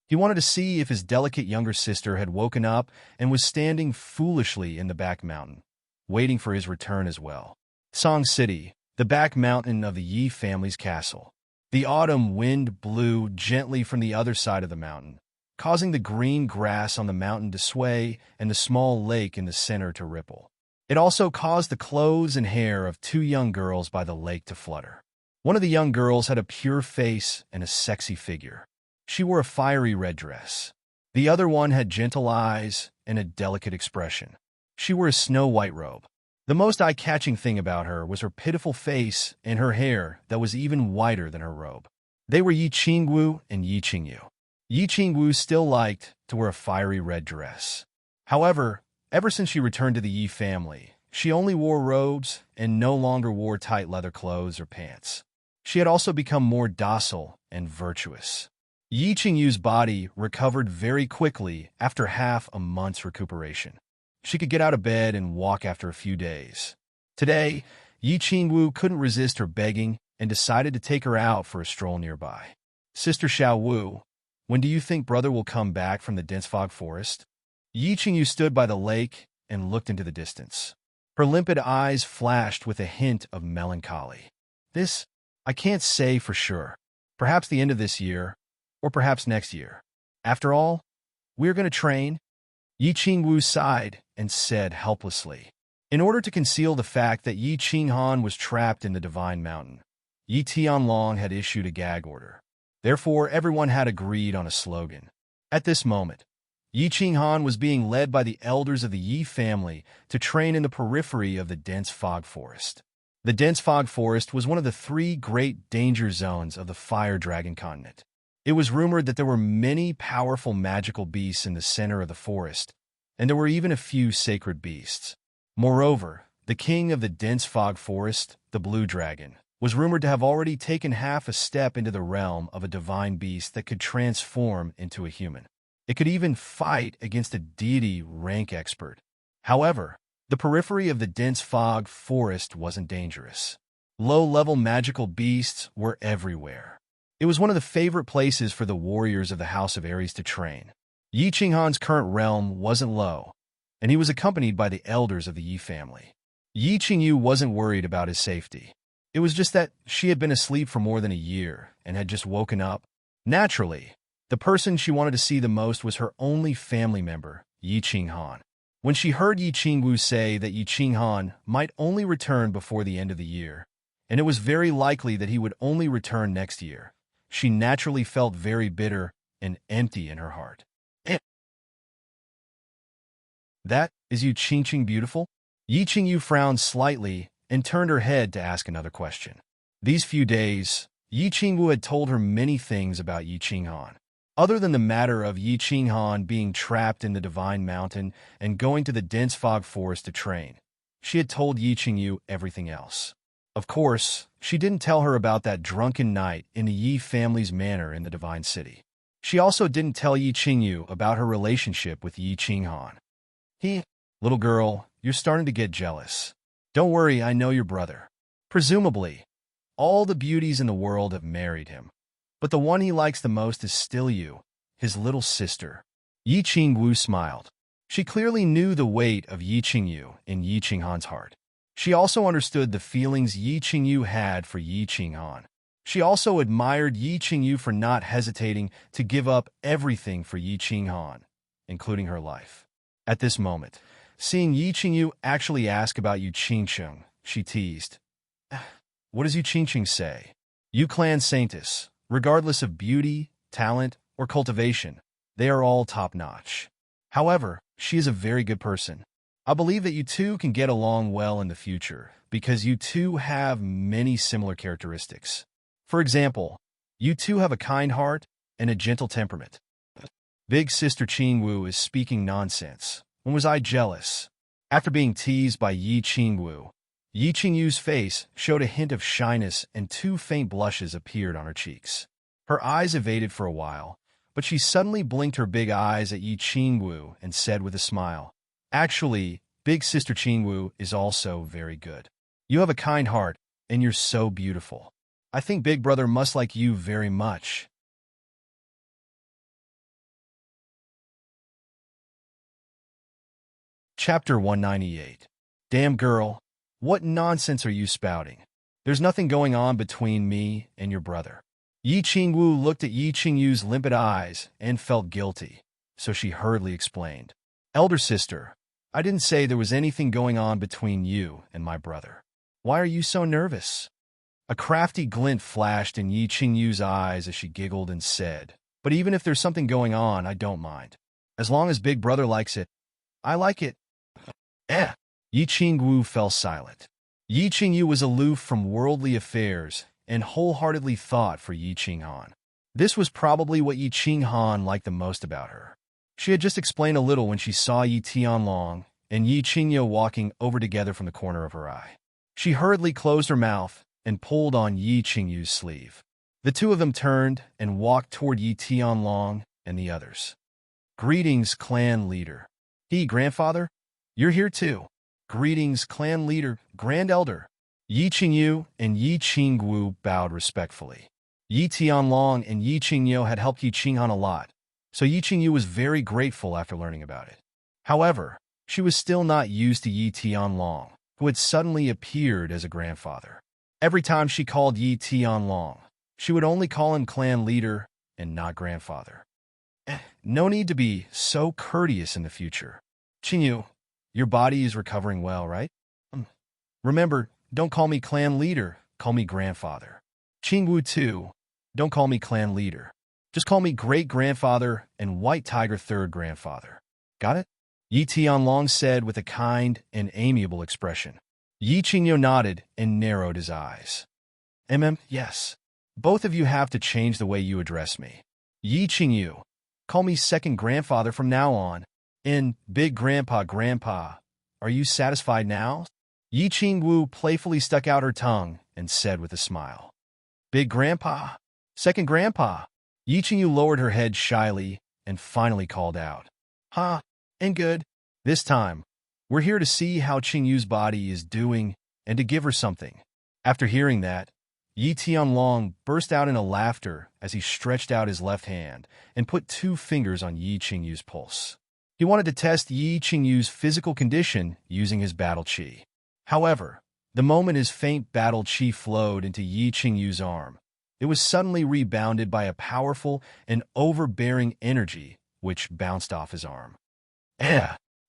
He wanted to see if his delicate younger sister had woken up and was standing foolishly in the back mountain, waiting for his return as well. Song City, the back mountain of the Yi family's castle. The autumn wind blew gently from the other side of the mountain, causing the green grass on the mountain to sway and the small lake in the center to ripple. It also caused the clothes and hair of 2 young girls by the lake to flutter. One of the young girls had a pure face and a sexy figure. She wore a fiery red dress. The other one had gentle eyes and a delicate expression. She wore a snow-white robe. The most eye-catching thing about her was her pitiful face and her hair that was even whiter than her robe. They were Yi Qingwu and Yi Qingyu. Yi Qingwu still liked to wear a fiery red dress. However, ever since she returned to the Yi family, she only wore robes and no longer wore tight leather clothes or pants. She had also become more docile and virtuous. Yi Qingyu's body recovered very quickly after half a month's recuperation. She could get out of bed and walk after a few days. Today, Yi Qingwu couldn't resist her begging and decided to take her out for a stroll nearby. Sister Xiaowu, when do you think brother will come back from the dense fog forest? Yi Qingyu stood by the lake and looked into the distance. Her limpid eyes flashed with a hint of melancholy. This, I can't say for sure. Perhaps the end of this year, or perhaps next year. After all, we're going to train. Yi Qingwu sighed and said helplessly. In order to conceal the fact that Yi Qinghan was trapped in the Divine Mountain, Yi Tianlong had issued a gag order. Therefore, everyone had agreed on a slogan. At this moment, Yi Qinghan was being led by the elders of the Yi family to train in the periphery of the dense fog forest. The dense fog forest was one of the 3 great danger zones of the Fire Dragon continent. It was rumored that there were many powerful magical beasts in the center of the forest, and there were even a few sacred beasts. Moreover, the king of the dense fog forest, the Blue Dragon, was rumored to have already taken half a step into the realm of a divine beast that could transform into a human. It could even fight against a deity rank expert. However, the periphery of the dense fog forest wasn't dangerous. Low-level magical beasts were everywhere. It was one of the favorite places for the warriors of the House of Aries to train. Yi Qinghan's current realm wasn't low, and he was accompanied by the elders of the Yi family. Yi Qingyu wasn't worried about his safety. It was just that she had been asleep for more than a year and had just woken up. Naturally, the person she wanted to see the most was her only family member, Yi Qinghan. When she heard Yi Qingwu say that Yi Qinghan might only return before the end of the year, and it was very likely that he would only return next year, she naturally felt very bitter and empty in her heart. That is Yi Qingqing beautiful? Yi Qingyu frowned slightly and turned her head to ask another question. These few days, Yi Qingwu had told her many things about Yi Qinghan. Other than the matter of Yi Qinghan being trapped in the Divine Mountain and going to the dense fog forest to train, she had told Yi Qingyu everything else. Of course, she didn't tell her about that drunken night in the Yi family's manor in the Divine City. She also didn't tell Yi Qingyu about her relationship with Yi Qinghan. Little girl, you're starting to get jealous. Don't worry, I know your brother. Presumably, all the beauties in the world have married him. But the one he likes the most is still you, his little sister. Yi Qingwu smiled. She clearly knew the weight of Yi Qingyu in Yi Qinghan's heart. She also understood the feelings Yi Qingyu had for Yi Qinghan. She also admired Yi Qingyu for not hesitating to give up everything for Yi Qinghan, including her life. At this moment, seeing Yi Qingyu actually ask about Yi Qingqing, she teased. What does Yi Qingqing say? You clan saintess, regardless of beauty, talent, or cultivation, they are all top-notch. However, she is a very good person. I believe that you two can get along well in the future because you two have many similar characteristics. For example, you two have a kind heart and a gentle temperament. Big sister Qingwu is speaking nonsense. When was I jealous? After being teased by Yi Qingwu, Yi Qingyu's face showed a hint of shyness and two faint blushes appeared on her cheeks. Her eyes evaded for a while, but she suddenly blinked her big eyes at Yi Qingwu and said with a smile, Actually, big sister Qingwu is also very good. You have a kind heart, and you're so beautiful. I think big brother must like you very much. Chapter 198. Damn girl, what nonsense are you spouting? There's nothing going on between me and your brother. Yi Qingwu looked at Yi Qingyu's limpid eyes and felt guilty, so she hurriedly explained. Elder sister, I didn't say there was anything going on between you and my brother. Why are you so nervous? A crafty glint flashed in Yi Qingyu's eyes as she giggled and said, But even if there's something going on, I don't mind. As long as big brother likes it, I like it. Yi Qingwu fell silent. Yi Qingyu was aloof from worldly affairs and wholeheartedly thought for Yi Qinghan. This was probably what Yi Qinghan liked the most about her. She had just explained a little when she saw Yi Tianlong and Yi Qingyu walking over together from the corner of her eye. She hurriedly closed her mouth and pulled on Yi Qingyu's sleeve. The two of them turned and walked toward Yi Tianlong and the others. Greetings, clan leader. Grandfather? You're here too. Greetings, clan leader, grand elder. Yi Qingyu and Yi Qingwu bowed respectfully. Yi Tianlong and Yi Qingyu had helped Yi Qinghan a lot, so Yi Qingyu was very grateful after learning about it. However, she was still not used to Yi Tianlong, who had suddenly appeared as a grandfather. Every time she called Yi Tianlong, she would only call him clan leader and not grandfather. No need to be so courteous in the future. Qingyu, your body is recovering well, right? Remember, don't call me clan leader, call me grandfather. Qingwu too, don't call me clan leader. Just call me great-grandfather and White Tiger third grandfather. Got it? Yi Tianlong said with a kind and amiable expression. Yi Qingyu nodded and narrowed his eyes. Yes. Both of you have to change the way you address me. Yi Qingyu, call me second grandfather from now on. And big grandpa, are you satisfied now? Yi Qingwu playfully stuck out her tongue and said with a smile. Big grandpa, second grandpa. Yi Qingyu lowered her head shyly and finally called out. And good. This time, we're here to see how Qingyu's body is doing and to give her something. After hearing that, Yi Tianlong burst out into laughter as he stretched out his left hand and put 2 fingers on Yi Qingyu's pulse. He wanted to test Yi Qingyu's physical condition using his battle qi. However, the moment his faint battle qi flowed into Yi Qingyu's arm, it was suddenly rebounded by a powerful and overbearing energy which bounced off his arm.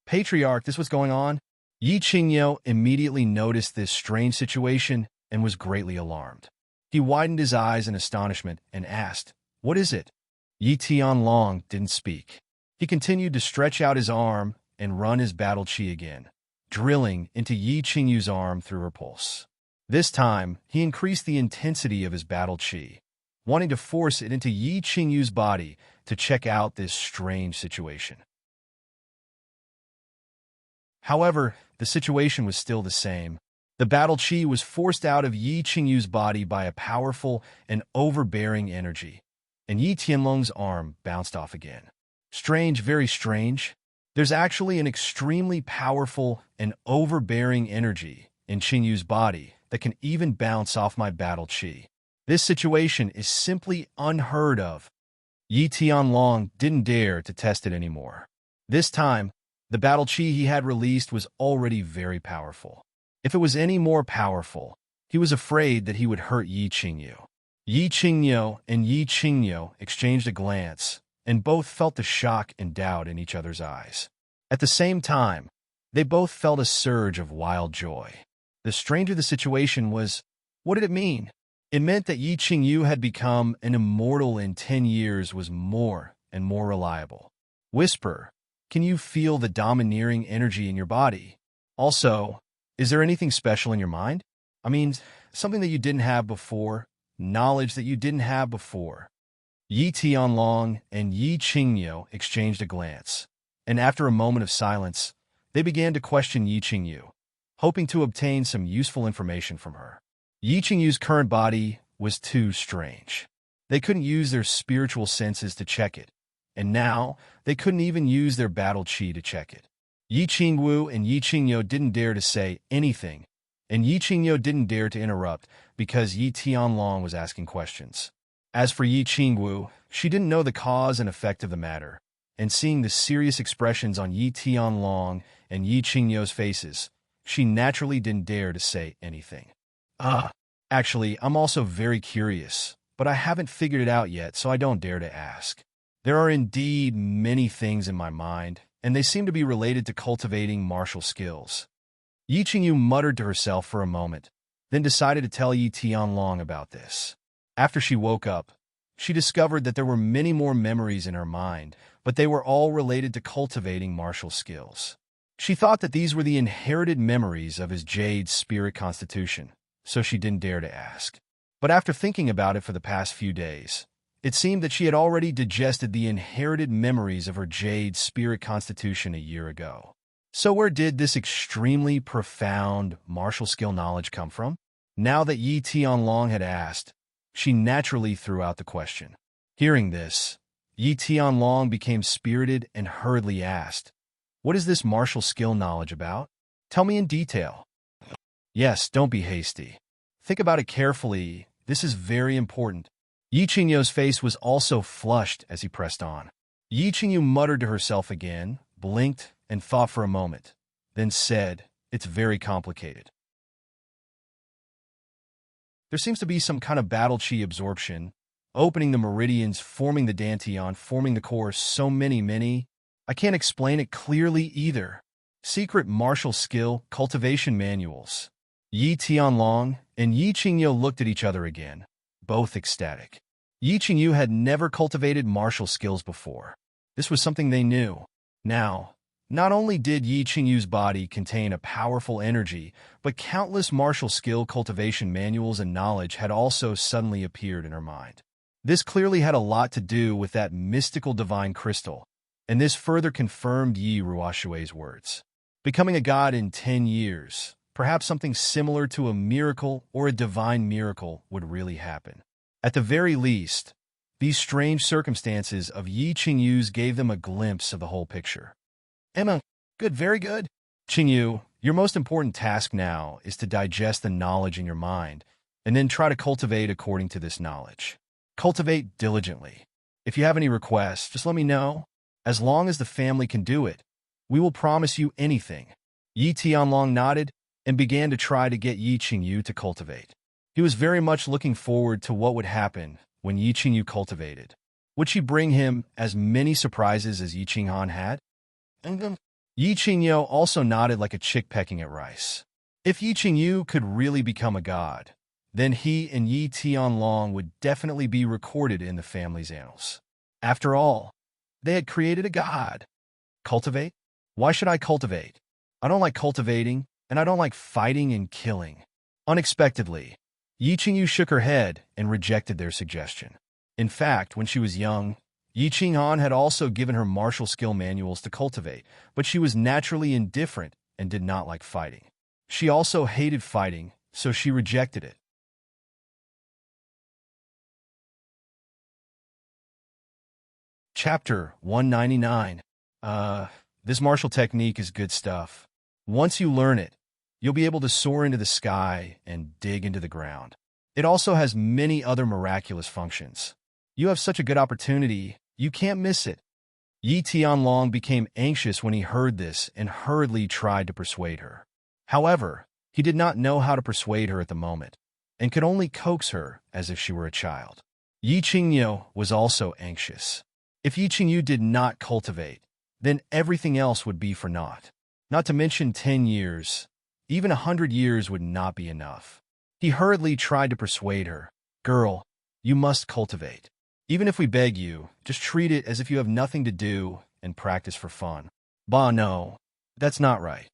Patriarch, this was going on? Yi Qingyu immediately noticed this strange situation and was greatly alarmed. He widened his eyes in astonishment and asked, What is it? Yi Tianlong didn't speak. He continued to stretch out his arm and run his battle chi again, drilling into Yi Qingyu's arm through her pulse. This time, he increased the intensity of his battle chi, wanting to force it into Yi Qingyu's body to check out this strange situation. However, the situation was still the same. The battle chi was forced out of Yi Qingyu's body by a powerful and overbearing energy, and Yi Tianlong's arm bounced off again. Strange, very strange. There's actually an extremely powerful and overbearing energy in Qingyu's body that can even bounce off my battle chi. This situation is simply unheard of. Yi Tianlong didn't dare to test it anymore. This time, the battle chi he had released was already very powerful. If it was any more powerful, he was afraid that he would hurt Yi Qingyu. Yi Qingyu and Yi Qingyu exchanged a glance, and both felt the shock and doubt in each other's eyes. At the same time, they both felt a surge of wild joy. The stranger the situation was, what did it mean? It meant that Yi Qingyu had become an immortal in 10 years was more and more reliable. Whisper, can you feel the domineering energy in your body? Also, is there anything special in your mind? I mean, something that you didn't have before, knowledge that you didn't have before. Yi Tianlong and Yi Qingyu exchanged a glance, and after a moment of silence, they began to question Yi Qingyu, hoping to obtain some useful information from her. Yi Qingyu's current body was too strange. They couldn't use their spiritual senses to check it, and now they couldn't even use their battle chi to check it. Yi Qingyu and Yi Qingyu didn't dare to say anything, and Yi Qingyu didn't dare to interrupt because Yi Tianlong was asking questions. As for Yi Qingyu, she didn't know the cause and effect of the matter, and seeing the serious expressions on Yi Tianlong and Yi Qingyu's faces, she naturally didn't dare to say anything. Actually, I'm also very curious, but I haven't figured it out yet, so I don't dare to ask. There are indeed many things in my mind, and they seem to be related to cultivating martial skills. Yi Qingyu muttered to herself for a moment, then decided to tell Yi Tianlong about this. After she woke up, she discovered that there were many more memories in her mind, but they were all related to cultivating martial skills. She thought that these were the inherited memories of his jade spirit constitution, so she didn't dare to ask. But after thinking about it for the past few days, it seemed that she had already digested the inherited memories of her jade spirit constitution a year ago. So where did this extremely profound martial skill knowledge come from? Now that Yi Tianlong had asked, she naturally threw out the question. Hearing this, Yi Tianlong became spirited and hurriedly asked, what is this martial skill knowledge about? Tell me in detail. Yes, don't be hasty. Think about it carefully. This is very important. Yi Qingyu's face was also flushed as he pressed on. Yi Qingyu muttered to herself again, blinked, and thought for a moment, then said, it's very complicated. There seems to be some kind of battle chi absorption, opening the meridians, forming the dantian, forming the core, so many. I can't explain it clearly either. Secret martial skill cultivation manuals. Yi Tianlong and Yi Qingyu looked at each other again, both ecstatic. Yi Qingyu had never cultivated martial skills before. This was something they knew. Now, not only did Yi Qingyu's body contain a powerful energy, but countless martial skill cultivation manuals and knowledge had also suddenly appeared in her mind. This clearly had a lot to do with that mystical divine crystal, and this further confirmed Yi Ruoshui's words. Becoming a god in 10 years, perhaps something similar to a miracle or a divine miracle would really happen. At the very least, these strange circumstances of Yi Qingyu's gave them a glimpse of the whole picture. Emma, good, very good. Qingyu, your most important task now is to digest the knowledge in your mind, and then try to cultivate according to this knowledge. Cultivate diligently. If you have any requests, just let me know. As long as the family can do it, we will promise you anything. Yi Tianlong nodded and began to try to get Yi Qingyu to cultivate. He was very much looking forward to what would happen when Yi Qingyu cultivated. Would she bring him as many surprises as Yi Qinghan had? Yi Qingyu also nodded like a chick pecking at rice. If Yi Qingyu could really become a god, then he and Yi Tianlong would definitely be recorded in the family's annals. After all, they had created a god. Cultivate? Why should I cultivate? I don't like cultivating, and I don't like fighting and killing. Unexpectedly, Yi Qingyu shook her head and rejected their suggestion. In fact, when she was young, Yi Qinghan had also given her martial skill manuals to cultivate, but she was naturally indifferent and did not like fighting. She also hated fighting, so she rejected it. Chapter 199. This martial technique is good stuff. Once you learn it, you'll be able to soar into the sky and dig into the ground. It also has many other miraculous functions. You have such a good opportunity, you can't miss it. Yi Tianlong became anxious when he heard this and hurriedly tried to persuade her. However, he did not know how to persuade her at the moment, and could only coax her as if she were a child. Yi Qingyu was also anxious. If Yi Qingyu did not cultivate, then everything else would be for naught. Not to mention 10 years, even 100 years would not be enough. He hurriedly tried to persuade her. Girl, you must cultivate. Even if we beg you, just treat it as if you have nothing to do and practice for fun. Bah, no, that's not right.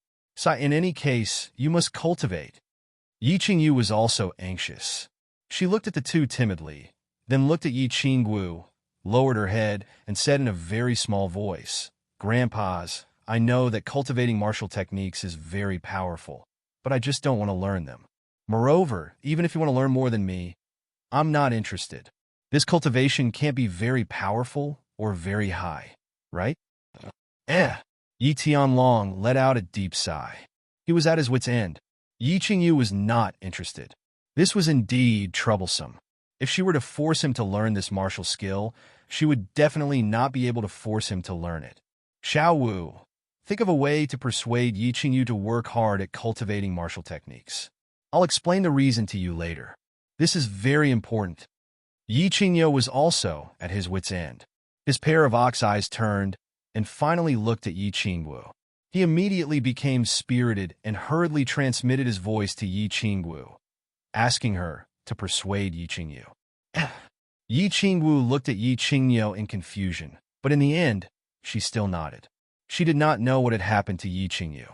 In any case, you must cultivate. Yi Qingyu was also anxious. She looked at the two timidly, then looked at Yi Qingyu, lowered her head, and said in a very small voice, Grandpas, I know that cultivating martial techniques is very powerful, but I just don't want to learn them. Moreover, even if you want to learn more than me, I'm not interested. This cultivation can't be very powerful or very high, right? Yi Tianlong let out a deep sigh. He was at his wit's end. Yi Qingyu was not interested. This was indeed troublesome. If she were to force him to learn this martial skill, she would definitely not be able to force him to learn it. Xiao Wu, think of a way to persuade Yi Qingyu to work hard at cultivating martial techniques. I'll explain the reason to you later. This is very important. Yi Qingyu was also at his wit's end. His pair of ox eyes turned and finally looked at Yi Qingyu. He immediately became spirited and hurriedly transmitted his voice to Yi Qingyu, asking her to persuade Yi Qingyu. Yi Qingyu looked at Yi Qingyu in confusion, but in the end, she still nodded. She did not know what had happened to Yi Qingyu.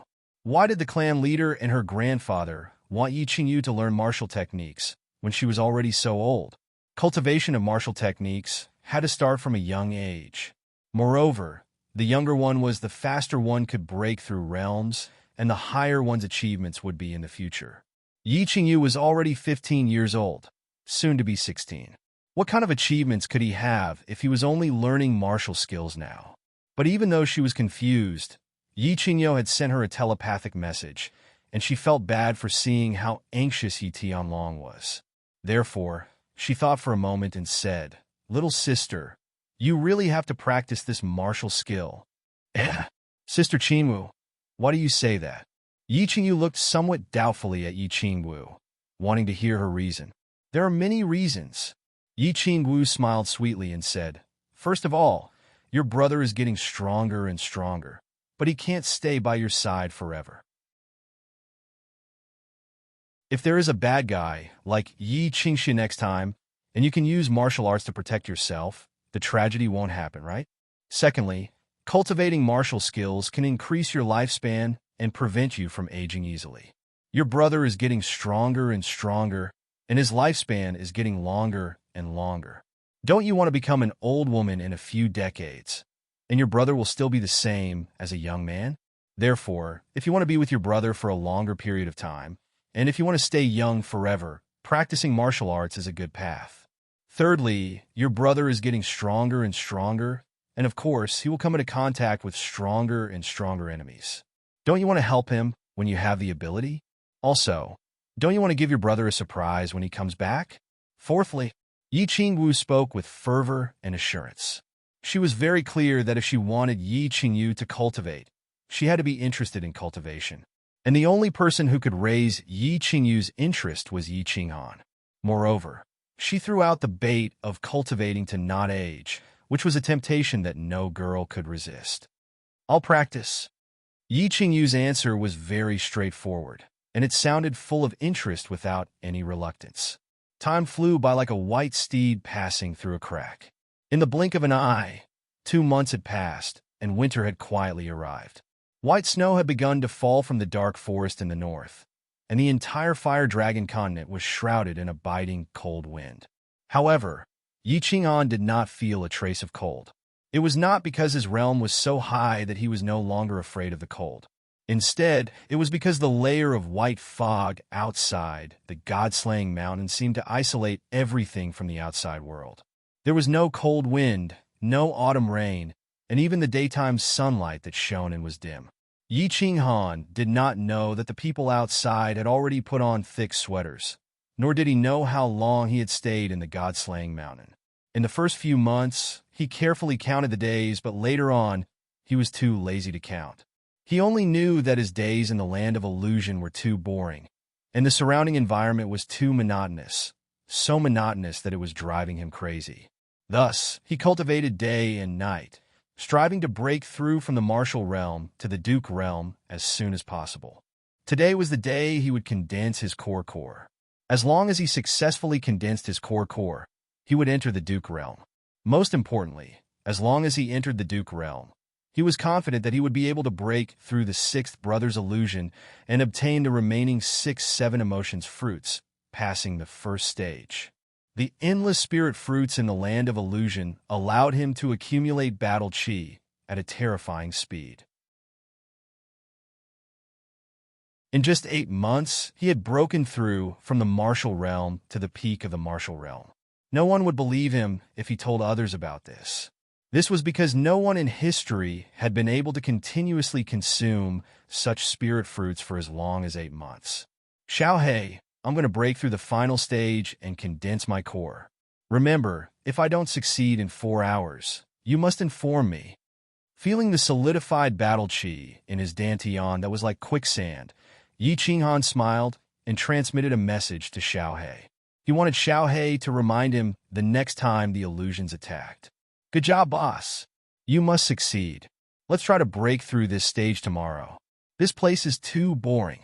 Why did the clan leader and her grandfather want Yi Qingyu to learn martial techniques when she was already so old? Cultivation of martial techniques had to start from a young age. Moreover, the younger one was the faster one could break through realms, and the higher one's achievements would be in the future. Yi Qingyu was already 15 years old, soon to be 16. What kind of achievements could he have if he was only learning martial skills now? But even though she was confused, Yi Qingyu had sent her a telepathic message, and she felt bad for seeing how anxious Yi Tianlong was. Therefore, she thought for a moment and said, Little sister, you really have to practice this martial skill. Sister Qingyu, why do you say that? Yi Qingyu looked somewhat doubtfully at Yi Qingyu, wanting to hear her reason. There are many reasons. Yi Qingyu smiled sweetly and said, First of all, your brother is getting stronger and stronger, but he can't stay by your side forever. If there is a bad guy, like Yi Qingxi next time, and you can use martial arts to protect yourself, the tragedy won't happen, right? Secondly, cultivating martial skills can increase your lifespan and prevent you from aging easily. Your brother is getting stronger and stronger, and his lifespan is getting longer and longer. Don't you want to become an old woman in a few decades, and your brother will still be the same as a young man? Therefore, if you want to be with your brother for a longer period of time, and if you want to stay young forever, practicing martial arts is a good path. Thirdly, your brother is getting stronger and stronger, and of course, he will come into contact with stronger and stronger enemies. Don't you want to help him when you have the ability? Also, don't you want to give your brother a surprise when he comes back? Fourthly, Yi Qingyu spoke with fervor and assurance. She was very clear that if she wanted Yi Qingyu to cultivate, she had to be interested in cultivation. And the only person who could raise Yi Qingyu's interest was Yi Qinghan. Moreover, she threw out the bait of cultivating to not age, which was a temptation that no girl could resist. I'll practice. Yi Qingyu's answer was very straightforward, and it sounded full of interest without any reluctance. Time flew by like a white steed passing through a crack. In the blink of an eye, 2 months had passed, and winter had quietly arrived. White snow had begun to fall from the dark forest in the north, and the entire fire dragon continent was shrouded in a biting, cold wind. However, Yi Qing'an did not feel a trace of cold. It was not because his realm was so high that he was no longer afraid of the cold. Instead, it was because the layer of white fog outside the god-slaying mountain seemed to isolate everything from the outside world. There was no cold wind, no autumn rain, and even the daytime sunlight that shone and was dim. Yi Qing'an did not know that the people outside had already put on thick sweaters, nor did he know how long he had stayed in the god-slaying mountain. In the first few months, he carefully counted the days, but later on, he was too lazy to count. He only knew that his days in the land of illusion were too boring, and the surrounding environment was too monotonous, so monotonous that it was driving him crazy. Thus, he cultivated day and night, striving to break through from the martial realm to the duke realm as soon as possible. Today was the day he would condense his core. As long as he successfully condensed his core, he would enter the duke realm. Most importantly, as long as he entered the duke realm, he was confident that he would be able to break through the sixth brother's illusion and obtain the remaining 6-7 emotions fruits, passing the first stage. The endless spirit fruits in the land of illusion allowed him to accumulate battle chi at a terrifying speed. In just 8 months, he had broken through from the martial realm to the peak of the martial realm. No one would believe him if he told others about this. This was because no one in history had been able to continuously consume such spirit fruits for as long as 8 months. Xiaohei, I'm going to break through the final stage and condense my core. Remember, if I don't succeed in 4 hours, you must inform me. Feeling the solidified battle chi in his dantian that was like quicksand, Yi Qing'an smiled and transmitted a message to Xiaohei. He wanted Xiaohei to remind him the next time the illusions attacked. Good job, boss. You must succeed. Let's try to break through this stage tomorrow. This place is too boring.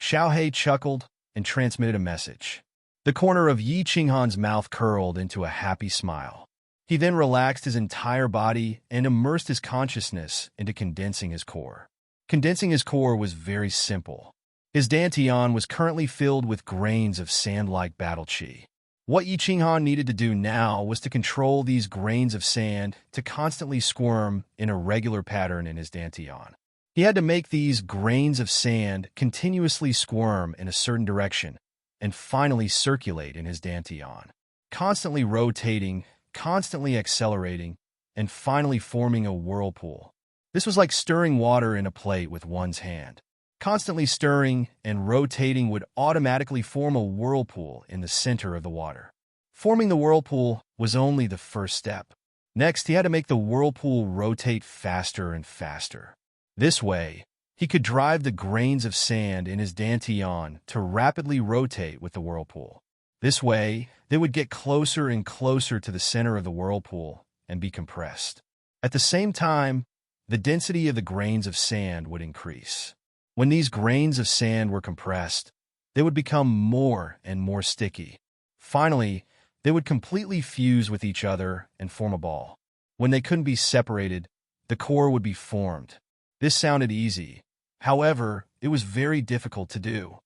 Xiaohei chuckled and transmitted a message. The corner of Yi Qing'an's mouth curled into a happy smile. He then relaxed his entire body and immersed his consciousness into condensing his core. Condensing his core was very simple. His dantian was currently filled with grains of sand-like battle chi. What Yi Qing'an needed to do now was to control these grains of sand to constantly squirm in a regular pattern in his dantian. He had to make these grains of sand continuously squirm in a certain direction and finally circulate in his dantian, constantly rotating, constantly accelerating, and finally forming a whirlpool. This was like stirring water in a plate with one's hand. Constantly stirring and rotating would automatically form a whirlpool in the center of the water. Forming the whirlpool was only the first step. Next, he had to make the whirlpool rotate faster and faster. This way, he could drive the grains of sand in his dantian to rapidly rotate with the whirlpool. This way, they would get closer and closer to the center of the whirlpool and be compressed. At the same time, the density of the grains of sand would increase. When these grains of sand were compressed, they would become more and more sticky. Finally, they would completely fuse with each other and form a ball. When they couldn't be separated, the core would be formed. This sounded easy. However, it was very difficult to do.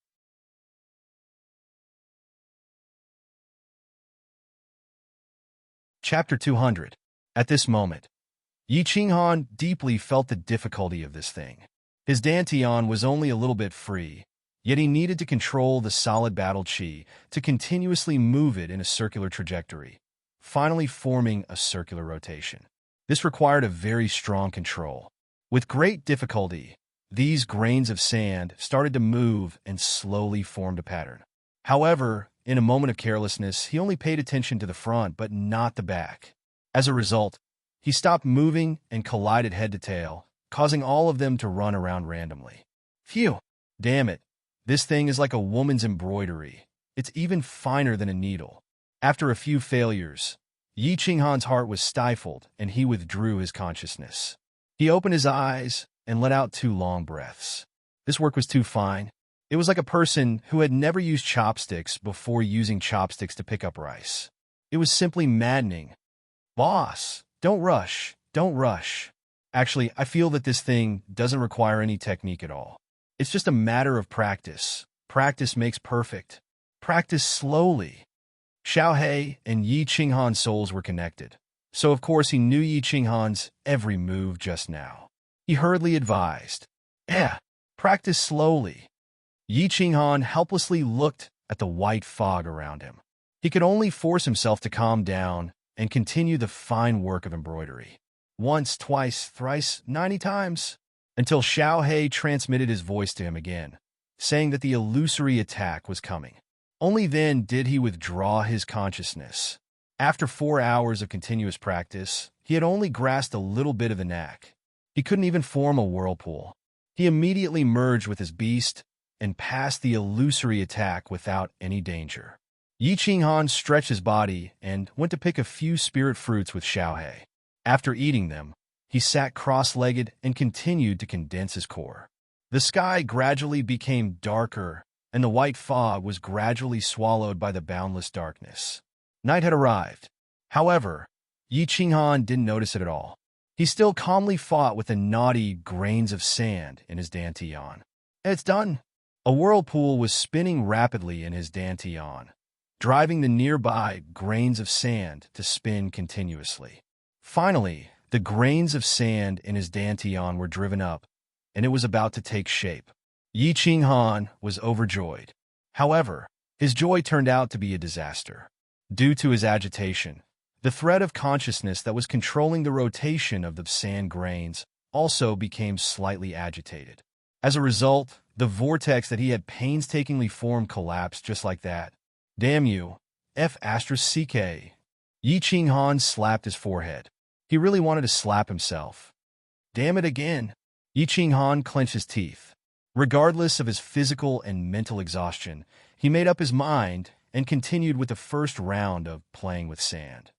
Chapter 200. At this moment, Yi Qing'an deeply felt the difficulty of this thing. His dantian was only a little bit free, yet he needed to control the solid battle chi to continuously move it in a circular trajectory, finally forming a circular rotation. This required a very strong control. With great difficulty, these grains of sand started to move and slowly formed a pattern. However, in a moment of carelessness, he only paid attention to the front but not the back. As a result, he stopped moving and collided head to tail, causing all of them to run around randomly. Phew! Damn it. This thing is like a woman's embroidery. It's even finer than a needle. After a few failures, Yi Qing'an's heart was stifled and he withdrew his consciousness. He opened his eyes and let out 2 long breaths. This work was too fine. It was like a person who had never used chopsticks before using chopsticks to pick up rice. It was simply maddening. Boss, don't rush, don't rush. Actually, I feel that this thing doesn't require any technique at all. It's just a matter of practice. Practice makes perfect. Practice slowly. Xiao He and Yi Qinghan's souls were connected, so of course he knew Yi Qinghan's every move just now. He hurriedly advised, practice slowly. Yi Qinghan helplessly looked at the white fog around him. He could only force himself to calm down and continue the fine work of embroidery. Once, twice, thrice, 90 times, until Xiao He transmitted his voice to him again, saying that the illusory attack was coming. Only then did he withdraw his consciousness. After 4 hours of continuous practice, he had only grasped a little bit of the knack. He couldn't even form a whirlpool. He immediately merged with his beast and passed the illusory attack without any danger. Yi Qinghan stretched his body and went to pick a few spirit fruits with Xiao He. After eating them, he sat cross-legged and continued to condense his core. The sky gradually became darker, and the white fog was gradually swallowed by the boundless darkness. Night had arrived. However, Yi Qinghan didn't notice it at all. He still calmly fought with the naughty grains of sand in his dantian. It's done. A whirlpool was spinning rapidly in his dantian, driving the nearby grains of sand to spin continuously. Finally, the grains of sand in his dantian were driven up, and it was about to take shape. Yi Qinghan was overjoyed. However, his joy turned out to be a disaster. Due to his agitation, the thread of consciousness that was controlling the rotation of the sand grains also became slightly agitated. As a result, the vortex that he had painstakingly formed collapsed just like that. Damn you, F***. Yi Qinghan slapped his forehead. He really wanted to slap himself. Damn it again. Yi Qinghan clenched his teeth. Regardless of his physical and mental exhaustion, he made up his mind and continued with the first round of playing with sand.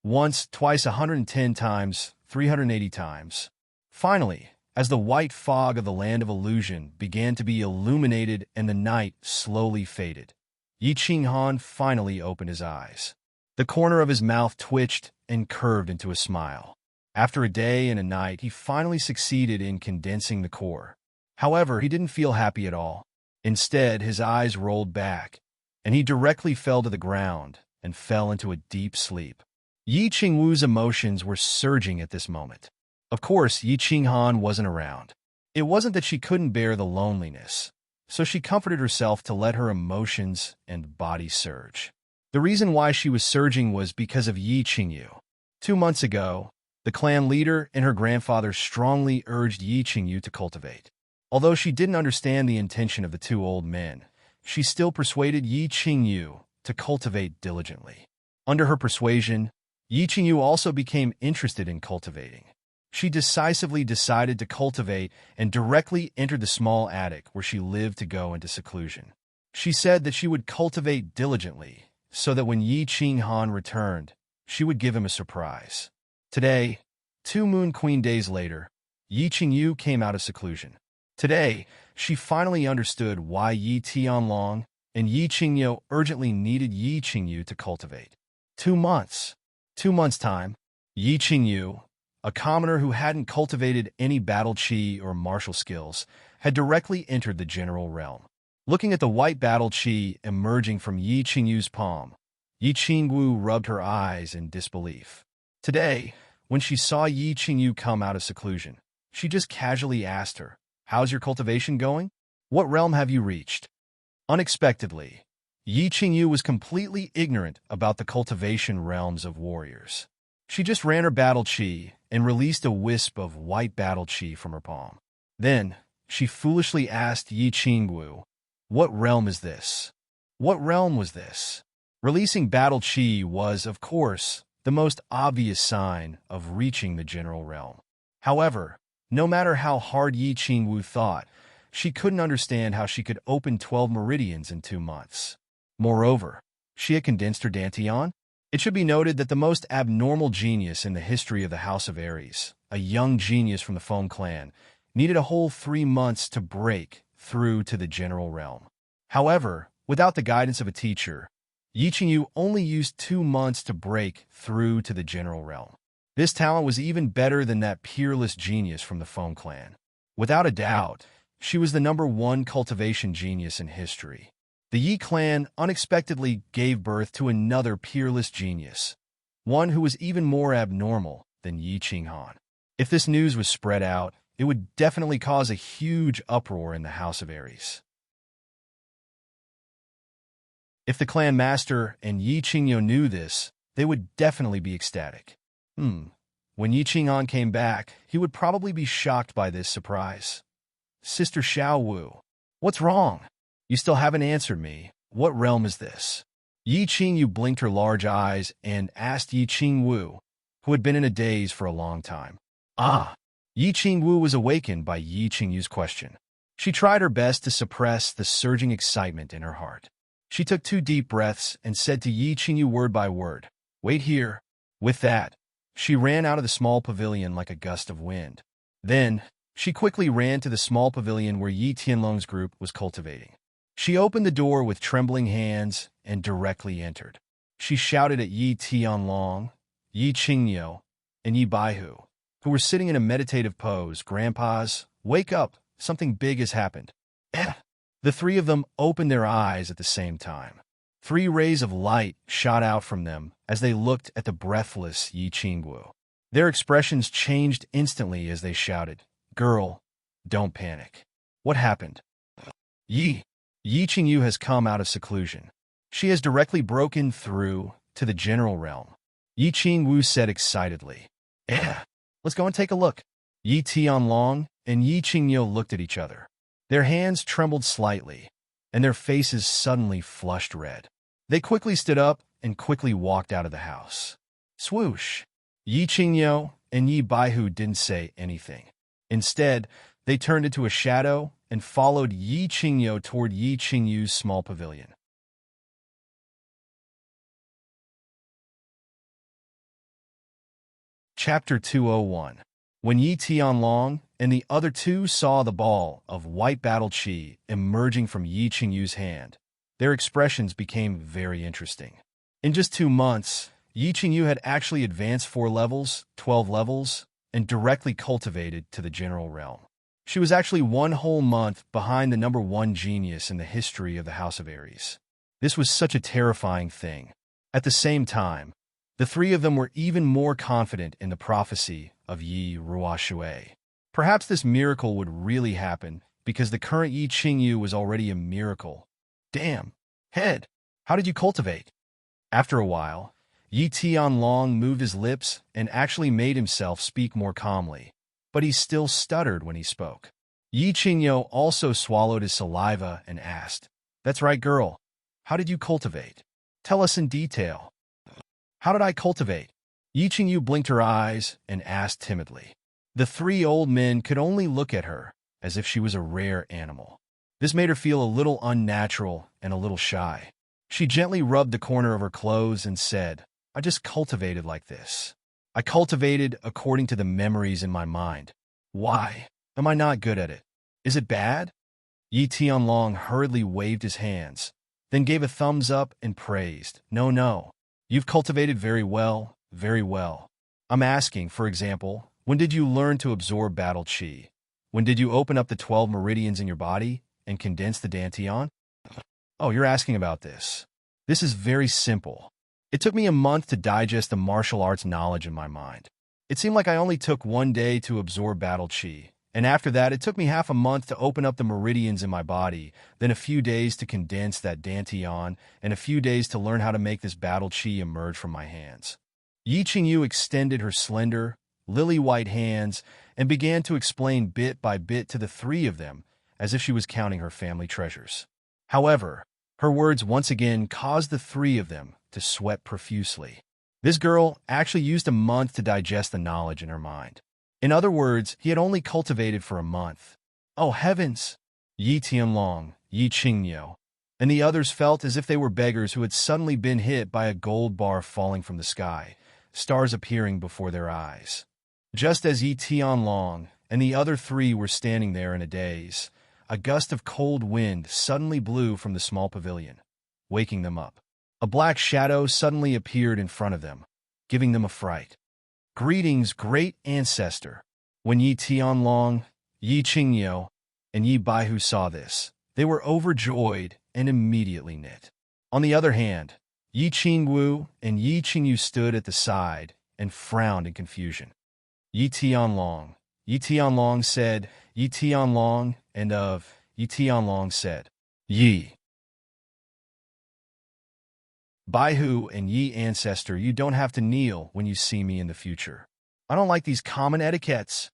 Once, twice, 110 times, 380 times. Finally, as the white fog of the land of illusion began to be illuminated and the night slowly faded, Yi Qinghan finally opened his eyes. The corner of his mouth twitched and curved into a smile. After a day and a night, he finally succeeded in condensing the core. However, he didn't feel happy at all. Instead, his eyes rolled back, and he directly fell to the ground and fell into a deep sleep. Yi Qingwu's emotions were surging at this moment. Of course, Yi Qinghan wasn't around. It wasn't that she couldn't bear the loneliness, so she comforted herself to let her emotions and body surge. The reason why she was surging was because of Yi Qingyu. 2 months ago, the clan leader and her grandfather strongly urged Yi Qingyu to cultivate. Although she didn't understand the intention of the two old men, she still persuaded Yi Qingyu to cultivate diligently. Under her persuasion, Yi Qingyu also became interested in cultivating. She decisively decided to cultivate and directly entered the small attic where she lived to go into seclusion. She said that she would cultivate diligently so that when Yi Qinghan returned, she would give him a surprise. Today, 2 Moon Queen days later, Yi Qingyu came out of seclusion. Today, she finally understood why Yi Tianlong and Yi Qingyu urgently needed Yi Qingyu to cultivate. 2 months. 2 months' time, Yi Qingyu, a commoner who hadn't cultivated any battle chi or martial skills, had directly entered the general realm. Looking at the white battle chi emerging from Yi Qingyu's palm, Yi Qingwu rubbed her eyes in disbelief. Today, when she saw Yi Qingyu come out of seclusion, she just casually asked her, "How's your cultivation going? What realm have you reached?" Unexpectedly, Yi Qingyu was completely ignorant about the cultivation realms of warriors. She just ran her battle chi and released a wisp of white battle chi from her palm. Then, she foolishly asked Yi Qingwu, "What realm is this?" What realm was this? Releasing battle chi was, of course, the most obvious sign of reaching the general realm. However, no matter how hard Yi Qingwu thought, she couldn't understand how she could open 12 meridians in 2 months. Moreover, she had condensed her dantian. It should be noted that the most abnormal genius in the history of the House of Aries, a young genius from the Foam clan, needed a whole 3 months to break through to the general realm. However, without the guidance of a teacher, Yi Qingyu only used 2 months to break through to the general realm. This talent was even better than that peerless genius from the Foam clan. Without a doubt, she was the #1 cultivation genius in history. The Yi clan unexpectedly gave birth to another peerless genius, one who was even more abnormal than Yi Qinghan. If this news was spread out, it would definitely cause a huge uproar in the House of Aries. If the clan master and Yi Qingyo knew this, they would definitely be ecstatic. When Yi Qinghan came back, he would probably be shocked by this surprise. Sister Xiao Wu, what's wrong? You still haven't answered me. What realm is this? Yi Qingyu blinked her large eyes and asked Yi Qingwu, who had been in a daze for a long time. Yi Qingwu was awakened by Yi Qingyu's question. She tried her best to suppress the surging excitement in her heart. She took 2 deep breaths and said to Yi Qingyu word by word, "Wait here." With that, she ran out of the small pavilion like a gust of wind. Then, she quickly ran to the small pavilion where Yi Tianlong's group was cultivating. She opened the door with trembling hands and directly entered. She shouted at Yi Tianlong, Yi Qingyo, and Yi Baihu, who were sitting in a meditative pose. "Grandpas, wake up! Something big has happened." The 3 of them opened their eyes at the same time. 3 rays of light shot out from them as they looked at the breathless Yi Qingwu. Their expressions changed instantly as they shouted, "Girl, don't panic. What happened?" Yi Qingyu has come out of seclusion. She has directly broken through to the general realm. Yi Qingwu said excitedly. Let's go and take a look." Yi Tianlong and Yi Qingyo looked at each other. Their hands trembled slightly, and their faces suddenly flushed red. They quickly stood up and quickly walked out of the house. Swoosh! Yi Qingyo and Yi Baihu didn't say anything. Instead, they turned into a shadow and followed Yi Qingyo toward Yi Qingyu's small pavilion. Chapter 201. When Yi Tianlong and the other 2 saw the ball of white battle qi emerging from Yi Qingyu's hand, their expressions became very interesting. In just 2 months, Yi Qingyu had actually advanced 4 levels, 12 levels, and directly cultivated to the general realm. She was actually 1 whole month behind the #1 genius in the history of the House of Aries. This was such a terrifying thing. At the same time, the 3 of them were even more confident in the prophecy of Yi Ruoshui. Perhaps this miracle would really happen because the current Yi Qingyu was already a miracle. Damn, head, how did you cultivate? After a while, Yi Tianlong moved his lips and actually made himself speak more calmly, but he still stuttered when he spoke. Yi Qingyo also swallowed his saliva and asked, "That's right, girl. How did you cultivate? Tell us in detail." "How did I cultivate?" Yi Qingyu blinked her eyes and asked timidly. The 3 old men could only look at her as if she was a rare animal. This made her feel a little unnatural and a little shy. She gently rubbed the corner of her clothes and said, "I just cultivated like this. I cultivated according to the memories in my mind. Why am I not good at it? Is it bad?" Yi Tianlong hurriedly waved his hands, then gave a thumbs up and praised. No. You've cultivated very well, very well. I'm asking, for example, when did you learn to absorb battle qi? When did you open up the 12 meridians in your body and condense the dantian? Oh, you're asking about this. This is very simple. It took me a month to digest the martial arts knowledge in my mind. It seemed like I only took 1 day to absorb battle qi, and after that it took me half a month to open up the meridians in my body, then a few days to condense that dantian, and a few days to learn how to make this battle qi emerge from my hands. Yi Qingyu extended her slender, lily-white hands and began to explain bit by bit to the 3 of them as if she was counting her family treasures. However, her words once again caused the 3 of them to sweat profusely. This girl actually used a month to digest the knowledge in her mind. In other words, he had only cultivated for a month. Oh heavens! Yi Tianlong, Yi Qingyo, and the others felt as if they were beggars who had suddenly been hit by a gold bar falling from the sky, stars appearing before their eyes. Just as Yi Tianlong and the other 3 were standing there in a daze, a gust of cold wind suddenly blew from the small pavilion, waking them up. A black shadow suddenly appeared in front of them, giving them a fright. Greetings, great ancestor. When Yi Tianlong, Yi Qingyo, and Yi Baihu saw this, they were overjoyed and immediately knit. On the other hand, Yi Qingwu and Yi Qingyu stood at the side and frowned in confusion. Yi Tianlong said, Yi Tianlong, and of Yi Tianlong said, Yi Baihu and Yi ancestor, you don't have to kneel when you see me in the future. I don't like these common etiquettes.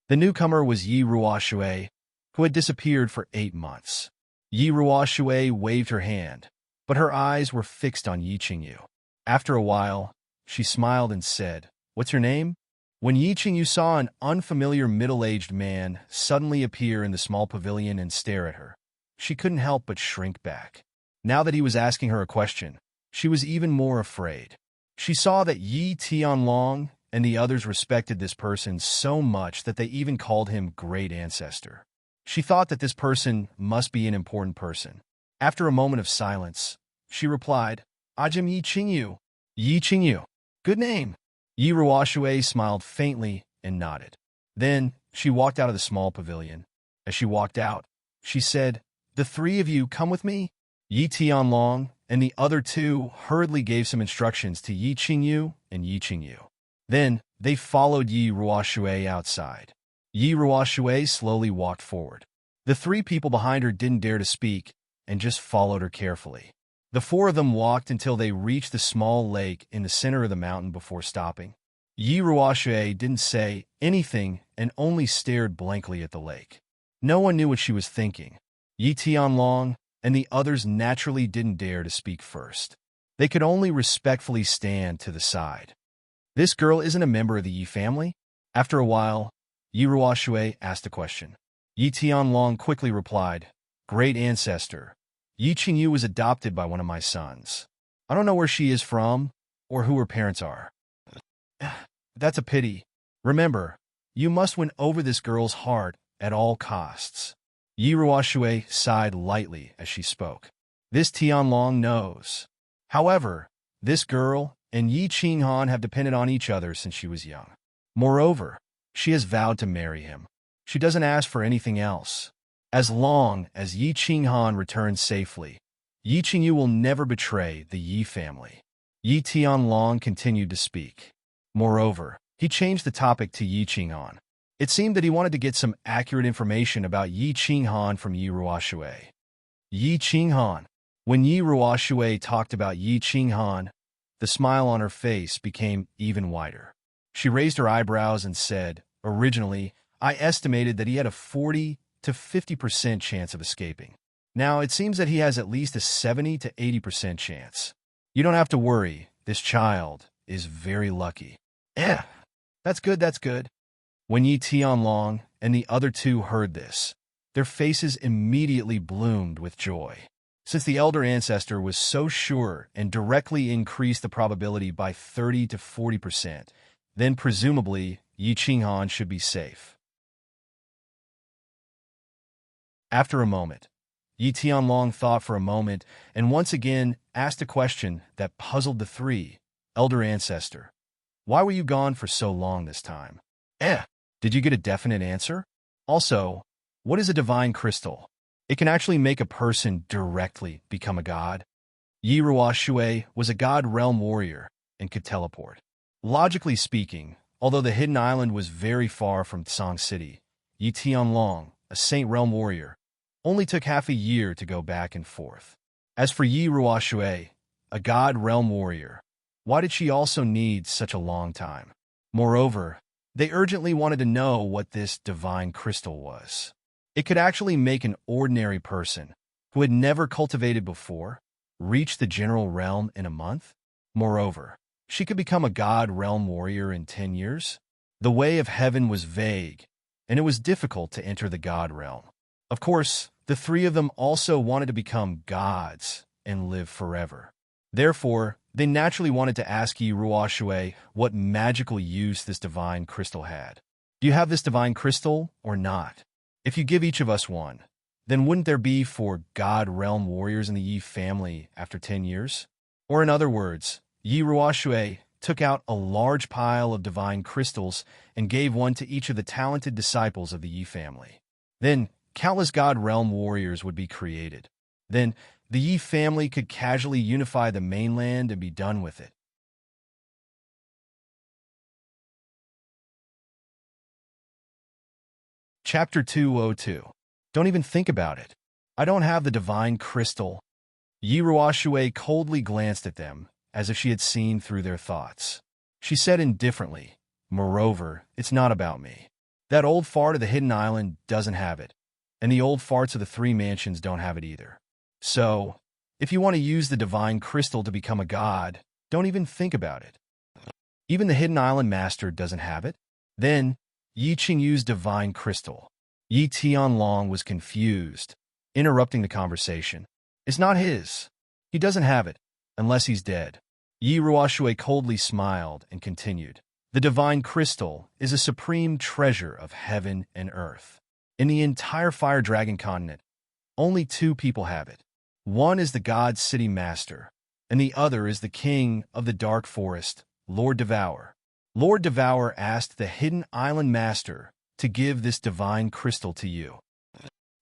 The newcomer was Yi Ruoshui, who had disappeared for 8 months. Yi Ruoshui waved her hand, but her eyes were fixed on Yi Qingyu. After a while, she smiled and said, What's your name? When Yi Qingyu saw an unfamiliar middle-aged man suddenly appear in the small pavilion and stare at her, she couldn't help but shrink back. Now that he was asking her a question, she was even more afraid. She saw that Yi Tianlong and the others respected this person so much that they even called him Great Ancestor. She thought that this person must be an important person. After a moment of silence, she replied, Ajim Yi Qingyu. Yi Qingyu. Good name. Yi Ruoshui smiled faintly and nodded. Then she walked out of the small pavilion. As she walked out, she said, The 3 of you come with me? Yi Tianlong and the other 2 hurriedly gave some instructions to Yi Qingyu and Yi Qingyu. Then they followed Yi Ruoshui outside. Yi Ruoshui slowly walked forward. The 3 people behind her didn't dare to speak and just followed her carefully. The 4 of them walked until they reached the small lake in the center of the mountain before stopping. Yi Ruoshui didn't say anything and only stared blankly at the lake. No one knew what she was thinking. Yi Tianlong and the others naturally didn't dare to speak first. They could only respectfully stand to the side. This girl isn't a member of the Yi family? After a while, Yi Ruoshui asked a question. Yi Tianlong quickly replied, Great Ancestor, Yi Qingyu was adopted by one of my sons. I don't know where she is from or who her parents are. That's a pity. Remember, you must win over this girl's heart at all costs. Yi Ruoshui sighed lightly as she spoke. This Tianlong knows. However, this girl and Yi Qinghan have depended on each other since she was young. Moreover, she has vowed to marry him. She doesn't ask for anything else. As long as Yi Qinghan returns safely, Yi Qingyu will never betray the Yi family. Yi Tianlong continued to speak. Moreover, he changed the topic to Yi Qinghan. It seemed that he wanted to get some accurate information about Yi Qinghan from Yi Ruoshui. Yi Qinghan. When Yi Ruoshui talked about Yi Qinghan, the smile on her face became even wider. She raised her eyebrows and said, Originally, I estimated that he had a 40 to 50% chance of escaping. Now, it seems that he has at least a 70 to 80% chance. You don't have to worry. This child is very lucky. That's good, that's good. When Yi Tianlong and the other 2 heard this, their faces immediately bloomed with joy. Since the elder ancestor was so sure and directly increased the probability by 30 to 40%, then presumably Yi Qinghan should be safe. After a moment, Yi Tianlong thought for a moment and once again asked a question that puzzled the 3. Elder ancestor, why were you gone for so long this time? Did you get a definite answer? Also, what is a divine crystal? It can actually make a person directly become a god. Yi Ruoshui was a god realm warrior and could teleport. Logically speaking, although the hidden island was very far from Tsang City, Yi Tianlong, a saint realm warrior, only took half a year to go back and forth. As for Yi Ruoshui, a god realm warrior, why did she also need such a long time? Moreover, they urgently wanted to know what this divine crystal was. It could actually make an ordinary person, who had never cultivated before, reach the general realm in a month. Moreover, she could become a god realm warrior in 10 years. The way of heaven was vague, and it was difficult to enter the god realm. Of course, the 3 of them also wanted to become gods and live forever. Therefore, they naturally wanted to ask Yi Ruoshui what magical use this divine crystal had. Do you have this divine crystal or not? If you give each of us one, then wouldn't there be 4 god realm warriors in the Yi family after 10 years? Or in other words, Yi Ruoshui, took out a large pile of divine crystals and gave one to each of the talented disciples of the Yi family. Then, countless God realm warriors would be created. Then, the Yi family could casually unify the mainland and be done with it. Chapter 202. Don't even think about it. I don't have the divine crystal. Yi Ruoxue coldly glanced at them, as if she had seen through their thoughts. She said indifferently, "Moreover, it's not about me. That old fart of the hidden island doesn't have it, and the old farts of the three mansions don't have it either. So, if you want to use the divine crystal to become a god, don't even think about it. Even the hidden island master doesn't have it." Then, Yi Qingyu's divine crystal. Yi Tianlong was confused, interrupting the conversation. "It's not his. He doesn't have it, unless he's dead." Yi Ruoxue coldly smiled and continued. "The divine crystal is a supreme treasure of heaven and earth. In the entire Fire Dragon continent, only two people have it. One is the God City Master, and the other is the King of the Dark Forest, Lord Devour. Lord Devour asked the Hidden Island Master to give this divine crystal to you."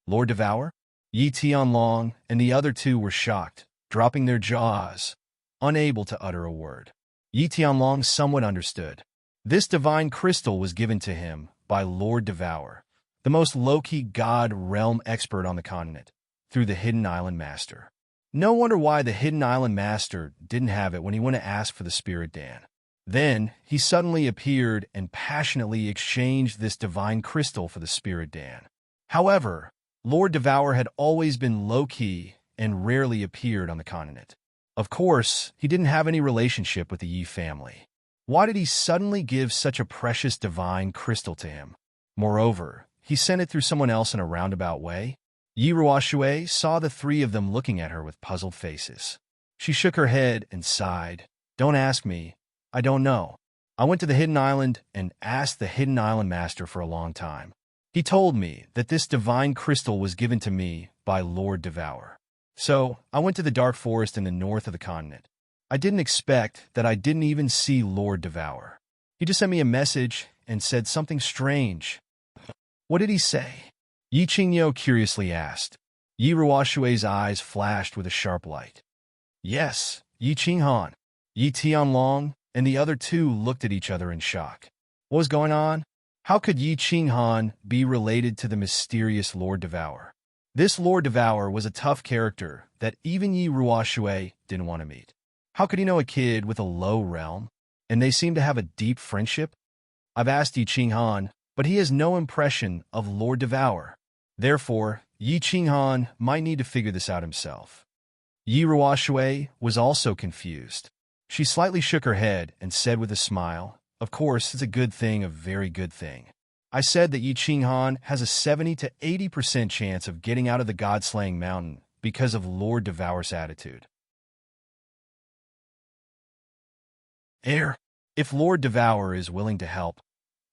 Lord Devour? Yi Tianlong and the other two were shocked, dropping their jaws, unable to utter a word. Yi Tianlong somewhat understood. This divine crystal was given to him by Lord Devour, the most low-key god realm expert on the continent, through the Hidden Island Master. No wonder why the Hidden Island Master didn't have it when he went to ask for the Spirit Dan. Then, he suddenly appeared and passionately exchanged this divine crystal for the Spirit Dan. However, Lord Devour had always been low-key and rarely appeared on the continent. Of course, he didn't have any relationship with the Yi family. Why did he suddenly give such a precious divine crystal to him? Moreover, he sent it through someone else in a roundabout way. Yi Ruoxue saw the three of them looking at her with puzzled faces. She shook her head and sighed. "Don't ask me. I don't know. I went to the Hidden Island and asked the Hidden Island Master for a long time. He told me that this divine crystal was given to me by Lord Devour. So, I went to the Dark Forest in the north of the continent. I didn't expect that I didn't even see Lord Devour. He just sent me a message and said something strange." "What did he say?" Yi Qingyo curiously asked. Yi Ruoxue's eyes flashed with a sharp light. "Yes, Yi Qinghan." Yi Tianlong and the other two looked at each other in shock. What was going on? How could Yi Qinghan be related to the mysterious Lord Devour? This Lord Devour was a tough character that even Yi Ruoxue didn't want to meet. How could he know a kid with a low realm? And they seem to have a deep friendship? I've asked Yi Qinghan, but he has no impression of Lord Devour. Therefore, Yi Qinghan might need to figure this out himself. Yi Ruoxue was also confused. She slightly shook her head and said with a smile, "Of course, it's a good thing, a very good thing. I said that Yi Qinghan has a 70 to 80% chance of getting out of the God-slaying mountain because of Lord Devour's attitude." If Lord Devour is willing to help,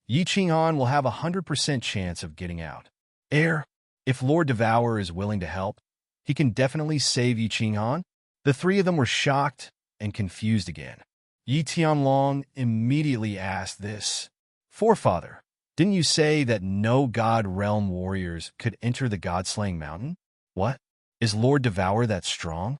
Yi Qinghan will have a 100% chance of getting out. If Lord Devour is willing to help, he can definitely save Yi Qinghan. The three of them were shocked and confused again. Yi Tianlong immediately asked this. "Forefather, didn't you say that no God realm warriors could enter the God-slaying mountain? What? Is Lord Devour that strong?"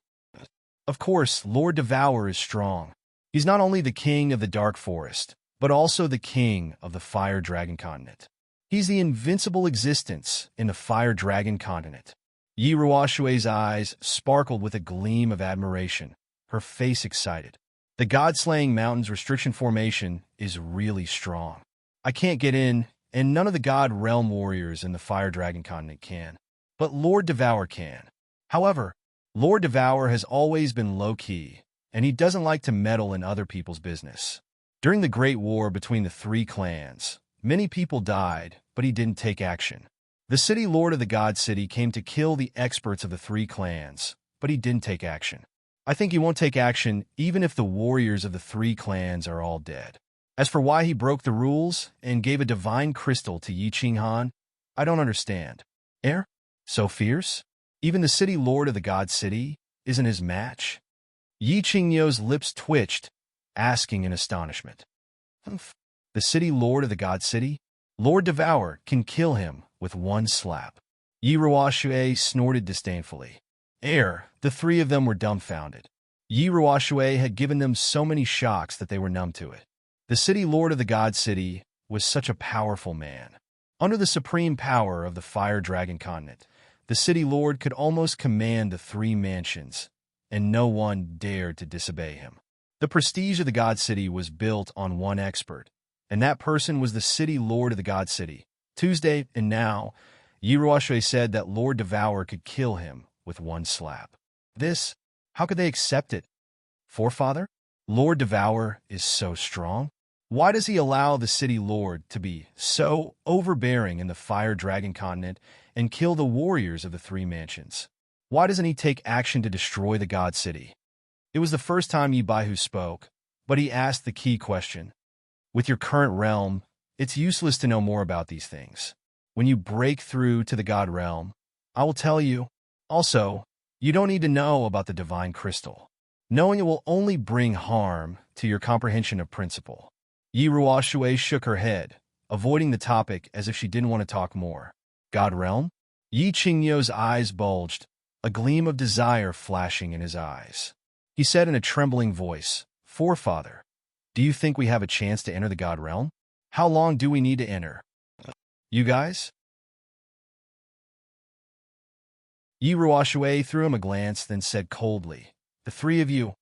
"Of course, Lord Devour is strong. He's not only the king of the Dark Forest, but also the king of the Fire Dragon continent. He's the invincible existence in the Fire Dragon continent." Yi Ruoxue's eyes sparkled with a gleam of admiration, her face excited. "The God-slaying mountain's restriction formation is really strong. I can't get in, and none of the God realm warriors in the Fire Dragon continent can. But Lord Devour can. However, Lord Devour has always been low-key, and he doesn't like to meddle in other people's business. During the Great War between the three clans, many people died, but he didn't take action. The city lord of the God City came to kill the experts of the three clans, but he didn't take action. I think he won't take action even if the warriors of the three clans are all dead. As for why he broke the rules and gave a divine crystal to Yi Qinghan, I don't understand. So fierce? Even the city lord of the God City isn't his match?" Yi Qingyo's lips twitched, asking in astonishment. "Humph, the city lord of the god city? Lord Devour can kill him with one slap." Yi Ruoxue snorted disdainfully. The three of them were dumbfounded. Yi Ruoxue had given them so many shocks that they were numb to it. The city lord of the god city was such a powerful man. Under the supreme power of the fire dragon continent, the city lord could almost command the three mansions, and no one dared to disobey him. The prestige of the god city was built on one expert, and that person was the city lord of the god city. Tuesday, and now, Yi Ruoxue said that Lord Devour could kill him with one slap. How could they accept it? Forefather? Lord Devour is so strong? Why does he allow the city lord to be so overbearing in the fire dragon continent and kill the warriors of the three mansions? Why doesn't he take action to destroy the god city? It was the first time Yi Baihu spoke, but he asked the key question. With your current realm, it's useless to know more about these things. When you break through to the god realm, I will tell you. Also, you don't need to know about the divine crystal. Knowing it will only bring harm to your comprehension of principle. Yi Ruoxue shook her head, avoiding the topic as if she didn't want to talk more. God realm? Yi Qingyo's eyes bulged, a gleam of desire flashing in his eyes. He said in a trembling voice, Forefather, do you think we have a chance to enter the God realm? How long do we need to enter? You guys? Yi Ruoxue threw him a glance, then said coldly, the three of you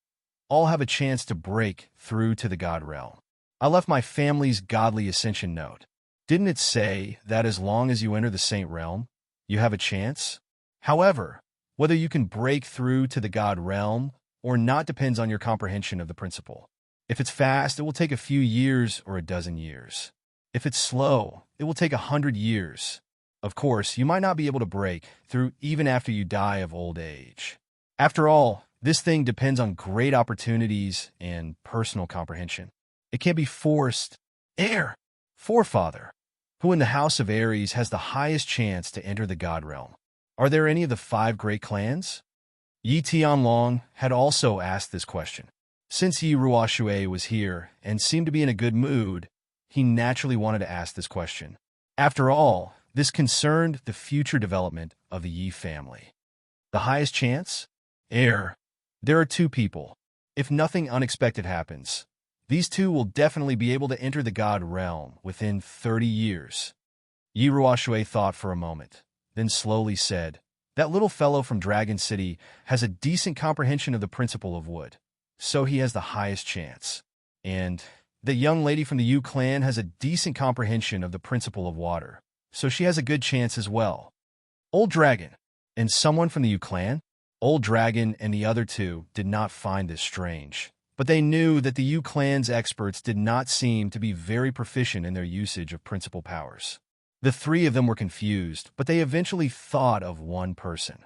all have a chance to break through to the God realm. I left my family's godly ascension note. Didn't it say that as long as you enter the Saint realm, you have a chance? However, whether you can break through to the God realm or not depends on your comprehension of the principle. If it's fast, it will take a few years or a dozen years. If it's slow, it will take 100 years. Of course, you might not be able to break through even after you die of old age. After all, this thing depends on great opportunities and personal comprehension. It can't be forced. Forefather, who in the House of Aries has the highest chance to enter the God realm? Are there any of the 5 great clans? Yi Tianlong had also asked this question. Since Yi Ruoxue was here and seemed to be in a good mood, he naturally wanted to ask this question. After all, this concerned the future development of the Yi family. The highest chance? There are 2 people. If nothing unexpected happens, these 2 will definitely be able to enter the God realm within 30 years. Yi Ruoxue thought for a moment, then slowly said, that little fellow from Dragon City has a decent comprehension of the principle of wood, so he has the highest chance. And the young lady from the Yu clan has a decent comprehension of the principle of water, so she has a good chance as well. Old Dragon, and someone from the Yu clan? Old Dragon and the other 2 did not find this strange, but they knew that the Yu clan's experts did not seem to be very proficient in their usage of principal powers. The 3 of them were confused, but they eventually thought of one person.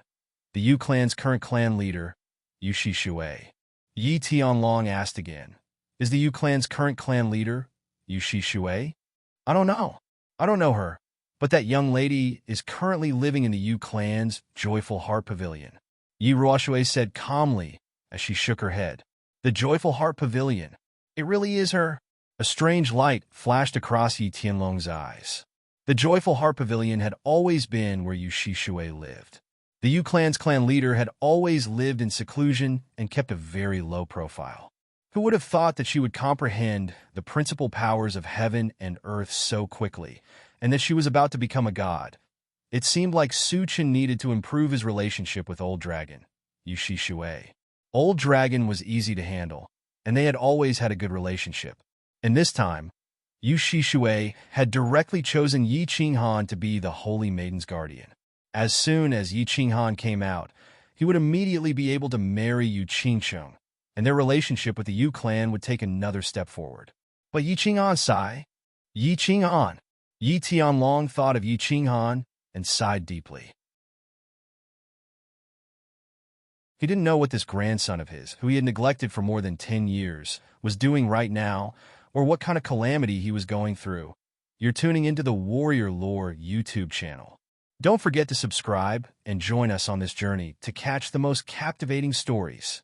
The Yu clan's current clan leader, Yu Shishui. Yi Tianlong asked again, is the Yu clan's current clan leader, Yu Shishui? I don't know her, but that young lady is currently living in the Yu clan's Joyful Heart Pavilion. Yi Ruoxue said calmly as she shook her head. The Joyful Heart Pavilion. It really is her. A strange light flashed across Yi Tianlong's eyes. The Joyful Heart Pavilion had always been where Yu Shishui lived. The Yu clan's clan leader had always lived in seclusion and kept a very low profile. Who would have thought that she would comprehend the principal powers of heaven and earth so quickly, and that she was about to become a god? It seemed like Su Chen needed to improve his relationship with Old Dragon, Yu Shishui. Old Dragon was easy to handle, and they had always had a good relationship. And this time, Yu Shishui had directly chosen Yi Qinghan to be the Holy Maiden's guardian. As soon as Yi Qinghan came out, he would immediately be able to marry Yu Qingcheng, and their relationship with the Yu clan would take another step forward. But Yi Qinghan sighed. Yi Qinghan. Yi Tianlong thought of Yi Qinghan and sighed deeply. He didn't know what this grandson of his, who he had neglected for more than 10 years, was doing right now, or what kind of calamity he was going through. You're tuning into the Warrior Lore YouTube channel. Don't forget to subscribe and join us on this journey to catch the most captivating stories.